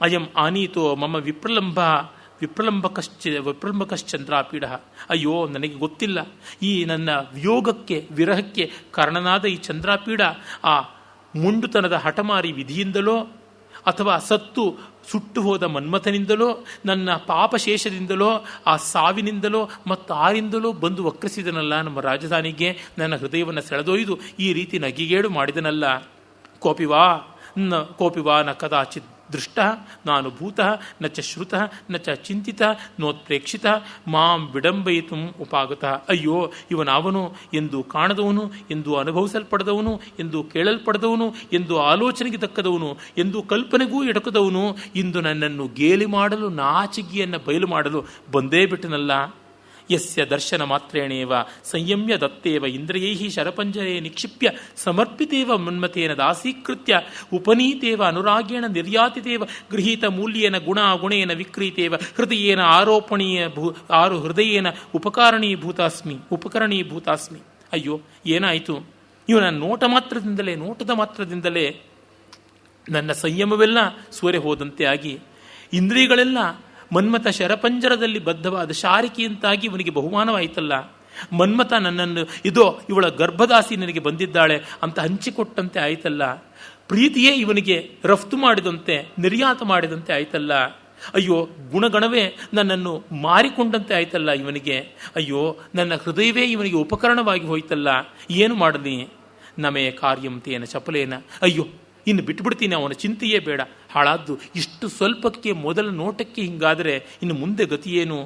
ಅಯಂ ಆನೀತೋ ಮಮ ವಿಪ್ರಲಂಬಕಶ್ಚಂದ್ರಾಪೀಡ. ಅಯ್ಯೋ, ನನಗೆ ಗೊತ್ತಿಲ್ಲ ಈ ನನ್ನ ವಿಯೋಗಕ್ಕೆ ವಿರಹಕ್ಕೆ ಕಾರಣನಾದ ಈ ಚಂದ್ರಾಪೀಡ ಆ ಮುಂಡುತನದ ಹಠಮಾರಿ ವಿಧಿಯಿಂದಲೋ ಅಥವಾ ಸುಟ್ಟು ಹೋದ ಮನ್ಮಥನಿಂದಲೋ ನನ್ನ ಪಾಪಶೇಷದಿಂದಲೋ ಆ ಸಾವಿನಿಂದಲೋ ಮತ್ತಾರಿಂದಲೋ ಬಂದು ವಕ್ರಿಸಿದನಲ್ಲ ನಮ್ಮ ರಾಜಧಾನಿಗೆ. ನನ್ನ ಹೃದಯವನ್ನು ಸೆಳೆದೊಯ್ದು ಈ ರೀತಿ ನಗಿಗೇಡು ಮಾಡಿದನಲ್ಲ. ಕೋಪಿವಾ ನ ಕದಾಚಿತ್ ದೃಷ್ಟ ನಾನು ಭೂತಃ ನ ಚ ಶ್ರುತಃ ನ ಚ ಚಿಂತಿತ ನೋತ್ಪ್ರೇಕ್ಷಿತ ಮಾಂ ವಿಡಂಬಯಿತು ಉಪಾಗತಃ. ಅಯ್ಯೋ, ಇವನಾವನು ಎಂದು ಕಾಣದವನು, ಎಂದು ಅನುಭವಿಸಲ್ಪಡದವನು, ಎಂದು ಕೇಳಲ್ಪಡದವನು, ಎಂದು ಆಲೋಚನೆಗೆ ದಕ್ಕದವನು, ಎಂದು ಕಲ್ಪನೆಗೂ ಎಡಕದವನು ಇಂದು ನನ್ನನ್ನು ಗೇಲಿ ಮಾಡಲು, ನಾಚಿಕೆಯನ್ನು ಬಯಲು ಮಾಡಲು ಬಂದೇ ಬಿಟ್ಟನಲ್ಲ. ಯಸ್ಯ ದರ್ಶನ ಮಾತ್ರೇಣೇವ ಸಂಯಮ್ಯ ದತ್ತೇವ ಇಂದ್ರಿಯೈಃ ಶರಪಂಜರೇ ನಿಕ್ಷಿಪ್ಯ ಸಮರ್ಪಿತೇವ ಮನ್ಮಥೇನ ದಾಸೀಕೃತ್ಯ ಉಪನೀತೇವ ಅನುರಾಗೇಣ ನಿರ್ಯಾತಿತೇವ ಗೃಹೀತ ಮೂಲ್ಯೇನ ಗುಣೇನ ವಿಕ್ರೀತೇವ ಹೃದಯೇನ ಹೃದಯೇನ ಉಪಕರಣೀಭೂತಾಸ್ಮಿ. ಅಯ್ಯೋ, ಏನಾಯಿತು? ಇವನ ನೋಟದ ಮಾತ್ರದಿಂದಲೇ ನನ್ನ ಸಂಯಮವೆಲ್ಲ ಸೋರೆ ಹೋದಂತೆ ಆಗಿ ಇಂದ್ರಿಯಗಳೆಲ್ಲ ಮನ್ಮಥ ಶರಪಂಜರದಲ್ಲಿ ಬದ್ಧವಾದ ಶಾರಿಕೆಯಂತಾಗಿ ಇವನಿಗೆ ಬಹುಮಾನವಾಯಿತಲ್ಲ. ಮನ್ಮಥ ನನ್ನನ್ನು ಇದೋ ಇವಳ ಗರ್ಭದಾಸಿ ನನಗೆ ಬಂದಿದ್ದಾಳೆ ಅಂತ ಹಂಚಿಕೊಟ್ಟಂತೆ ಆಯ್ತಲ್ಲ, ಪ್ರೀತಿಯೇ ಇವನಿಗೆ ರಫ್ತು ಮಾಡಿದಂತೆ ನಿರ್ಯಾತ ಮಾಡಿದಂತೆ ಆಯ್ತಲ್ಲ, ಅಯ್ಯೋ ಗುಣಗಣವೇ ನನ್ನನ್ನು ಮಾರಿಕೊಂಡಂತೆ ಆಯ್ತಲ್ಲ ಇವನಿಗೆ, ಅಯ್ಯೋ ನನ್ನ ಹೃದಯವೇ ಇವನಿಗೆ ಉಪಕರಣವಾಗಿ ಹೋಯ್ತಲ್ಲ, ಏನು ಮಾಡಲಿ? ನಮೇ ಕಾರ್ಯಂ ತೇನ ಚಪಲೇನ, ಅಯ್ಯೋ ಇನ್ನು ಬಿಟ್ಬಿಡ್ತೀನಿ, ಅವನ ಚಿಂತೆಯೇ ಬೇಡ, ಹಾಳಾದ್ದು ಇಷ್ಟು ಸ್ವಲ್ಪಕ್ಕೆ ಮೊದಲ ನೋಟಕ್ಕೆ ಹಿಂಗಾದರೆ ಇನ್ನು ಮುಂದೆ ಗತಿಯೇನು?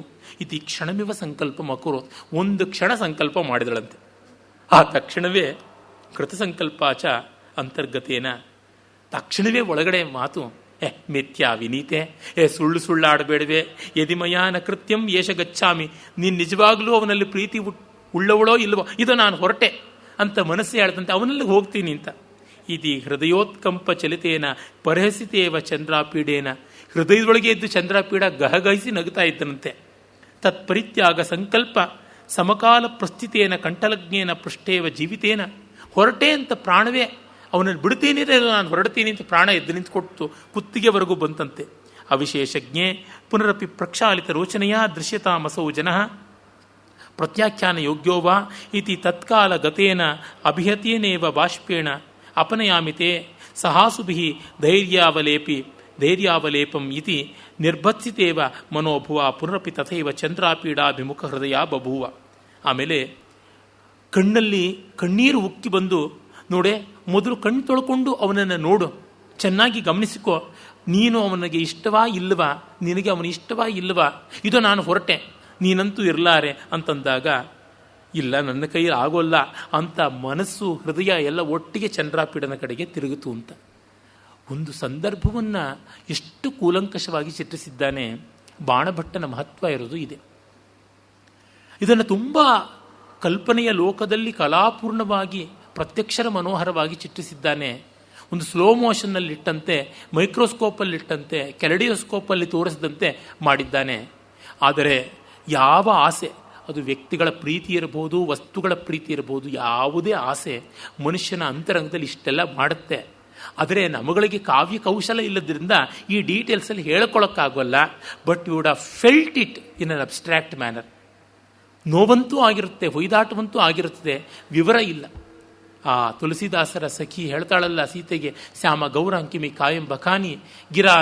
ಇತಿ ಕ್ಷಣಮಿವ ಸಂಕಲ್ಪ ಮಕುರೋತ್, ಒಂದು ಕ್ಷಣ ಸಂಕಲ್ಪ ಮಾಡಿದಳಂತೆ. ಆ ತಕ್ಷಣವೇ ಕೃತಸಂಕಲ್ಪಾಚ ಅಂತರ್ಗತೇನ, ತಕ್ಷಣವೇ ಒಳಗಡೆ ಮಾತು, ಮಿಥ್ಯಾ ವಿನೀತೆ, ಸುಳ್ಳು ಸುಳ್ಳಾಡಬೇಡವೆ, ಯದಿಮಯಾನ ಕೃತ್ಯಂ ಯೇಷ ಗಚ್ಚಾಮಿ, ನೀನು ನಿಜವಾಗ್ಲೂ ಅವನಲ್ಲಿ ಪ್ರೀತಿ ಉಳ್ಳವಳೋ ಇಲ್ಲವೋ, ಇದು ನಾನು ಹೊರಟೆ ಅಂತ ಮನಸ್ಸೇ ಹೇಳ್ತಂತೆ, ಅವನಲ್ಲಿ ಹೋಗ್ತೀನಿ ಅಂತ. ಇದಿ ಹೃದಯೋತ್ಕಂಪ ಚಲಿತೇನ ಪರಹಸಿತೇವ ಚಂದ್ರಾಪೀಡೇನ, ಹೃದಯದೊಳಗೆ ಇದ್ದು ಚಂದ್ರಾಪೀಡ ಗಹಗಹಿಸಿ ನಗುತ್ತಾ ಇದ್ದನಂತೆ. ತತ್ಪರಿತ್ಯಾಗ ಸಂಕಲ್ಪ ಸಮಕಾಲ ಪ್ರಸ್ಥಿತೇನ ಕಂಠಲಜ್ಞೇನ ಪೃಷ್ಠೇವ ಜೀವಿತೇನ, ಹೊರಟೆ ಅಂತ ಪ್ರಾಣವೇ ಅವನನ್ನು ಬಿಡ್ತೀನಿ, ನಾನು ಹೊರಡ್ತೀನಿ ಅಂತ ಪ್ರಾಣ ಎದ್ದು ನಿಂತುಕೊಟ್ಟು ಕುತ್ತಿಗೆವರೆಗೂ ಬಂತಂತೆ. ಅವಿಶೇಷಜ್ಞೆ ಪುನರಪಿ ಪ್ರಕ್ಷಾಲಿತ ರೋಚನೆಯ ದೃಶ್ಯತಾಮಸೌ ಜನಃ ಪ್ರತ್ಯಾಖ್ಯಾನ ಯೋಗ್ಯೋವಾ ಇತಿ ತತ್ಕಾಲ ಗತೇನ ಅಭಿಹತೇನೇವ ಬಾಷ್ಪೇಣ ಅಪನಯಾಮಿತೆ ಸಹಾಸುಭಿ ಧೈರ್ಯಾವಲೇಪಂ ಇತಿ ನಿರ್ಭತ್ಸಿತೇವ ಮನೋಭುವ ಪುನರಪಿ ತಥೈವ ಚಂದ್ರಾಪೀಡಾಭಿಮುಖ ಹೃದಯ ಬಭೂವ. ಆಮೇಲೆ ಕಣ್ಣಲ್ಲಿ ಕಣ್ಣೀರು ಉಕ್ಕಿ ಬಂದು, ನೋಡೆ ಮೊದಲು ಕಣ್ಣು ತೊಳ್ಕೊಂಡು ಅವನನ್ನು ನೋಡು, ಚೆನ್ನಾಗಿ ಗಮನಿಸಿಕೋ, ನೀನು ಅವನಿಗೆ ಇಷ್ಟವಾ ಇಲ್ಲವಾ, ನಿನಗೆ ಅವನು ಇಷ್ಟವಾ ಇಲ್ಲವಾ, ಇದು ನಾನು ಹೊರಟೆ, ನೀನಂತೂ ಇರಲಾರೆ ಅಂತಂದಾಗ, ಇಲ್ಲ ನನ್ನ ಕೈಯಲ್ಲಿ ಆಗೋಲ್ಲ ಅಂತ ಮನಸ್ಸು ಹೃದಯ ಎಲ್ಲ ಒಟ್ಟಿಗೆ ಚಂದ್ರಾಪೀಡನ ಕಡೆಗೆ ತಿರುಗಿತು ಅಂತ. ಒಂದು ಸಂದರ್ಭವನ್ನು ಎಷ್ಟು ಕೂಲಂಕಷವಾಗಿ ಚಿತ್ರಿಸಿದ್ದಾನೆ. ಬಾಣಭಟ್ಟನ ಮಹತ್ವ ಇರೋದು ಇದೆ. ಇದನ್ನು ತುಂಬ ಕಲ್ಪನೆಯ ಲೋಕದಲ್ಲಿ ಕಲಾಪೂರ್ಣವಾಗಿ ಪ್ರತ್ಯಕ್ಷರ ಮನೋಹರವಾಗಿ ಚಿತ್ರಿಸಿದ್ದಾನೆ. ಒಂದು ಸ್ಲೋ ಮೋಷನ್ನಲ್ಲಿಟ್ಟಂತೆ, ಮೈಕ್ರೋಸ್ಕೋಪಲ್ಲಿಟ್ಟಂತೆ, ಕೆಲಡಿಯೋಸ್ಕೋಪಲ್ಲಿ ತೋರಿಸಿದಂತೆ ಮಾಡಿದ್ದಾನೆ. ಆದರೆ ಯಾವ ಆಸೆ, ಅದು ವ್ಯಕ್ತಿಗಳ ಪ್ರೀತಿ ಇರಬಹುದು, ವಸ್ತುಗಳ ಪ್ರೀತಿ ಇರಬಹುದು, ಯಾವುದೇ ಆಸೆ ಮನುಷ್ಯನ ಅಂತರಂಗದಲ್ಲಿ ಇಷ್ಟೆಲ್ಲ ಮಾಡುತ್ತೆ. ಆದರೆ ನಮಗಳಿಗೆ ಕಾವ್ಯ ಕೌಶಲ ಇಲ್ಲದ್ರಿಂದ ಈ ಡೀಟೇಲ್ಸಲ್ಲಿ ಹೇಳ್ಕೊಳ್ಳೋಕ್ಕಾಗೋಲ್ಲ. But you would have felt it in an abstract manner. ನೋವಂತೂ ಆಗಿರುತ್ತೆ, ಹೊಯ್ದಾಟವಂತೂ ಆಗಿರುತ್ತದೆ, ವಿವರ ಇಲ್ಲ. ಆ ತುಳಸಿದಾಸರ ಸಖಿ ಹೇಳ್ತಾಳಲ್ಲ ಸೀತೆಗೆ, ಶ್ಯಾಮ ಗೌರಾಂಕಿಮಿ ಕಾಯಂ ಬಖಾನಿ ಗಿರಾ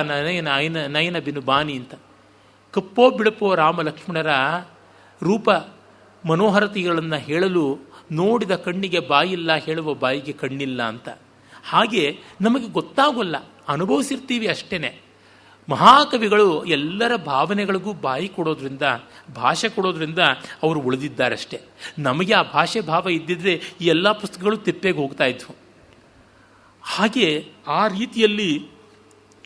ನಯನ ಬಿನು ಬಾನಿ ಅಂತ. ಕಪ್ಪೋ ಬಿಳಪೋ ರಾಮ ಲಕ್ಷ್ಮಣರ ರೂಪ ಮನೋಹರತೆಗಳನ್ನು ಹೇಳಲು ನೋಡಿದ ಕಣ್ಣಿಗೆ ಬಾಯಿಲ್ಲ, ಹೇಳುವ ಬಾಯಿಗೆ ಕಣ್ಣಿಲ್ಲ ಅಂತ. ಹಾಗೆ ನಮಗೆ ಗೊತ್ತಾಗೋಲ್ಲ, ಅನುಭವಿಸಿರ್ತೀವಿ ಅಷ್ಟೇ. ಮಹಾಕವಿಗಳು ಎಲ್ಲರ ಭಾವನೆಗಳಿಗೂ ಬಾಯಿ ಕೊಡೋದ್ರಿಂದ, ಭಾಷೆ ಕೊಡೋದ್ರಿಂದ ಅವರು ಉಳಿದಿದ್ದಾರಷ್ಟೇ. ನಮಗೆ ಆ ಭಾಷೆ ಭಾವ ಇದ್ದಿದ್ರೆ ಈ ಎಲ್ಲ ಪುಸ್ತಕಗಳು ತಿಪ್ಪೆಗೆ ಹೋಗ್ತಾ ಇದ್ವು. ಹಾಗೆ ಆ ರೀತಿಯಲ್ಲಿ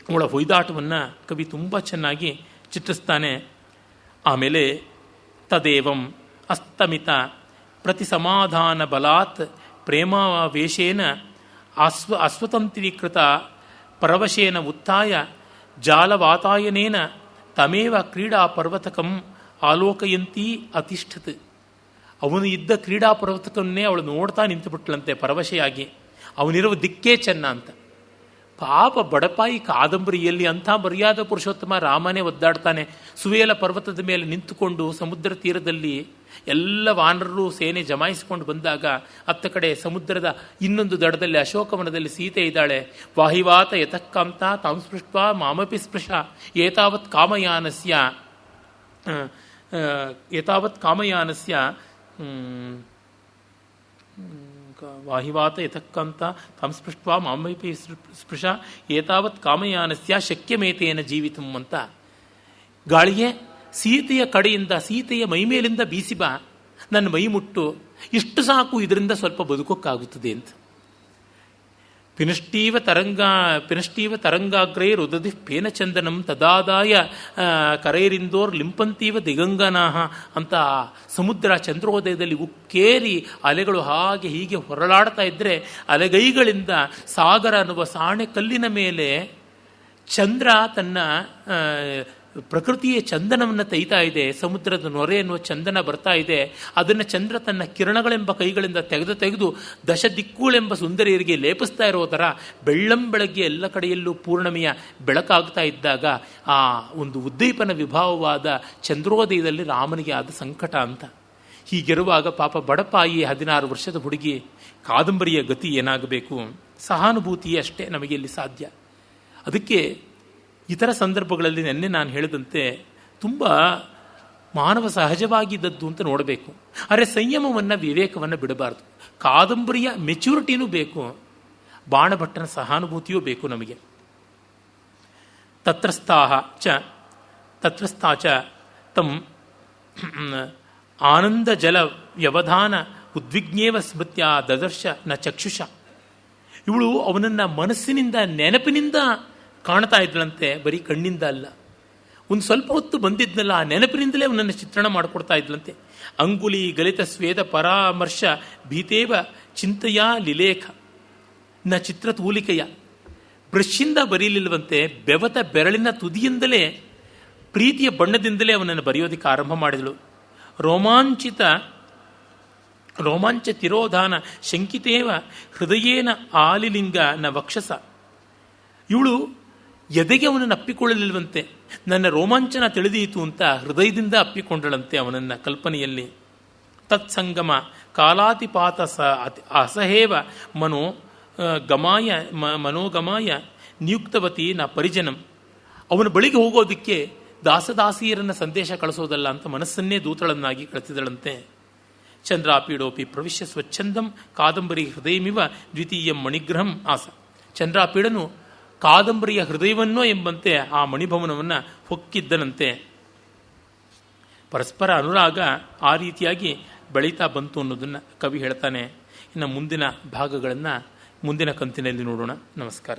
ಅವಳ ಹೊಯ್ದಾಟವನ್ನು ಕವಿ ತುಂಬ ಚೆನ್ನಾಗಿ ಚಿತ್ರಿಸ್ತಾನೆ. ಆಮೇಲೆ ತದೇವಂ ಅಸ್ತಮಿತ ಪ್ರತಿ ಸಮಾಧಾನ ಬಲಾತ್ ಪ್ರೇಮಾವೇಶೇನ ಅಸ್ವತಂತ್ರೀಕೃತ ಪರವಶೇನ ಉತ್ಥಾಯ ಜಾಲವಾತಾಯನೇನ ತಮೇವ ಕ್ರೀಡಾ ಪರ್ವತಕಂ ಆಲೋಕಯಂತೀ ಅತಿಷ್ಠತ್. ಅವನು ಇದ್ದ ಕ್ರೀಡಾ ಪರ್ವತಕನ್ನೇ ಅವಳು ನೋಡ್ತಾ ನಿಂತುಬಿಟ್ಲಂತೆ ಪರವಶೆಯಾಗಿ. ಅವನಿರುವ ದಿಕ್ಕೇ ಚೆನ್ನ ಅಂತ. ಪಾಪ ಬಡಪಾಯಿ ಕಾದಂಬರಿಯಲ್ಲಿ ಅಂಥ ಮರ್ಯಾದ ಪುರುಷೋತ್ತಮ ರಾಮನೇ ಒದ್ದಾಡ್ತಾನೆ. ಸುವೇಲ ಪರ್ವತದ ಮೇಲೆ ನಿಂತುಕೊಂಡು ಸಮುದ್ರ ತೀರದಲ್ಲಿ ಎಲ್ಲ ವಾನರರು ಸೇನೆ ಜಮಾಯಿಸಿಕೊಂಡು ಬಂದಾಗ ಅತ್ತ ಕಡೆ ಸಮುದ್ರದ ಇನ್ನೊಂದು ದಡದಲ್ಲಿ ಅಶೋಕವನದಲ್ಲಿ ಸೀತೆ ಇದ್ದಾಳೆ. ವಾಹಿವಾತ ಯತಃಕಾಂತ ತಾಂ ಸ್ಪೃಷ್ಟ ಮಾಮಪಿ ಸ್ಪೃಶ ಏತಾವತ್ ಕಾಮಯಾನಸ್ಯ ವಾಹಿವಾತ ಯತಃಕಾಂತ ತಾಂ ಸ್ಪೃಷ್ಟ ಮಾಮಪಿ ಸ್ಪೃಶ ಏತಾವತ್ ಕಾಮಯಾನಸ್ಯ ಶಕ್ಯಮೇತೇನ ಜೀವಿತಂ ಅಂತ. ಗಾಳಿಗೆ ಸೀತೆಯ ಕಡೆಯಿಂದ, ಸೀತೆಯ ಮೈಮೇಲಿಂದ ಬೀಸಿ ಬಾ, ನನ್ನ ಮೈ ಮುಟ್ಟು, ಇಷ್ಟು ಸಾಕು, ಇದರಿಂದ ಸ್ವಲ್ಪ ಬದುಕೋಕ್ಕಾಗುತ್ತದೆ ಅಂತ. ಪಿನಷ್ಟೀವ ತರಂಗಾಗ್ರೈ ರುದದಿ ಪೇನಚಂದನಂ ತದಾದಾಯ ಕರೈರಿಂದೋರ್ ಲಿಂಪಂತೀವ ದಿಗಂಗನಾಹ ಅಂತ ಸಮುದ್ರ ಚಂದ್ರೋದಯದಲ್ಲಿ ಉಕ್ಕೇರಿ ಅಲೆಗಳು ಹಾಗೆ ಹೀಗೆ ಹೊರಳಾಡ್ತಾ ಇದ್ದರೆ ಅಲೆಗೈಗಳಿಂದ ಸಾಗರ ಅನ್ನುವ ಸಾಣೆ ಕಲ್ಲಿನ ಮೇಲೆ ಚಂದ್ರ ತನ್ನ ಪ್ರಕೃತಿಯ ಚಂದನವನ್ನು ತೈತಾ ಇದೆ. ಸಮುದ್ರದ ನೊರೆ ಎನ್ನುವ ಚಂದನ ಬರ್ತಾ ಇದೆ. ಅದನ್ನು ಚಂದ್ರ ತನ್ನ ಕಿರಣಗಳೆಂಬ ಕೈಗಳಿಂದ ತೆಗೆದು ದಶ ದಿಕ್ಕುಗಳೆಂಬ ಸುಂದರಿಯರಿಗೆ ಲೇಪಿಸ್ತಾ ಇರೋ ಥರ ಬೆಳ್ಳಂಬೆಳಗ್ಗೆ ಎಲ್ಲ ಕಡೆಯಲ್ಲೂ ಪೂರ್ಣಿಮೆಯ ಬೆಳಕಾಗ್ತಾ ಇದ್ದಾಗ ಆ ಒಂದು ಉದ್ದೀಪನ ವಿಭಾವವಾದ ಚಂದ್ರೋದಯದಲ್ಲಿ ರಾಮನಿಗೆ ಆದ ಸಂಕಟ ಅಂತ. ಹೀಗಿರುವಾಗ ಪಾಪ ಬಡಪಾಯಿ 16 ವರ್ಷದ ಹುಡುಗಿ ಕಾದಂಬರಿಯ ಗತಿ ಏನಾಗಬೇಕು? ಸಹಾನುಭೂತಿ ಅಷ್ಟೇ ನಮಗೆ ಇಲ್ಲಿ ಸಾಧ್ಯ. ಅದಕ್ಕೆ ಇತರ ಸಂದರ್ಭಗಳಲ್ಲಿ ನೆನ್ನೆ ನಾನು ಹೇಳಿದಂತೆ ತುಂಬ ಮಾನವ ಸಹಜವಾಗಿದ್ದದ್ದು ಅಂತ ನೋಡಬೇಕು. ಆದರೆ ಸಂಯಮವನ್ನು, ವಿವೇಕವನ್ನು ಬಿಡಬಾರ್ದು. ಕಾದಂಬರಿಯ ಮೆಚ್ಯೂರಿಟಿನೂ ಬೇಕು, ಬಾಣಭಟ್ಟನ ಸಹಾನುಭೂತಿಯೂ ಬೇಕು ನಮಗೆ. ತತ್ರಸ್ಥಾಚ ತಂ ಆನಂದ ಜಲ ವ್ಯವಧಾನ ಉದ್ವಿಗ್ನೇವ ಸ್ಮೃತ್ಯ ದದರ್ಶ ನ ಚಕ್ಷುಷ. ಇವಳು ಅವನನ್ನು ಮನಸ್ಸಿನಿಂದ, ನೆನಪಿನಿಂದ ಕಾಣ್ತಾ ಇದ್ಳಂತೆ, ಬರೀ ಕಣ್ಣಿಂದ ಅಲ್ಲ. ಒಂದು ಸ್ವಲ್ಪ ಹೊತ್ತು ಬಂದಿದ್ನಲ್ಲ, ಆ ನೆನಪಿನಿಂದಲೇ ಅವನನ್ನು ಚಿತ್ರಣ ಮಾಡಿಕೊಡ್ತಾ ಇದ್ಲಂತೆ. ಅಂಗುಲಿ ಗಲಿತ ಸ್ವೇದ ಪರಾಮರ್ಶ ಭೀತೇವ ಚಿಂತೆಯ ಲಿಲೇಖ ನ ಚಿತ್ರತೂಲಿಕೆಯ. ಬ್ರಷ್ಯಿಂದ ಬರೀಲಿಲ್ವಂತೆ, ಬೆವತ ಬೆರಳಿನ ತುದಿಯಿಂದಲೇ, ಪ್ರೀತಿಯ ಬಣ್ಣದಿಂದಲೇ ಅವನನ್ನು ಬರೆಯೋದಕ್ಕೆ ಆರಂಭ ಮಾಡಿದಳು. ರೋಮಾಂಚ ತಿರೋಧಾನ ಶಂಕಿತೇವ ಹೃದಯೇನ ಆಲಿಲಿಂಗ ನ ವಕ್ಷಸ. ಇವಳು ಎದೆಗೆ ಅವನನ್ನು ಅಪ್ಪಿಕೊಳ್ಳಲಿಲ್ವಂತೆ, ನನ್ನ ರೋಮಾಂಚನ ತಿಳಿದೀತು ಅಂತ ಹೃದಯದಿಂದ ಅಪ್ಪಿಕೊಂಡಳಂತೆ ಅವನನ್ನು ಕಲ್ಪನೆಯಲ್ಲಿ. ತತ್ಸಂಗಮ ಕಾಲಾತಿಪಾತ ಅಸಹೇವ ಮನೋಗಮಾಯ ನಿಯುಕ್ತವತಿ ನ ಪರಿಜನಂ. ಅವನ ಬಳಿಗೆ ಹೋಗೋದಕ್ಕೆ ದಾಸದಾಸಿಯರನ್ನ ಸಂದೇಶ ಕಳಿಸೋದಲ್ಲ ಅಂತ ಮನಸ್ಸನ್ನೇ ದೂತಳನ್ನಾಗಿ ಕಳಿಸಿದಳಂತೆ. ಚಂದ್ರಾಪೀಡೋಪಿ ಪ್ರವಿಶ್ಯ ಸ್ವಚ್ಛಂದಂ ಕಾದಂಬರಿ ಹೃದಯಮಿವ ದ್ವಿತೀಯಂ ಮಣಿಗ್ರಹಂ ಆಸ. ಚಂದ್ರಾಪೀಡನು ಕಾದಂಬರಿಯ ಹೃದಯವನ್ನೋ ಎಂಬಂತೆ ಆ ಮಣಿಭವನವನ್ನು ಹೊಕ್ಕಿದ್ದನಂತೆ. ಪರಸ್ಪರ ಅನುರಾಗ ಆ ರೀತಿಯಾಗಿ ಬೆಳೀತಾ ಬಂತು ಅನ್ನೋದನ್ನು ಕವಿ ಹೇಳ್ತಾನೆ. ಇನ್ನು ಮುಂದಿನ ಭಾಗಗಳನ್ನು ಮುಂದಿನ ಕಂತಿನಲ್ಲಿ ನೋಡೋಣ. ನಮಸ್ಕಾರ.